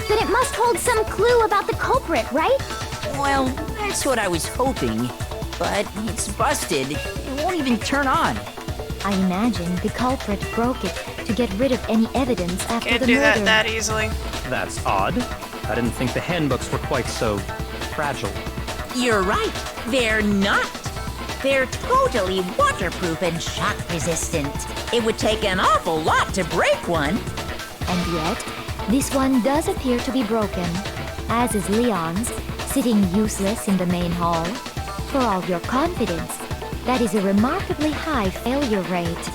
Then it must hold some clue about the culprit, right? Well, that's what I was hoping. But it's busted. It won't even turn on. I imagine the culprit broke it to get rid of any evidence after Can't the do murder. that easily. That's odd. I didn't think the handbooks were quite so fragile. You're right. They're not. They're totally waterproof and shock resistant. It would take an awful lot to break one. And yet, this one does appear to be broken, as is Leon's, sitting useless in the main hall. For all your confidence, that is a remarkably high failure rate.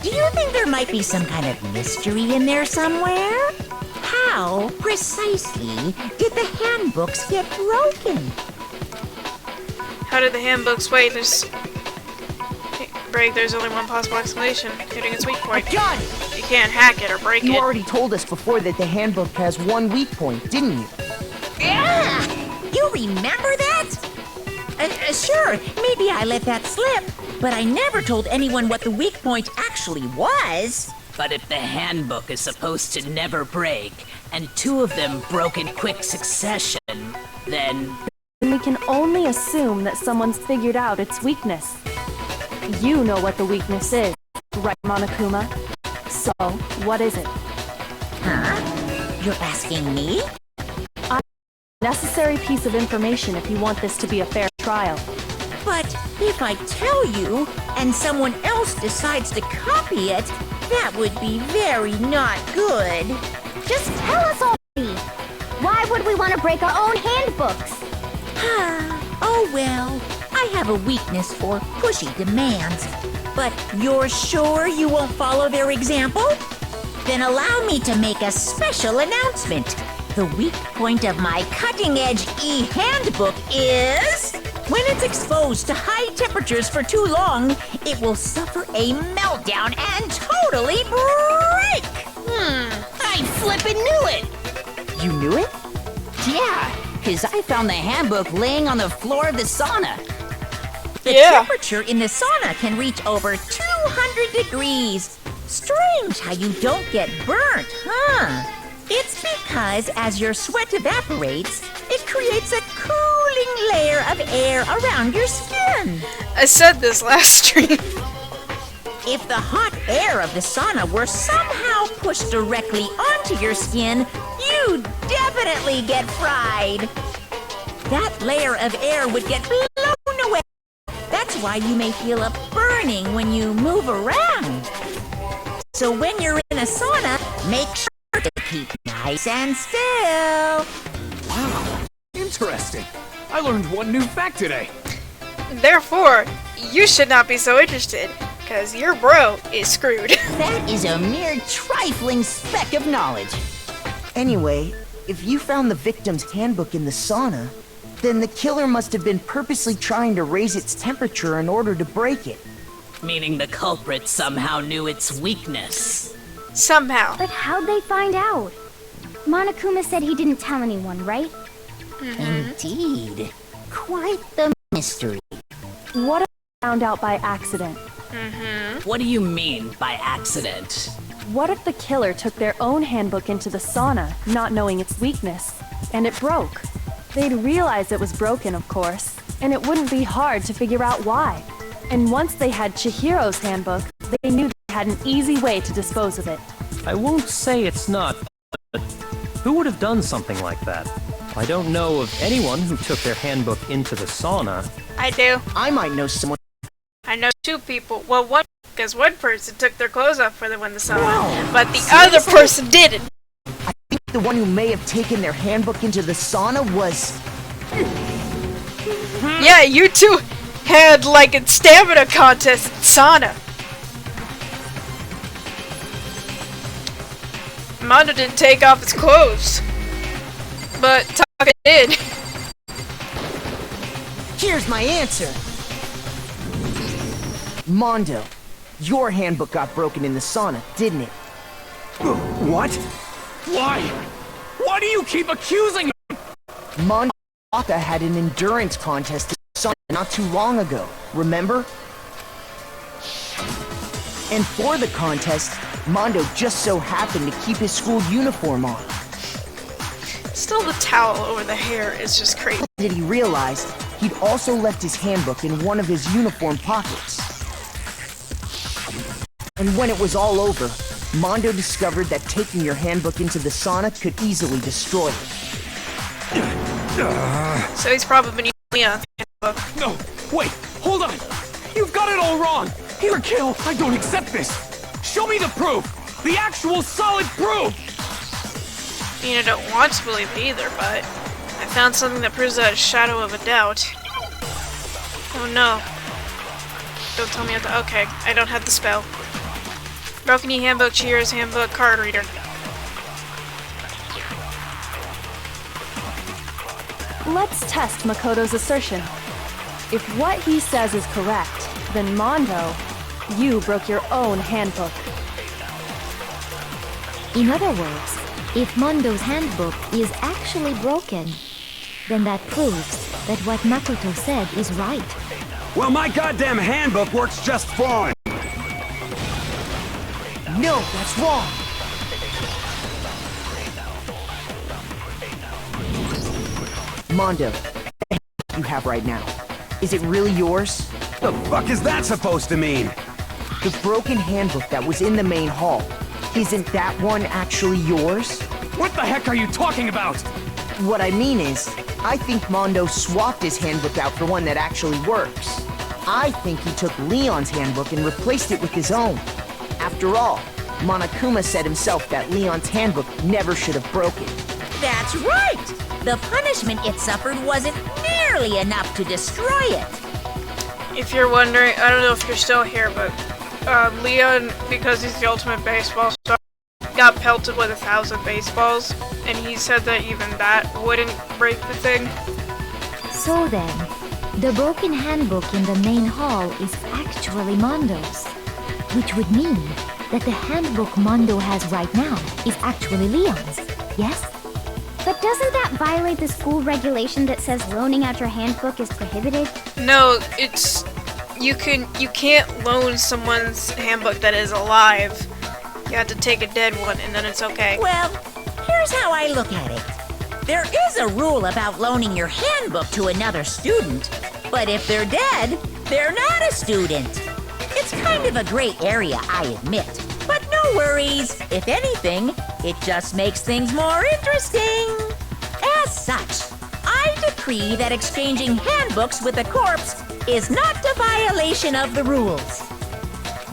Do you think there might be some kind of mystery in there somewhere? How precisely did the handbooks get broken? How did the handbooks wait? There's only one possible explanation. Hitting its weak point. Got it! You can't hack it or break You it. already told us before that the handbook has one weak point, didn't you? Yeah! You remember that? Sure, maybe I let that slip, but I never told anyone what the weak point actually was. But if the handbook is supposed to never break, and two of them broke in quick succession, then... We can only assume that someone's figured out its weakness. You know what the weakness is, right, Monokuma? So, what is it? Huh? You're asking me? Necessary piece of information if you want this to be a fair trial. But if I tell you, and someone else decides to copy it, that would be very not good. Just tell us already. Why would we want to break our own handbooks? Oh well, I have a weakness for pushy demands. But you're sure you won't follow their example? Then allow me to make a special announcement. The weak point of my cutting-edge e-handbook is... When it's exposed to high temperatures for too long, it will suffer a meltdown and totally break! I flippin' knew it! You knew it? Yeah, because I found the handbook laying on the floor of the sauna. The Yeah. temperature in the sauna can reach over 200 degrees. Strange how you don't get burnt, huh? It's because as your sweat evaporates, it creates a cooling layer of air around your skin. I said this last stream. If the hot air of the sauna were somehow pushed directly onto your skin, you'd definitely get fried. That layer of air would get blown away. That's why you may feel a burning when you move around. So when you're in a sauna, make sure to keep nice and still. Wow, interesting. I learned one new fact today. Therefore, you should not be so interested, because your bro is screwed. That is a mere trifling speck of knowledge. Anyway, if you found the victim's handbook in the sauna, then the killer must have been purposely trying to raise its temperature in order to break it. Meaning the culprit somehow knew its weakness. Somehow. But how'd they find out? Monokuma said he didn't tell anyone, right? Indeed. Quite the mystery. What if they found out by accident? What do you mean by accident? What if the killer took their own handbook into the sauna, not knowing its weakness, and it broke? They'd realize it was broken, of course, and it wouldn't be hard to figure out why. And once they had Chihiro's handbook, they knew they had an easy way to dispose of it. I won't say it's not, but who would have done something like that? I don't know of anyone who took their handbook into the sauna. I do. I might know someone. I know two people. Well, one Because one person took their clothes off for them when the sauna, but the other person didn't. I think the one who may have taken their handbook into the sauna was... Yeah, you two had like a stamina contest in sauna. Mondo didn't take off his clothes, but Taka did. Here's my answer. Mondo, your handbook got broken in the sauna, didn't it? What? Why? Why do you keep accusing me? Mondo and Taka had an endurance contest in the sauna not too long ago, remember? And for the contest, Mondo just so happened to keep his school uniform on. Still, the towel over the hair is just crazy. Did he realize he'd also left his handbook in one of his uniform pockets? And when it was all over, Mondo discovered that taking your handbook into the sauna could easily destroy it. So he's probably been using Leon's handbook. No, wait, hold on. You've got it all wrong. Here, Kill, I don't accept this. Show me the proof! The actual solid proof! I mean, I don't want to believe it either, but I found something that proves that a shadow of a doubt. Oh no. Don't tell me how to— okay, I don't have the spell. Broken E handbook, Chihira's handbook, card reader. Let's test Makoto's assertion. If what he says is correct, then Mondo, you broke your own handbook. In other words, if Mondo's handbook is actually broken, then that proves that what Makoto said is right. Well, my goddamn handbook works just fine. No, that's wrong. Mondo, the handbook you have right now, is it really yours? The fuck is that supposed to mean? The broken handbook that was in the main hall, isn't that one actually yours? What the heck are you talking about? What I mean is, I think Mondo swapped his handbook out for one that actually works. I think he took Leon's handbook and replaced it with his own. After all, Monokuma said himself that Leon's handbook never should have broken. That's right! The punishment it suffered wasn't nearly enough to destroy it. If you're wondering, I don't know if you're still here, but Leon, because he's the ultimate baseball star, got pelted with 1,000 baseballs, and he said that even that wouldn't break the thing. So then, the broken handbook in the main hall is actually Mondo's, which would mean that the handbook Mondo has right now is actually Leon's, yes? But doesn't that violate the school regulation that says loaning out your handbook is prohibited? No, it's— you can't loan someone's handbook that is alive. You have to take a dead one, and then it's okay. Well, here's how I look at it. There is a rule about loaning your handbook to another student, but if they're dead, they're not a student. It's kind of a gray area, I admit. But no worries. If anything, it just makes things more interesting. As such, I decree that exchanging handbooks with a corpse is not a violation of the rules.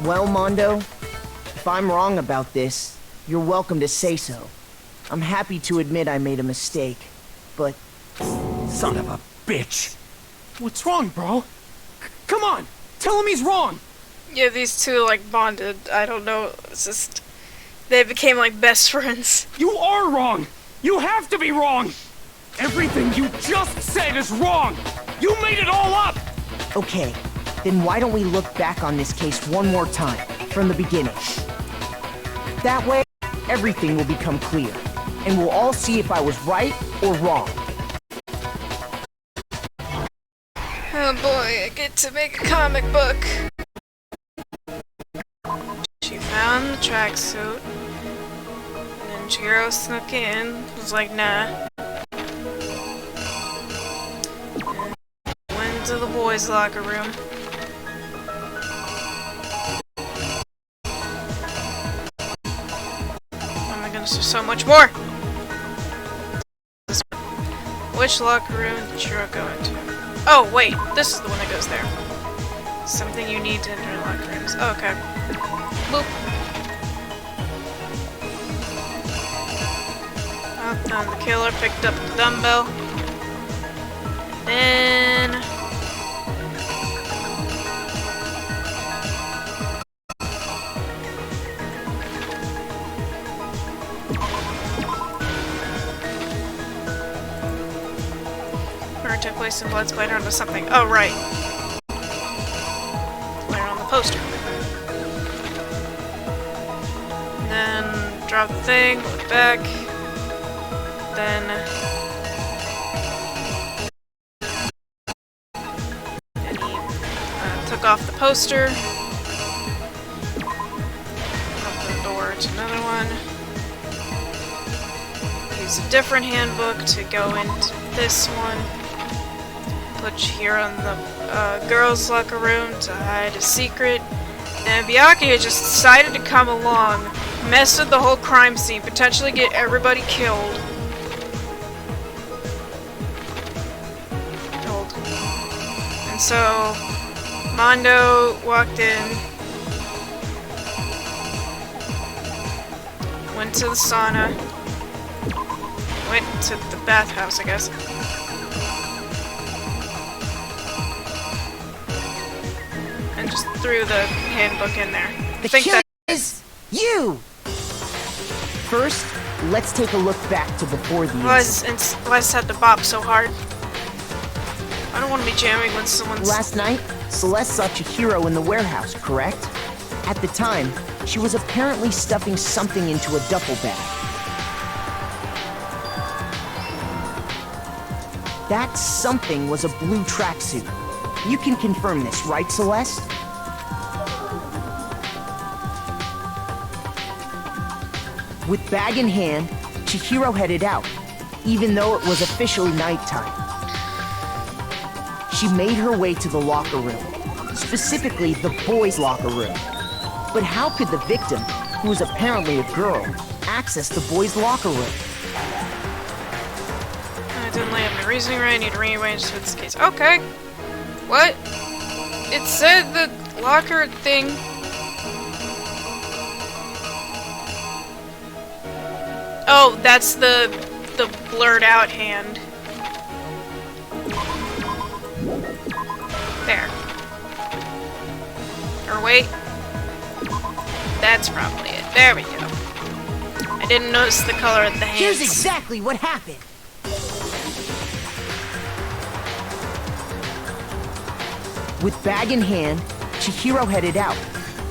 Well, Mondo, if I'm wrong about this, you're welcome to say so. I'm happy to admit I made a mistake, but... Son of a bitch! What's wrong, bro? Come on! Tell him he's wrong! Yeah, these two, like, bonded. I don't know. It's just— they became, like, best friends. You are wrong! You have to be wrong! Everything you just said is wrong! You made it all up! Okay, then why don't we look back on this case one more time, from the beginning? That way, everything will become clear, and we'll all see if I was right or wrong. Oh boy, I get to make a comic book. She found the tracksuit, and then Chihiro snuck in, was like, nah. And went to the boys' locker room. Oh my goodness, there's so much more! Which locker room did Chihiro go into? Oh, wait, this is the one that goes there. Something you need to enter locker rooms. Oh, okay. Boop. Oh, and the killer picked up the dumbbell. Then... murder took place and blood splattered onto something. Oh, right. Splattered on the poster. And then drop the thing, look back. Then... and he took off the poster. Open the door to another one. Use a different handbook to go into this one. Put Chihiro in the girls' locker room to hide a secret. And Byakuya just decided to come along, mess with the whole crime scene, potentially get everybody killed. And so, Mondo walked in, went to the sauna, went to the bathhouse, I guess. And just threw the handbook in there. The killer is you! First, let's take a look back to before the Why does it have to bop so hard? I don't want to be jamming when someone's... Last night, Celeste saw Chihiro in the warehouse, correct? At the time, she was apparently stuffing something into a duffel bag. That something was a blue tracksuit. You can confirm this, right, Celeste? With bag in hand, Chihiro headed out, even though it was officially nighttime. She made her way to the locker room, specifically the boys' locker room. But how could the victim, who was apparently a girl, access the boys' locker room? I didn't lay up my reasoning right. I need to rearrange this case. Okay. What? It said the locker thing. Oh, that's the blurred out hand. There. Or wait. That's probably it. There we go. I didn't notice the color of the hands. Here's exactly what happened. With bag in hand, Chihiro headed out,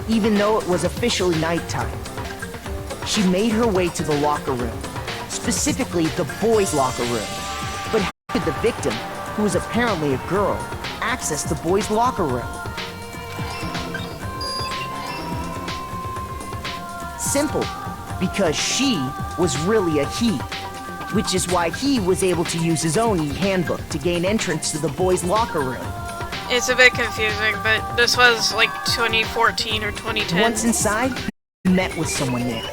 even though it was officially nighttime. She made her way to the locker room, specifically the boys' locker room. But how could the victim, who was apparently a girl, access the boys' locker room? Simple, because she was really a he, which is why he was able to use his own e-handbook to gain entrance to the boys' locker room. It's a bit confusing, but this was like 2014 or 2010. Once inside, he met with someone there.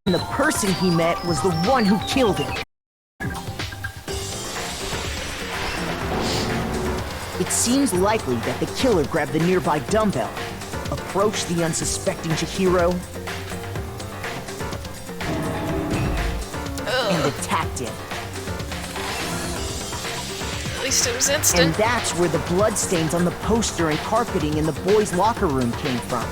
And the person he met was the one who killed him. It seems likely that the killer grabbed the nearby dumbbell, approached the unsuspecting Chihiro, and attacked him. At least it was instant. And that's where the bloodstains on the poster and carpeting in the boys' locker room came from.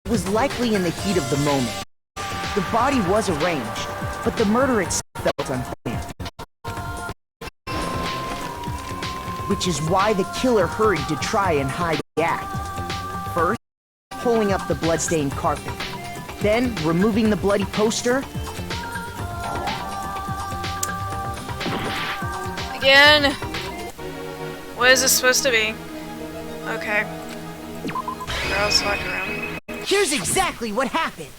It was likely in the heat of the moment. The body was arranged, but the murder itself felt unplanned. Which is why the killer hurried to try and hide the act. First, pulling up the bloodstained carpet. Then, removing the bloody poster. Again. What is this supposed to be? Okay. Girls' locker room. Here's exactly what happened.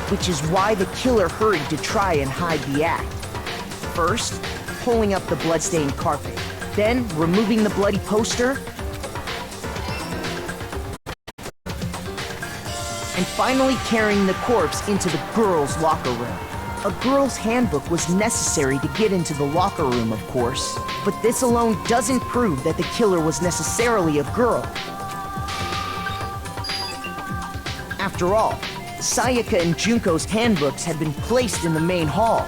Which is why the killer hurried to try and hide the act. First, pulling up the bloodstained carpet. Then, removing the bloody poster. And and finally carrying the corpse into the girls' locker room. A girl's handbook was necessary to get into the locker room, of course, but this alone doesn't prove that the killer was necessarily a girl. After all, Sayaka and Junko's handbooks had been placed in the main hall.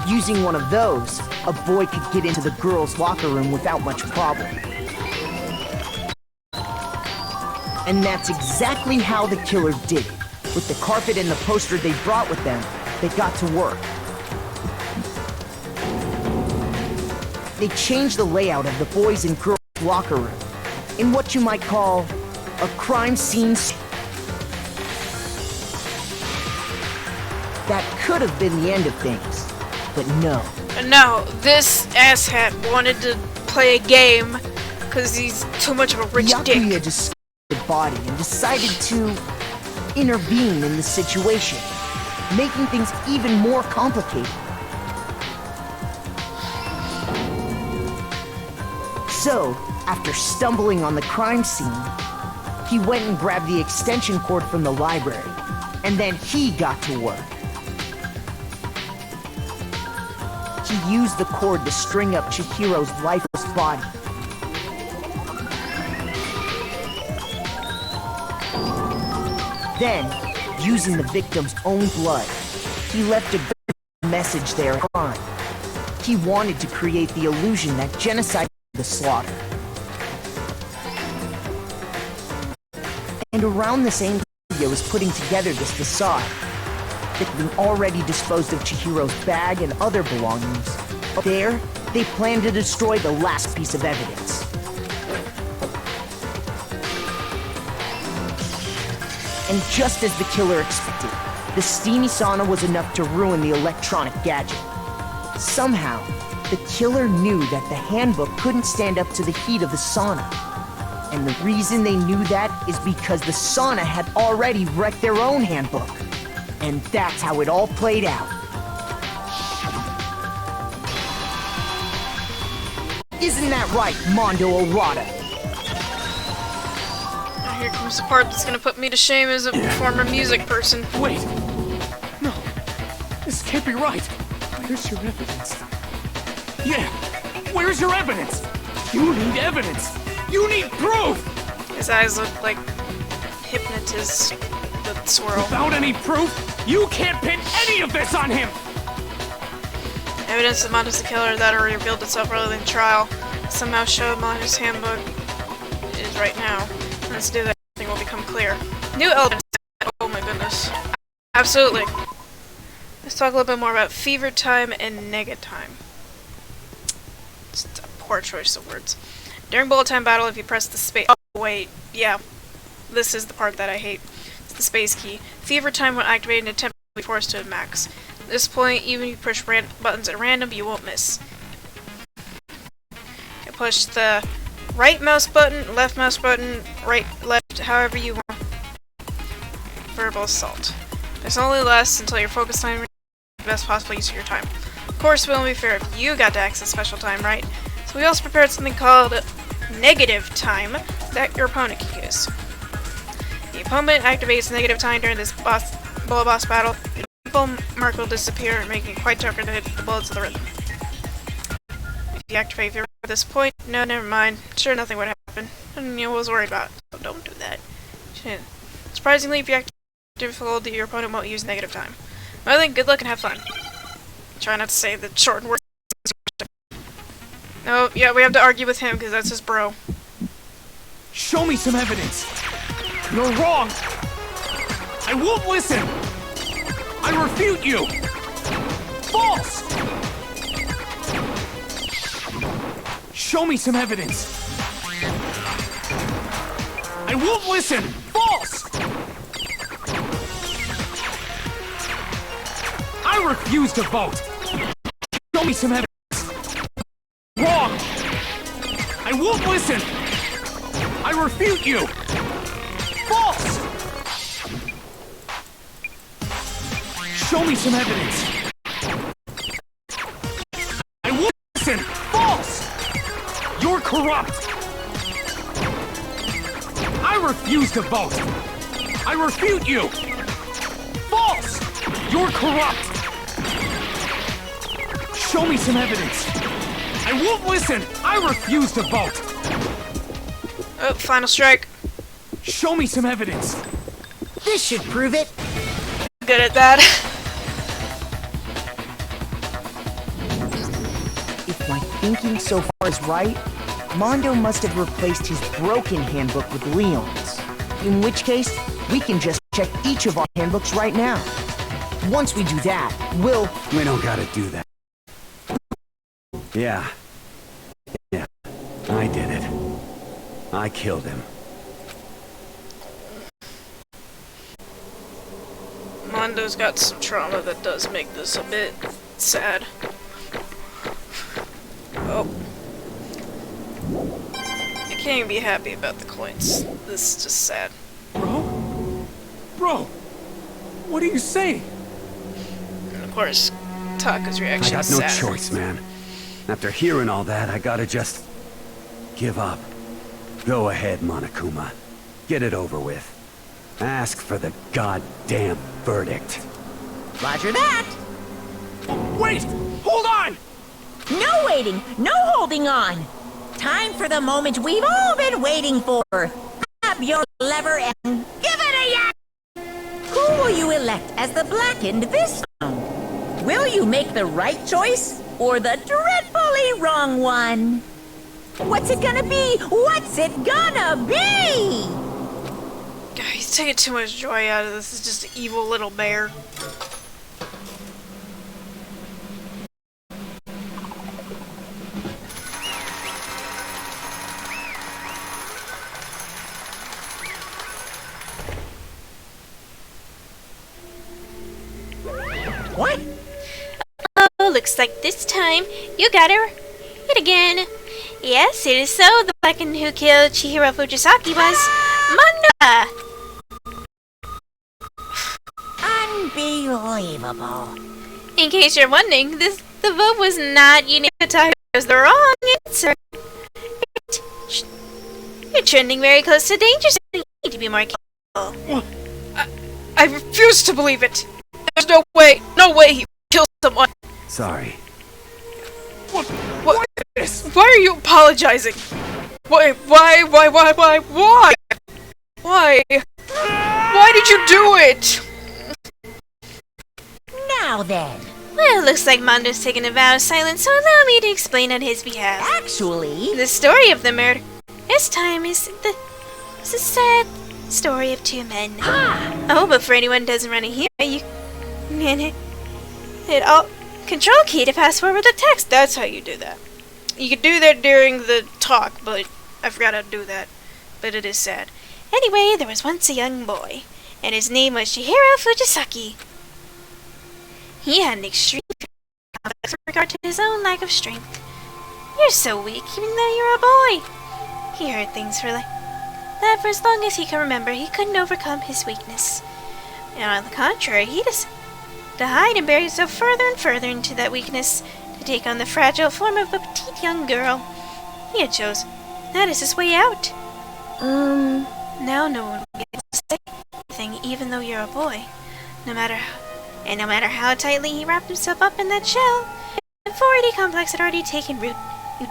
Using one of those, a boy could get into the girls' locker room without much problem. And that's exactly how the killer did it. With the carpet and the poster they brought with them, they got to work. They changed the layout of the boys' and girls' locker room in what you might call a crime scene. That could have been the end of things, but no. No, this asshat wanted to play a game because he's too much of a rich dick. Byakuya discovered the body and decided to intervene in the situation, making things even more complicated. So, after stumbling on the crime scene, he went and grabbed the extension cord from the library, and then he got to work. He used the cord to string up Chihiro's lifeless body. Then, using the victim's own blood, he left a message there. He wanted to create the illusion that genocide was the slaughter. And around the same time he was putting together this facade, having already disposed of Chihiro's bag and other belongings, there, they planned to destroy the last piece of evidence. And just as the killer expected, the steamy sauna was enough to ruin the electronic gadget. Somehow, the killer knew that the handbook couldn't stand up to the heat of the sauna. And the reason they knew that is because the sauna had already wrecked their own handbook. And that's how it all played out. Isn't that right, Mondo Orada? Here comes the part that's gonna put me to shame as a former music person. Wait! No, this can't be right. Where's your evidence? Yeah, where's your evidence? You need evidence! You need proof! His eyes look like hypnotists that swirl. Without any proof, you can't pin any of this on him! Evidence that Mondo's the killer that already revealed itself earlier in the trial. Somehow showed Mondo's handbook is right now. Let's do that. Everything will become clear. New elements. Oh my goodness. Absolutely. Let's talk a little bit more about fever time and nega time. It's a poor choice of words. During bullet time battle, if you press the space... Oh, wait. Yeah. This is the part that I hate. It's the space key. Fever time will activate and temp will be forced to a max. At this point, even if you push buttons at random, you won't miss. You push the right mouse button, left mouse button, right, left, however you want. Verbal assault. There's only less until your focus time is the best possible use of your time. Of course, we won't be fair if you got to access special time, right? So we also prepared something called negative time that your opponent can use. The opponent activates negative time during this bullet boss battle. The people mark will disappear, making it quite tougher to hit the bullets of the rhythm. If you activate fever at this point, no, never mind. Sure, nothing would happen. And you was worried about it, so don't do that. Surprisingly, if you activate difficulty, your opponent won't use negative time. Well then, good luck and have fun. Try not to say the short words. No, yeah, we have to argue with him because that's his bro. Show me some evidence! You're wrong! I won't listen! I refute you! False! Show me some evidence! I won't listen! False! I refuse to vote! Show me some evidence! Wrong! I won't listen! I refute you! False! Show me some evidence! I won't listen! False! You're corrupt! I refuse to vote! I refute you! False! You're corrupt! Show me some evidence! I won't listen! I refuse to vote! Oh, final strike. Show me some evidence! This should prove it. Good at that. If my thinking so far is right, Mondo must have replaced his broken handbook with Leon's. In which case, we can just check each of our handbooks right now. Once we do that, we'll... We don't gotta do that. Yeah, I did it. I killed him. Mondo's got some trauma that does make this a bit sad. Oh. I can't even be happy about the coins. This is just sad. Bro, what are you saying? And of course, Taka's I reaction got is no sad. choice, man. After hearing all that, I gotta just... give up. Go ahead, Monokuma. Get it over with. Ask for the goddamn verdict. Roger that. Wait! Hold on! No waiting, no holding on. Time for the moment we've all been waiting for. Grab your lever and give it a yak! Who will you elect as the Blackened this round? Will you make the right choice or the dreadfully wrong one? What's it gonna be? What's it gonna be? God, he's taking too much joy out of this. It's just an evil little bear. What? Oh, looks like this time you got her hit again. Yes, it is so. The Blackened who killed Chihiro Fujisaki was Mondo. Unbelievable. In case you're wondering, the vote was not unanimous. It was the wrong answer. You're trending very close to danger, so you need to be more careful. I refuse to believe it. There's no way he killed someone. Sorry. What? Why are you apologizing? Why? Why did you do it? Now then. Well, looks like Mondo's taken a vow of silence, so allow me to explain on his behalf. Actually... The story of the murder this time is a sad story of two men. Oh, but for anyone who doesn't run a hero, you can hit all control key to fast forward the text. That's how you do that. You could do that during the talk, but I forgot how to do that. But it is sad. Anyway, there was once a young boy, and his name was Chihiro Fujisaki. He had an extreme complex in regard to his own lack of strength. You're so weak, even though you're a boy. He heard things for that for as long as he could remember. He couldn't overcome his weakness. And on the contrary, he decided to hide and bury himself further and further into that weakness, to take on the fragile form of a petite young girl. He had chose that as his way out. Now no one will get to say anything, even though you're a boy. No matter how tightly he wrapped himself up in that shell, the 480 complex had already taken root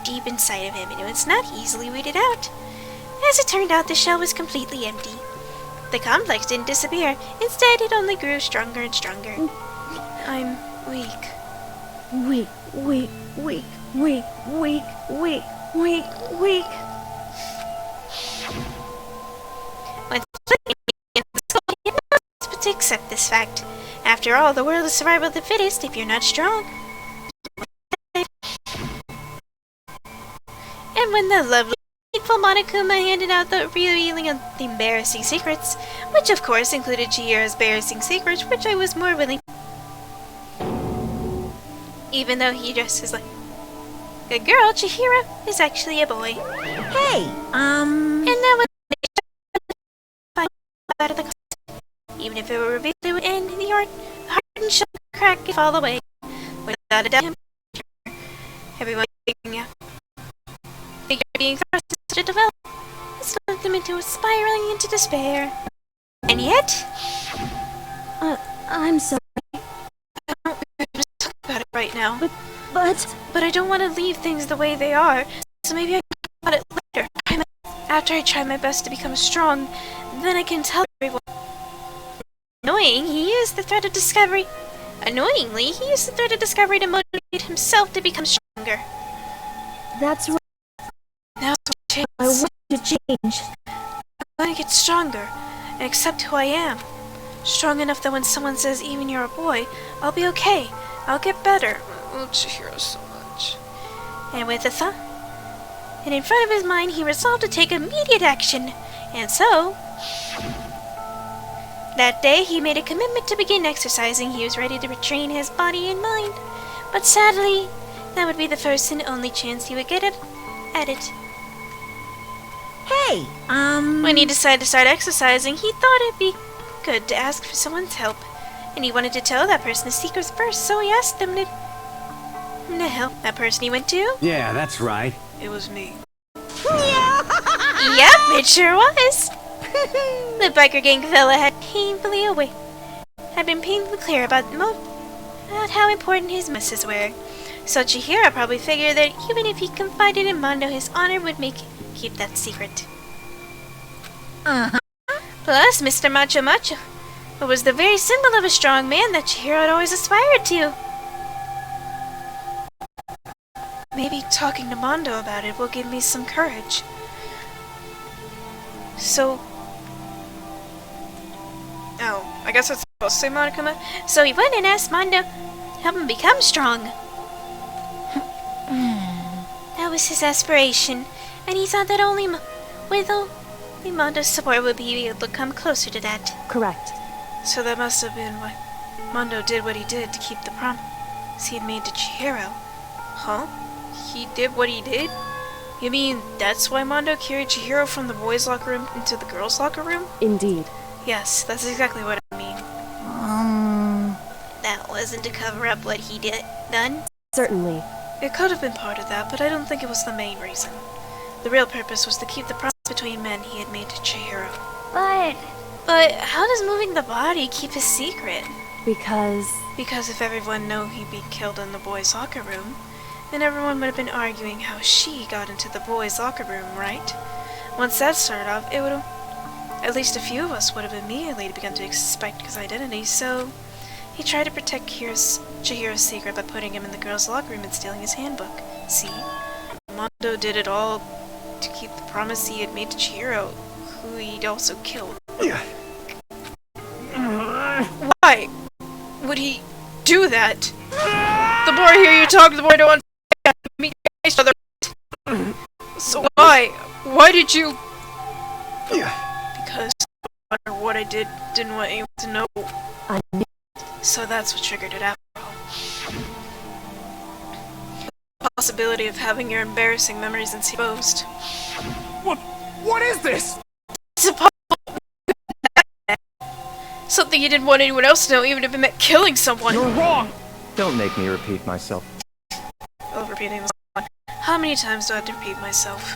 deep inside of him, and it was not easily weeded out. As it turned out, the shell was completely empty. The complex didn't disappear. Instead, it only grew stronger and stronger. I'm weak. Weak. Once but to accept this fact. After all, the world is survival of the fittest if you're not strong. And when the lovely, hateful Monokuma handed out the revealing of the embarrassing secrets, which of course included Chihiro's embarrassing secrets, which I was more willing, even though he dresses like a girl, Chihiro is actually a boy. Hey, And that was out of the even if it were revealed, it would end in the heart and shall crack and fall away. Without a doubt, everyone being forced to develop, this led them into spiraling into despair. And yet, I'm sorry. Let's talk about it right now. But I don't want to leave things the way they are, so maybe I can talk about it later. After I try my best to become strong, then I can tell everyone. Annoyingly, he used the threat of discovery to motivate himself to become stronger. that's right. Now's my I chance. want to change. I'm going to get stronger and accept who I am. Strong enough that when someone says even you're a boy, I'll be okay. I'll get better. Oh, Chihiro so much. And with a thought, and in front of his mind, he resolved to take immediate action. And so, that day, he made a commitment to begin exercising. He was ready to retrain his body and mind. But sadly, that would be the first and only chance he would get at it. Hey, When he decided to start exercising, he thought it'd be good to ask for someone's help. And he wanted to tell that person his secrets first, so he asked them to help. That person he went to? Yeah, that's right. It was me. Yep, it sure was. The biker gang fella had been painfully clear about how important his misses were. So Chihiro probably figured that even if he confided in Mondo, his honor would keep that secret. Plus, Mr. Macho Macho was the very symbol of a strong man that Chihiro had always aspired to. Maybe talking to Mondo about it will give me some courage. So... Oh, I guess that's supposed to say Monokuma? So he went and asked Mondo to help him become strong. That was his aspiration, and he thought that only with Mondo's support would be able to come closer to that. Correct. So that must have been why Mondo did what he did to keep the promise he had made to Chihiro. Huh? He did what he did? You mean that's why Mondo carried Chihiro from the boys' locker room into the girls' locker room? Indeed. Yes, that's exactly what I mean. That wasn't to cover up what he done? Certainly. It could have been part of that, but I don't think it was the main reason. The real purpose was to keep the promise between men he had made to Chihiro. But how does moving the body keep his secret? Because if everyone knew he'd be killed in the boys' locker room, then everyone would have been arguing how she got into the boys' locker room, right? Once that started off, it would have... At least a few of us would have immediately begun to suspect his identity, so... He tried to protect Chihiro's secret by putting him in the girls' locker room and stealing his handbook. See? Mondo did it all to keep the promise he had made to Chihiro, who he'd also killed. Why would he do that? The more I hear you talk, the more I don't want to meet each other. So why? Why did you... Because no matter what I didn't want anyone to know. I knew. So that's what triggered it after all. The possibility of having your embarrassing memories exposed. What is this? It's impossible. Something you didn't want anyone else to know, even if it meant killing someone. You're wrong! Don't make me repeat myself. Oh, repeating this. How many times do I have to repeat myself?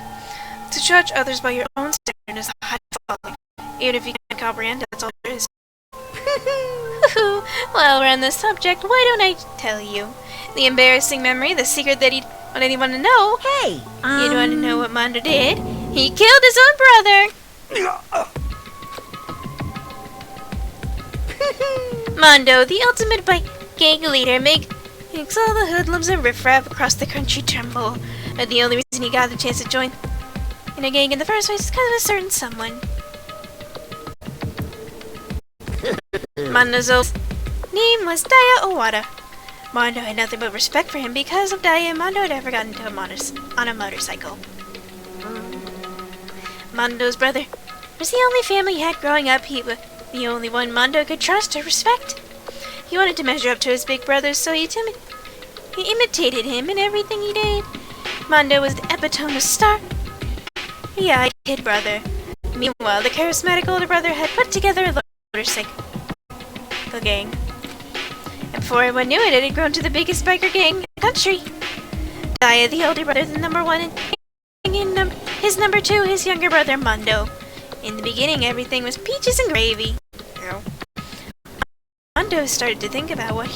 To judge others by your own standard is a high folly. Even if you can't comprehend it, that's all there is. While we're on the subject, why don't I tell you? The embarrassing memory, the secret that he didn't want anyone to know. Hey, You don't want to know what Mondo did? He killed his own brother! Mondo, the ultimate gang leader, makes all the hoodlums and riffraff across the country tremble. But the only reason he got the chance to join in a gang in the first place is because of a certain someone. Mondo's old name was Daya Owada. Mondo had nothing but respect for him because of Daya, and Mondo had ever gotten into on a motorcycle. Mondo's brother was the only family he had growing up. He was the only one Mondo could trust or respect. He wanted to measure up to his big brother, so he imitated him in everything he did. Mondo was the epitome of star-eyed kid brother. Meanwhile, the charismatic older brother had put together a motorcycle gang. And before anyone knew it, it had grown to the biggest biker gang in the country. Daya, the older brother, the number one, and his number two, his younger brother, Mondo. In the beginning, everything was peaches and gravy. Mondo started to think about what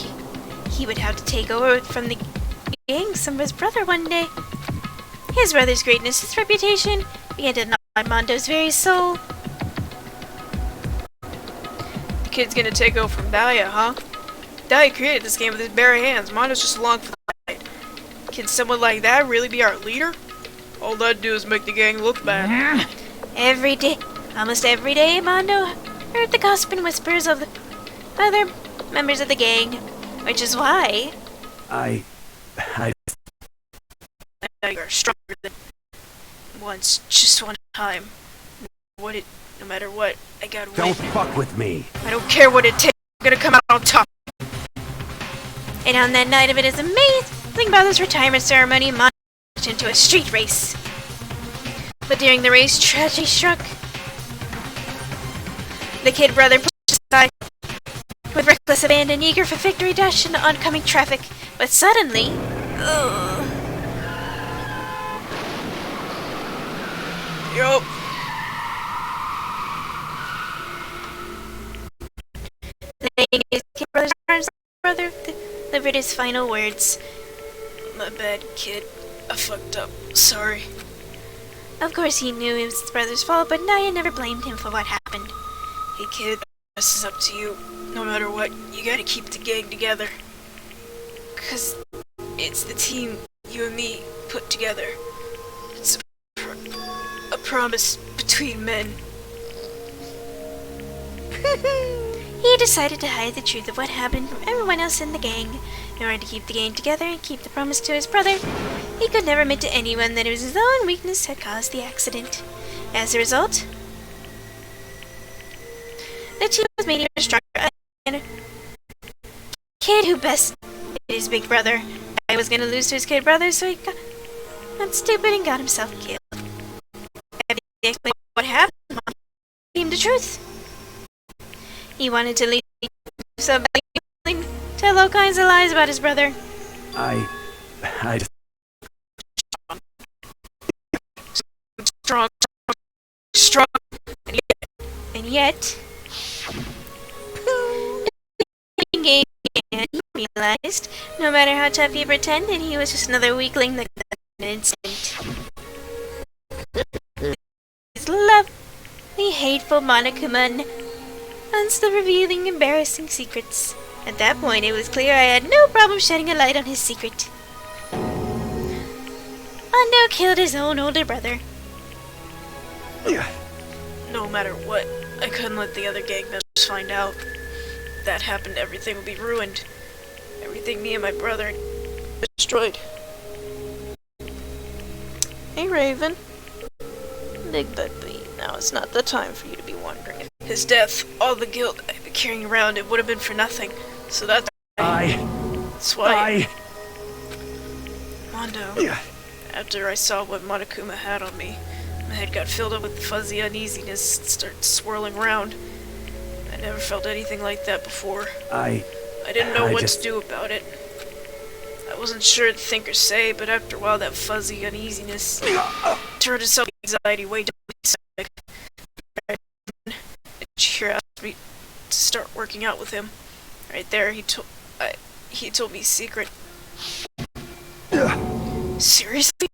he would have to take over from the gangs from his brother one day. His brother's greatness, his reputation, began to gnaw at Mondo's very soul. The kid's gonna take over from Dahlia, huh? Dahlia created this game with his bare hands. Mondo's just along for the ride. Can someone like that really be our leader? All that'd do is make the gang look bad. Every day, almost every day, Mondo heard the gossip and whispers of the other members of the gang, which is why You're stronger than once, just one time. No matter what, I gotta win. Don't fuck with me. I don't care what it takes. I'm gonna come out on top. And on that night of it is amazing Brother's retirement ceremony, Mondo launched into a street race. But during the race, tragedy struck. The kid brother pushed aside with reckless abandon, eager for victory, dashed into oncoming traffic. But suddenly, Yup. laying his kid brother's arms, brother delivered his final words. My bad, kid. I fucked up. Sorry. Of course he knew it was his brother's fault, but Naya never blamed him for what happened. Hey, kid. This is up to you. No matter what, you gotta keep the gang together. 'Cause it's the team you and me put together. It's a promise between men. He decided to hide the truth of what happened from everyone else in the gang. In order to keep the gang together and keep the promise to his brother, he could never admit to anyone that it was his own weakness that caused the accident. As a result, the team was made even stronger. And a kid who bested his big brother. I was gonna lose to his kid brother, so he got stupid and got himself killed. After he explained what happened, Mom told him the truth. He wanted to leave, so tell all kinds of lies about his brother. I just... Strong. And yet, the game began. He realized, no matter how tough he pretended, he was just another weakling that got an instant. His lovely, hateful Monokuma and still revealing embarrassing secrets. At that point, it was clear I had no problem shedding a light on his secret. Mondo killed his own older brother. No matter what, I couldn't let the other gang members find out. If that happened, everything would be ruined. Everything me and my brother destroyed. Hey, Raven. Big Buddy, now is not the time for you to be wondering. His death, all the guilt I've been carrying around, it would have been for nothing. So that's why. Mondo. After I saw what Monokuma had on me, my head got filled up with fuzzy uneasiness and started swirling around. I never felt anything like that before. I didn't know what to do about it. I wasn't sure to think or say, but after a while that fuzzy uneasiness turned into some anxiety way down my stomach. Chihiro asked me to start working out with him. Right there, he told me a secret. Seriously?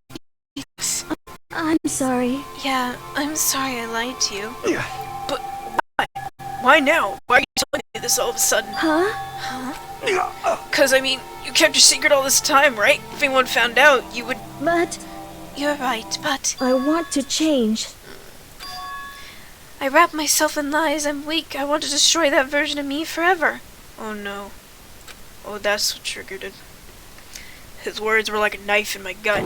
I'm sorry. Yeah, I'm sorry I lied to you. But why? Why now? Why are you telling me this all of a sudden? Huh? 'Cause I mean, you kept your secret all this time, right? If anyone found out, you would... But... You're right, but... I want to change. I wrap myself in lies. I'm weak. I want to destroy that version of me forever. Oh no. Oh, that's what triggered it. His words were like a knife in my gut.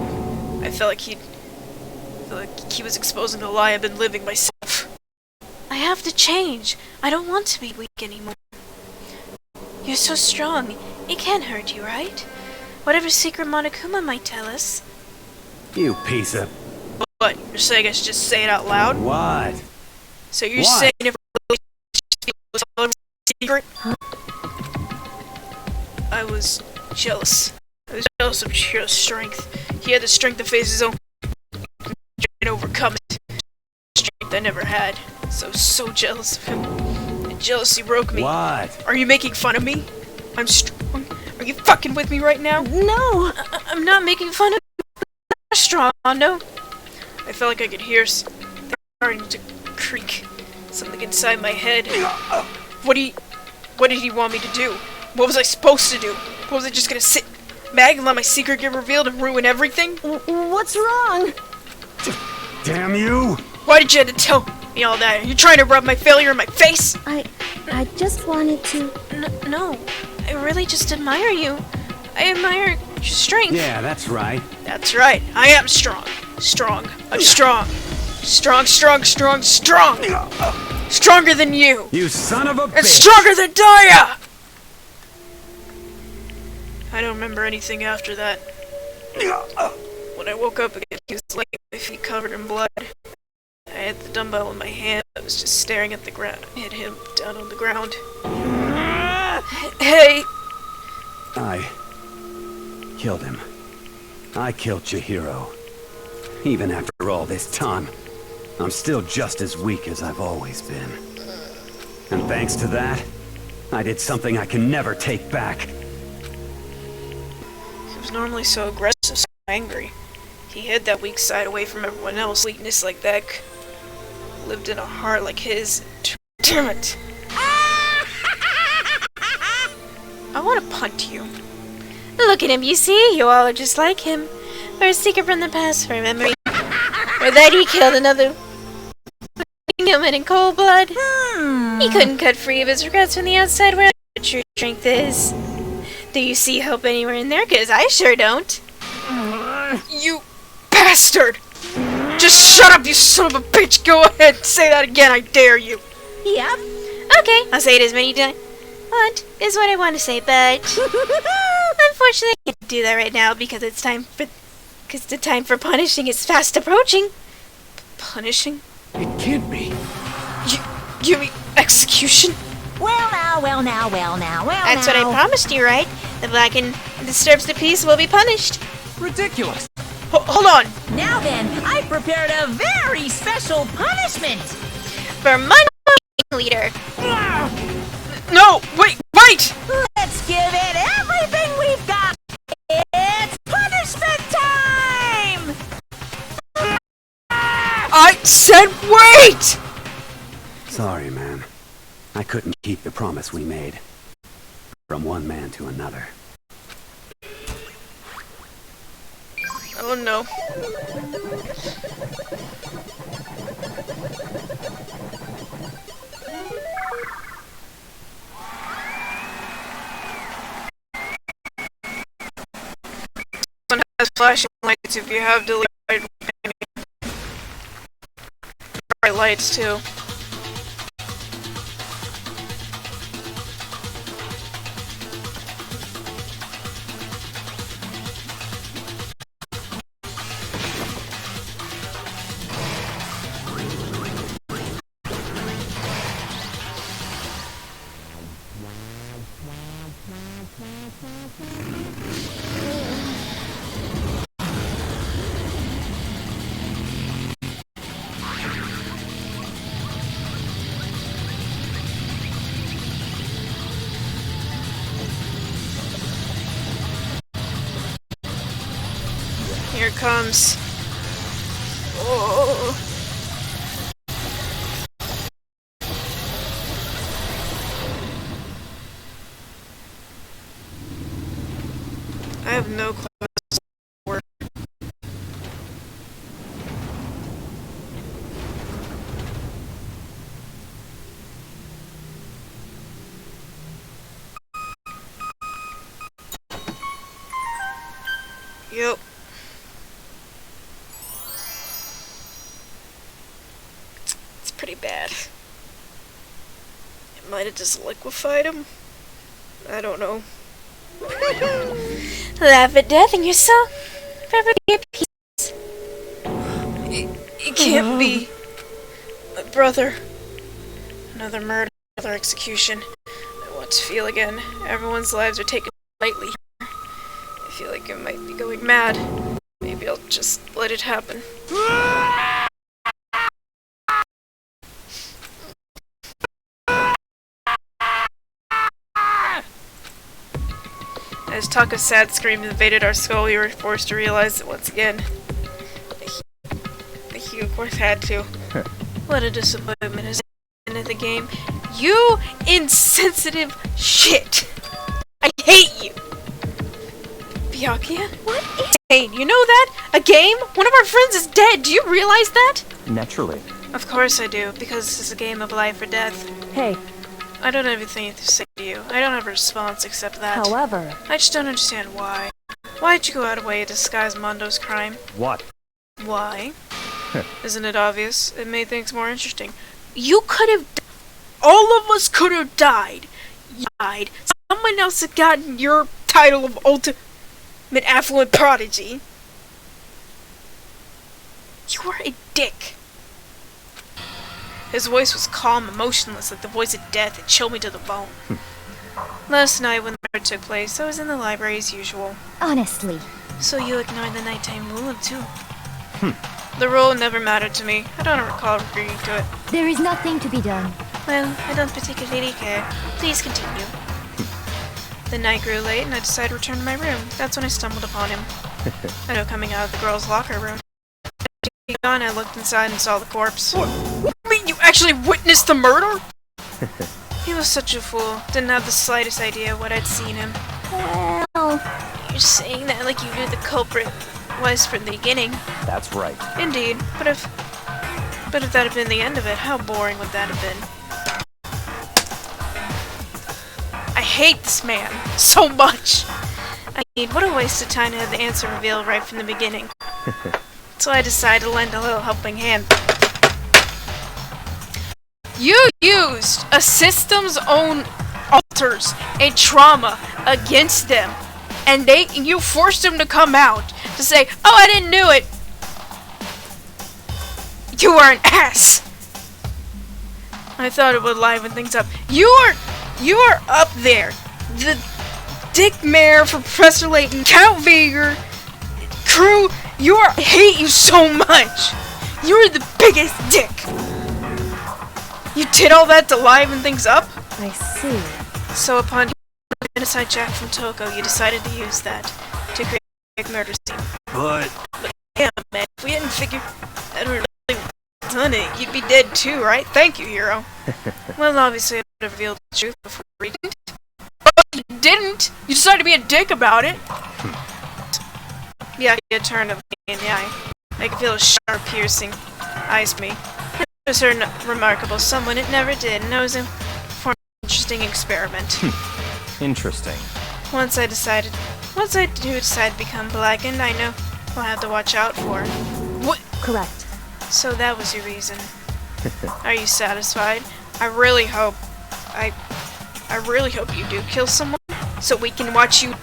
I felt like he was exposing the lie I've been living myself. I have to change. I don't want to be weak anymore. You're so strong. It can't hurt you, right? Whatever secret Monokuma might tell us. You piece of... What? You're saying I should just say it out loud? What? So you're saying if a secret? I was jealous. I was jealous of Chihiro's strength. He had the strength to face his own and overcome it. Strength I never had. So jealous of him. The jealousy broke me. What? Are you making fun of me? I'm strong. Are you fucking with me right now? No! I'm not making fun of you. I'm strong, no. I felt like I could hear starting to creak. Something inside my head. What did he want me to do? What was I supposed to do? What was I just gonna sit back and let my secret get revealed and ruin everything? What's wrong? Damn you! Why did you have to tell me all that? Are you trying to rub my failure in my face? I just wanted to... No, I really just admire you. I admire your strength. Yeah, that's right. That's right. I am strong. Strong. I'm strong. Strong. Stronger than you. You son of a bitch! And stronger than Daya! I don't remember anything after that. When I woke up again, he was laying with my feet covered in blood. I had the dumbbell in my hand. I was just staring at the ground. I hit him down on the ground. Hey! I killed him. I killed Chihiro. Even after all this time, I'm still just as weak as I've always been. And thanks to that, I did something I can never take back. He was normally so aggressive, so angry. He hid that weak side away from everyone else. Weakness like that lived in a heart like his. Damn it! I want to punt you. Look at him, you see? You all are just like him. For a secret from the past, for a memory. Or that he killed another human in cold blood. He couldn't cut free of his regrets from the outside world. What true strength is. Do you see hope anywhere in there? 'Cause I sure don't. You bastard! Just shut up, you son of a bitch! Go ahead and say that again, I dare you! Yep. Okay, I'll say it as many times. What is what I want to say, but unfortunately I can't do that right now because the time for punishing is fast approaching. Punishing? It can't be. You mean execution? Well now. That's what I promised you, right? The black and disturbs the peace will be punished. Ridiculous. Hold on. Now then, I prepared a very special punishment. For Monday leader. No, wait! Let's give it everything we've got. It's punishment time! I said wait! Sorry, man. I couldn't keep the promise we made. From one man to another. Oh no. One has flashing lights if you have delayed bright lights too. Here it comes. Oh. I have no clue how this works. Yep. It's pretty bad. It might have just liquefied him. I don't know. Laugh at death and you're so perfectly at peace. It can't be. My brother. Another murder, another execution. I want to feel again. Everyone's lives are taken lightly. I feel like I might be going mad. Maybe I'll just let it happen. As Taka's sad scream invaded our skull, we were forced to realize it once again. He of course had to. What a disappointment as the end of the game. You insensitive shit! I hate you! Byakuya? What is it? You know that? A game? One of our friends is dead! Do you realize that? Naturally. Of course I do, because this is a game of life or death. Hey. I don't have anything to say to you. I don't have a response except that. However... I just don't understand why. Why'd you go out of way to disguise Mondo's crime? What? Why? Isn't it obvious? It made things more interesting. You could have... All of us could have died. You died. Someone else had gotten your title of ultimate affluent prodigy. You are a dick. His voice was calm, emotionless, like the voice of death. It chilled me to the bone. Last night, when the murder took place, I was in the library as usual. Honestly. So you ignored the nighttime rule, too. The rule never mattered to me. I don't recall agreeing to it. There is nothing to be done. Well, I don't particularly care. Please continue. The night grew late, and I decided to return to my room. That's when I stumbled upon him. I know, coming out of the girls' locker room. Gone, I looked inside and saw the corpse. What? You mean you actually witnessed the murder? He was such a fool. Didn't have the slightest idea what I'd seen him. Well... You're saying that like you knew the culprit was from the beginning. That's right. Indeed. But if that had been the end of it, how boring would that have been? I hate this man so much. I mean, what a waste of time to have the answer revealed right from the beginning. So I decided to lend a little helping hand. You used a system's own alters and trauma against them, and you forced them to come out to say, "Oh, I didn't do it." You are an ass. I thought it would liven things up. You are up there, the Dick Mayor for Professor Layton, Count Veigar, crew. I hate you so much. You're the biggest dick. You did all that to liven things up? I see. So upon hearing the genocide Jack from Toko, you decided to use that to create a big murder scene. But yeah, man, if we hadn't figured out who really done it, you'd be dead too, right? Thank you, hero. Well, obviously I would have revealed the truth before we didn't. But you didn't! You decided to be a dick about it! Yeah, he turned me in the eye. I could feel a sharp piercing. Eyes me. It was her remarkable someone it never did, and it was a form of interesting experiment. Interesting. Once I do decide to become blackened, I know what I have to watch out for. What? Correct. So that was your reason. Are you satisfied? I really hope you do kill someone, so we can watch you.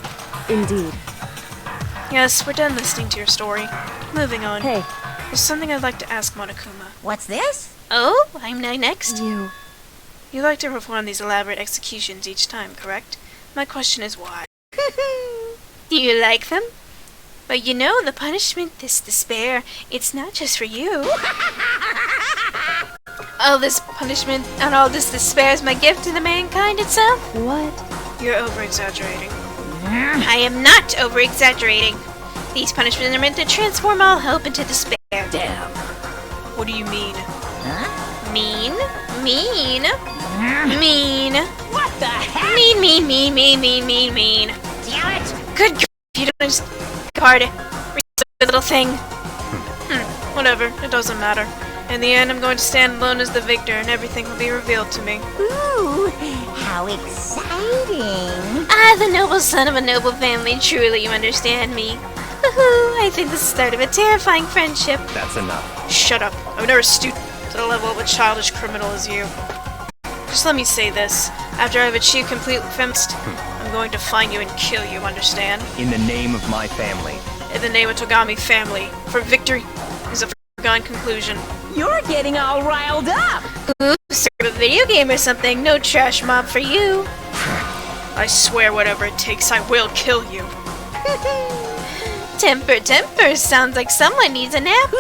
Indeed. Yes, we're done listening to your story. Moving on. Hey. There's something I'd like to ask Monokuma. What's this? Oh, I'm now next? You like to perform these elaborate executions each time, correct? My question is why? Do you like them? But you know, the punishment, this despair, it's not just for you. All this punishment and all this despair is my gift to the mankind itself? What? You're over-exaggerating. I am not over-exaggerating. These punishments are meant to transform all hope into despair. Damn. What do you mean? Huh? Mean? Mean? What the heck? Mean. Damn it! Good God, you don't understand. Card. Little thing. Whatever, it doesn't matter. In the end, I'm going to stand alone as the victor, and everything will be revealed to me. Ooh, how exciting! Ah, the noble son of a noble family. Truly, you understand me. I think this is the start of a terrifying friendship. That's enough. Shut up. I've never stooped to the level of a childish criminal as you. Just let me say this. After I've achieved complete feminist, I'm going to find you and kill you, understand? In the name of my family. In the name of Togami family. For victory is a foregone conclusion. You're getting all riled up! Ooh, sort of a video game or something. No trash mob for you. I swear whatever it takes, I will kill you. Temper. Sounds like someone needs a nap.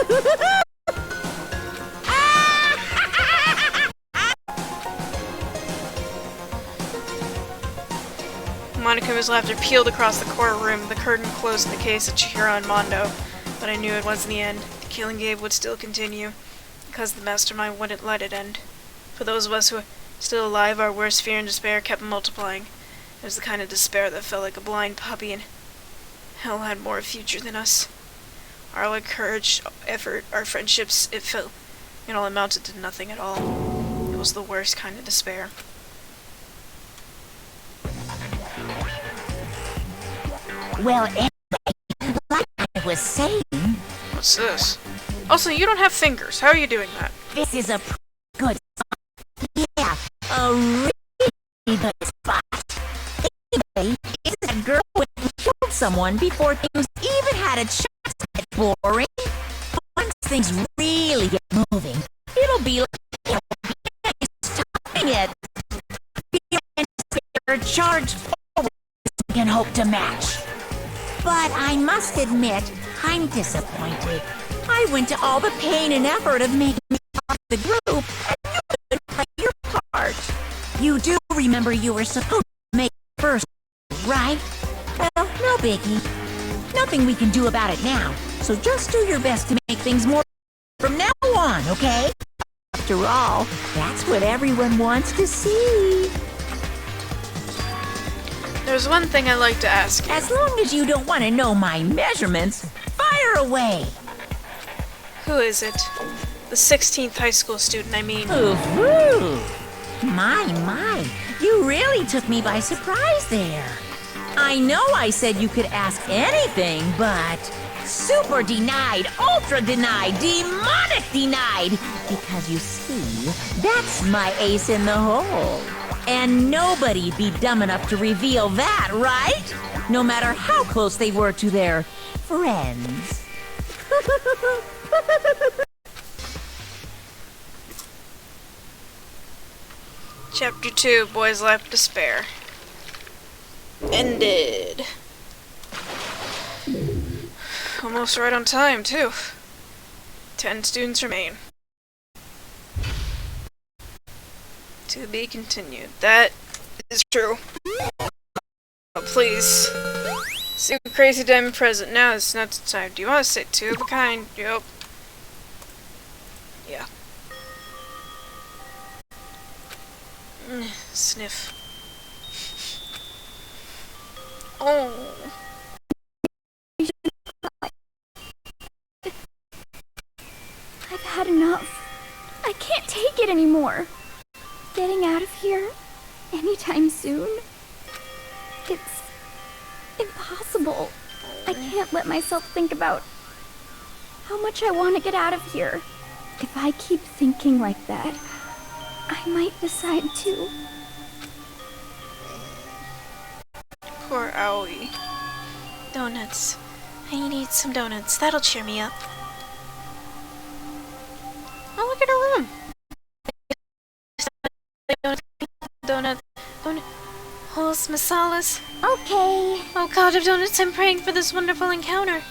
Monokuma Monokuma's laughter peeled across the courtroom. The curtain closed in the case of Chihiro and Mondo, but I knew it wasn't the end. The killing game would still continue, because the mastermind wouldn't let it end. For those of us who were still alive, our worst fear and despair kept multiplying. It was the kind of despair that felt like a blind puppy, and hell had more future than us. Our courage, effort, our friendships, it all amounted to nothing at all. It was the worst kind of despair. Well, anyway, like I was saying... What's this? Also, you don't have fingers. How are you doing that? This is a good spot. Yeah, a really good spot. Anyway, it's that girl who killed someone before things even had a chance to get boring. Once things really get moving, it'll be like stopping it. Fear and despair charge forward we can hope to match. But I must admit, I'm disappointed. I went to all the pain and effort of making me part of the group, and you couldn't play your part. You do remember you were supposed to make it first, right? Well, no biggie. Nothing we can do about it now, so just do your best to make things more from now on, okay? After all, that's what everyone wants to see. There's one thing I'd like to ask you. As long as you don't want to know my measurements, fire away! Who is it? The 16th high school student, I mean. Ooh-hoo! My, you really took me by surprise there. I know I said you could ask anything, but super denied, ultra denied, demonic denied. Because you see, that's my ace in the hole. And nobody'd be dumb enough to reveal that, right? No matter how close they were to their friends. Chapter 2, Boys Left Despair. Ended. Almost right on time, too. 10 students remain. To be continued. That is true. Oh, please. Super crazy diamond present. Now it's not the time. Do you want to say two of a kind? Yup. Yeah. Sniff. Oh. I've had enough. I can't take it anymore. Getting out of here anytime soon. It's impossible. I can't let myself think about how much I want to get out of here. If I keep thinking like that, I might decide to. Poor Aoi. Donuts. I need some donuts. That'll cheer me up. Oh, look at her room. Donut. Holes masalas. Okay. Oh god of donuts, I'm praying for this wonderful encounter.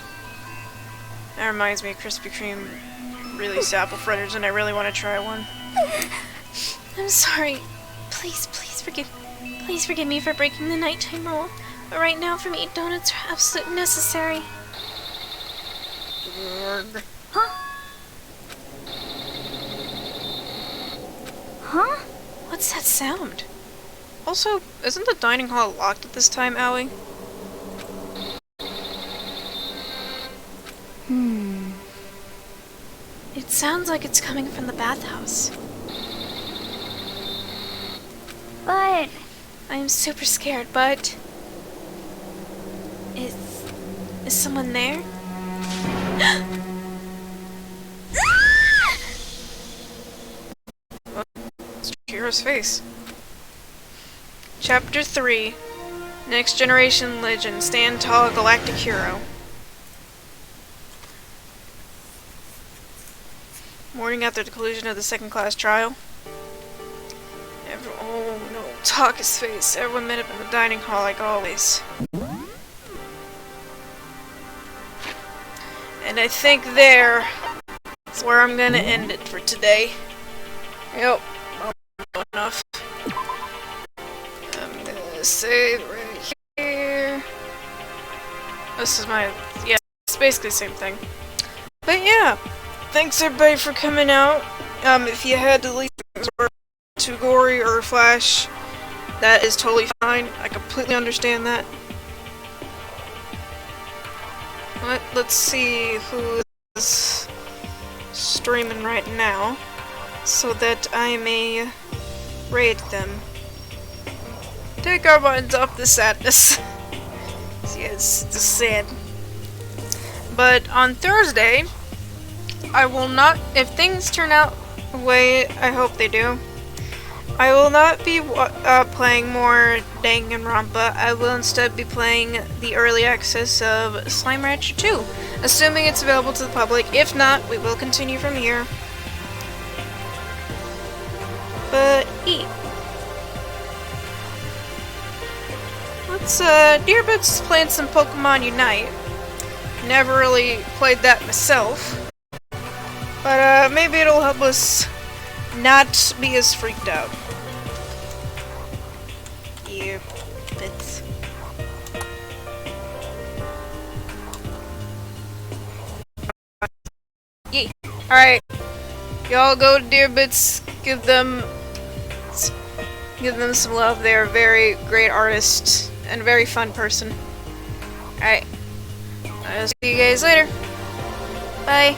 That reminds me of Krispy Kreme release apple fritters, and I really want to try one. I'm sorry. Please forgive me for breaking the nighttime rule. But right now, for me, donuts are absolutely necessary. Huh? What's that sound? Also, isn't the dining hall locked at this time, Aoi? It sounds like it's coming from the bathhouse. But... I am super scared, but... Is someone there? It's Chihiro's face. Chapter 3. Next Generation Legend. Stand Tall, Galactic Hero. Morning after the conclusion of the second class trial. Oh no, Taka's face. Everyone met up in the dining hall like always. And I think there is where I'm gonna end it for today. Yep, enough. I'm gonna save right This is my, yeah, it's basically the same thing. But yeah, thanks everybody for coming out. If you had to leave things were too gory or flash, that is totally fine. I completely understand that. Let's see who's streaming right now, so that I may raid them. Take our minds off the sadness. Yes, it's sad. But on Thursday, I will not, if things turn out the way I hope they do, I will not be playing more Danganronpa. I will instead be playing the early access of Slime Rancher 2, assuming it's available to the public. If not, we will continue from here. But let's Dearbits is playing some Pokemon Unite. Never really played that myself, but maybe it'll help us not be as freaked out. Dearbits. Yay! Alright, y'all go to Dearbits, give them some love. They're a very great artist and a very fun person. Alright, I'll see you guys later. Bye.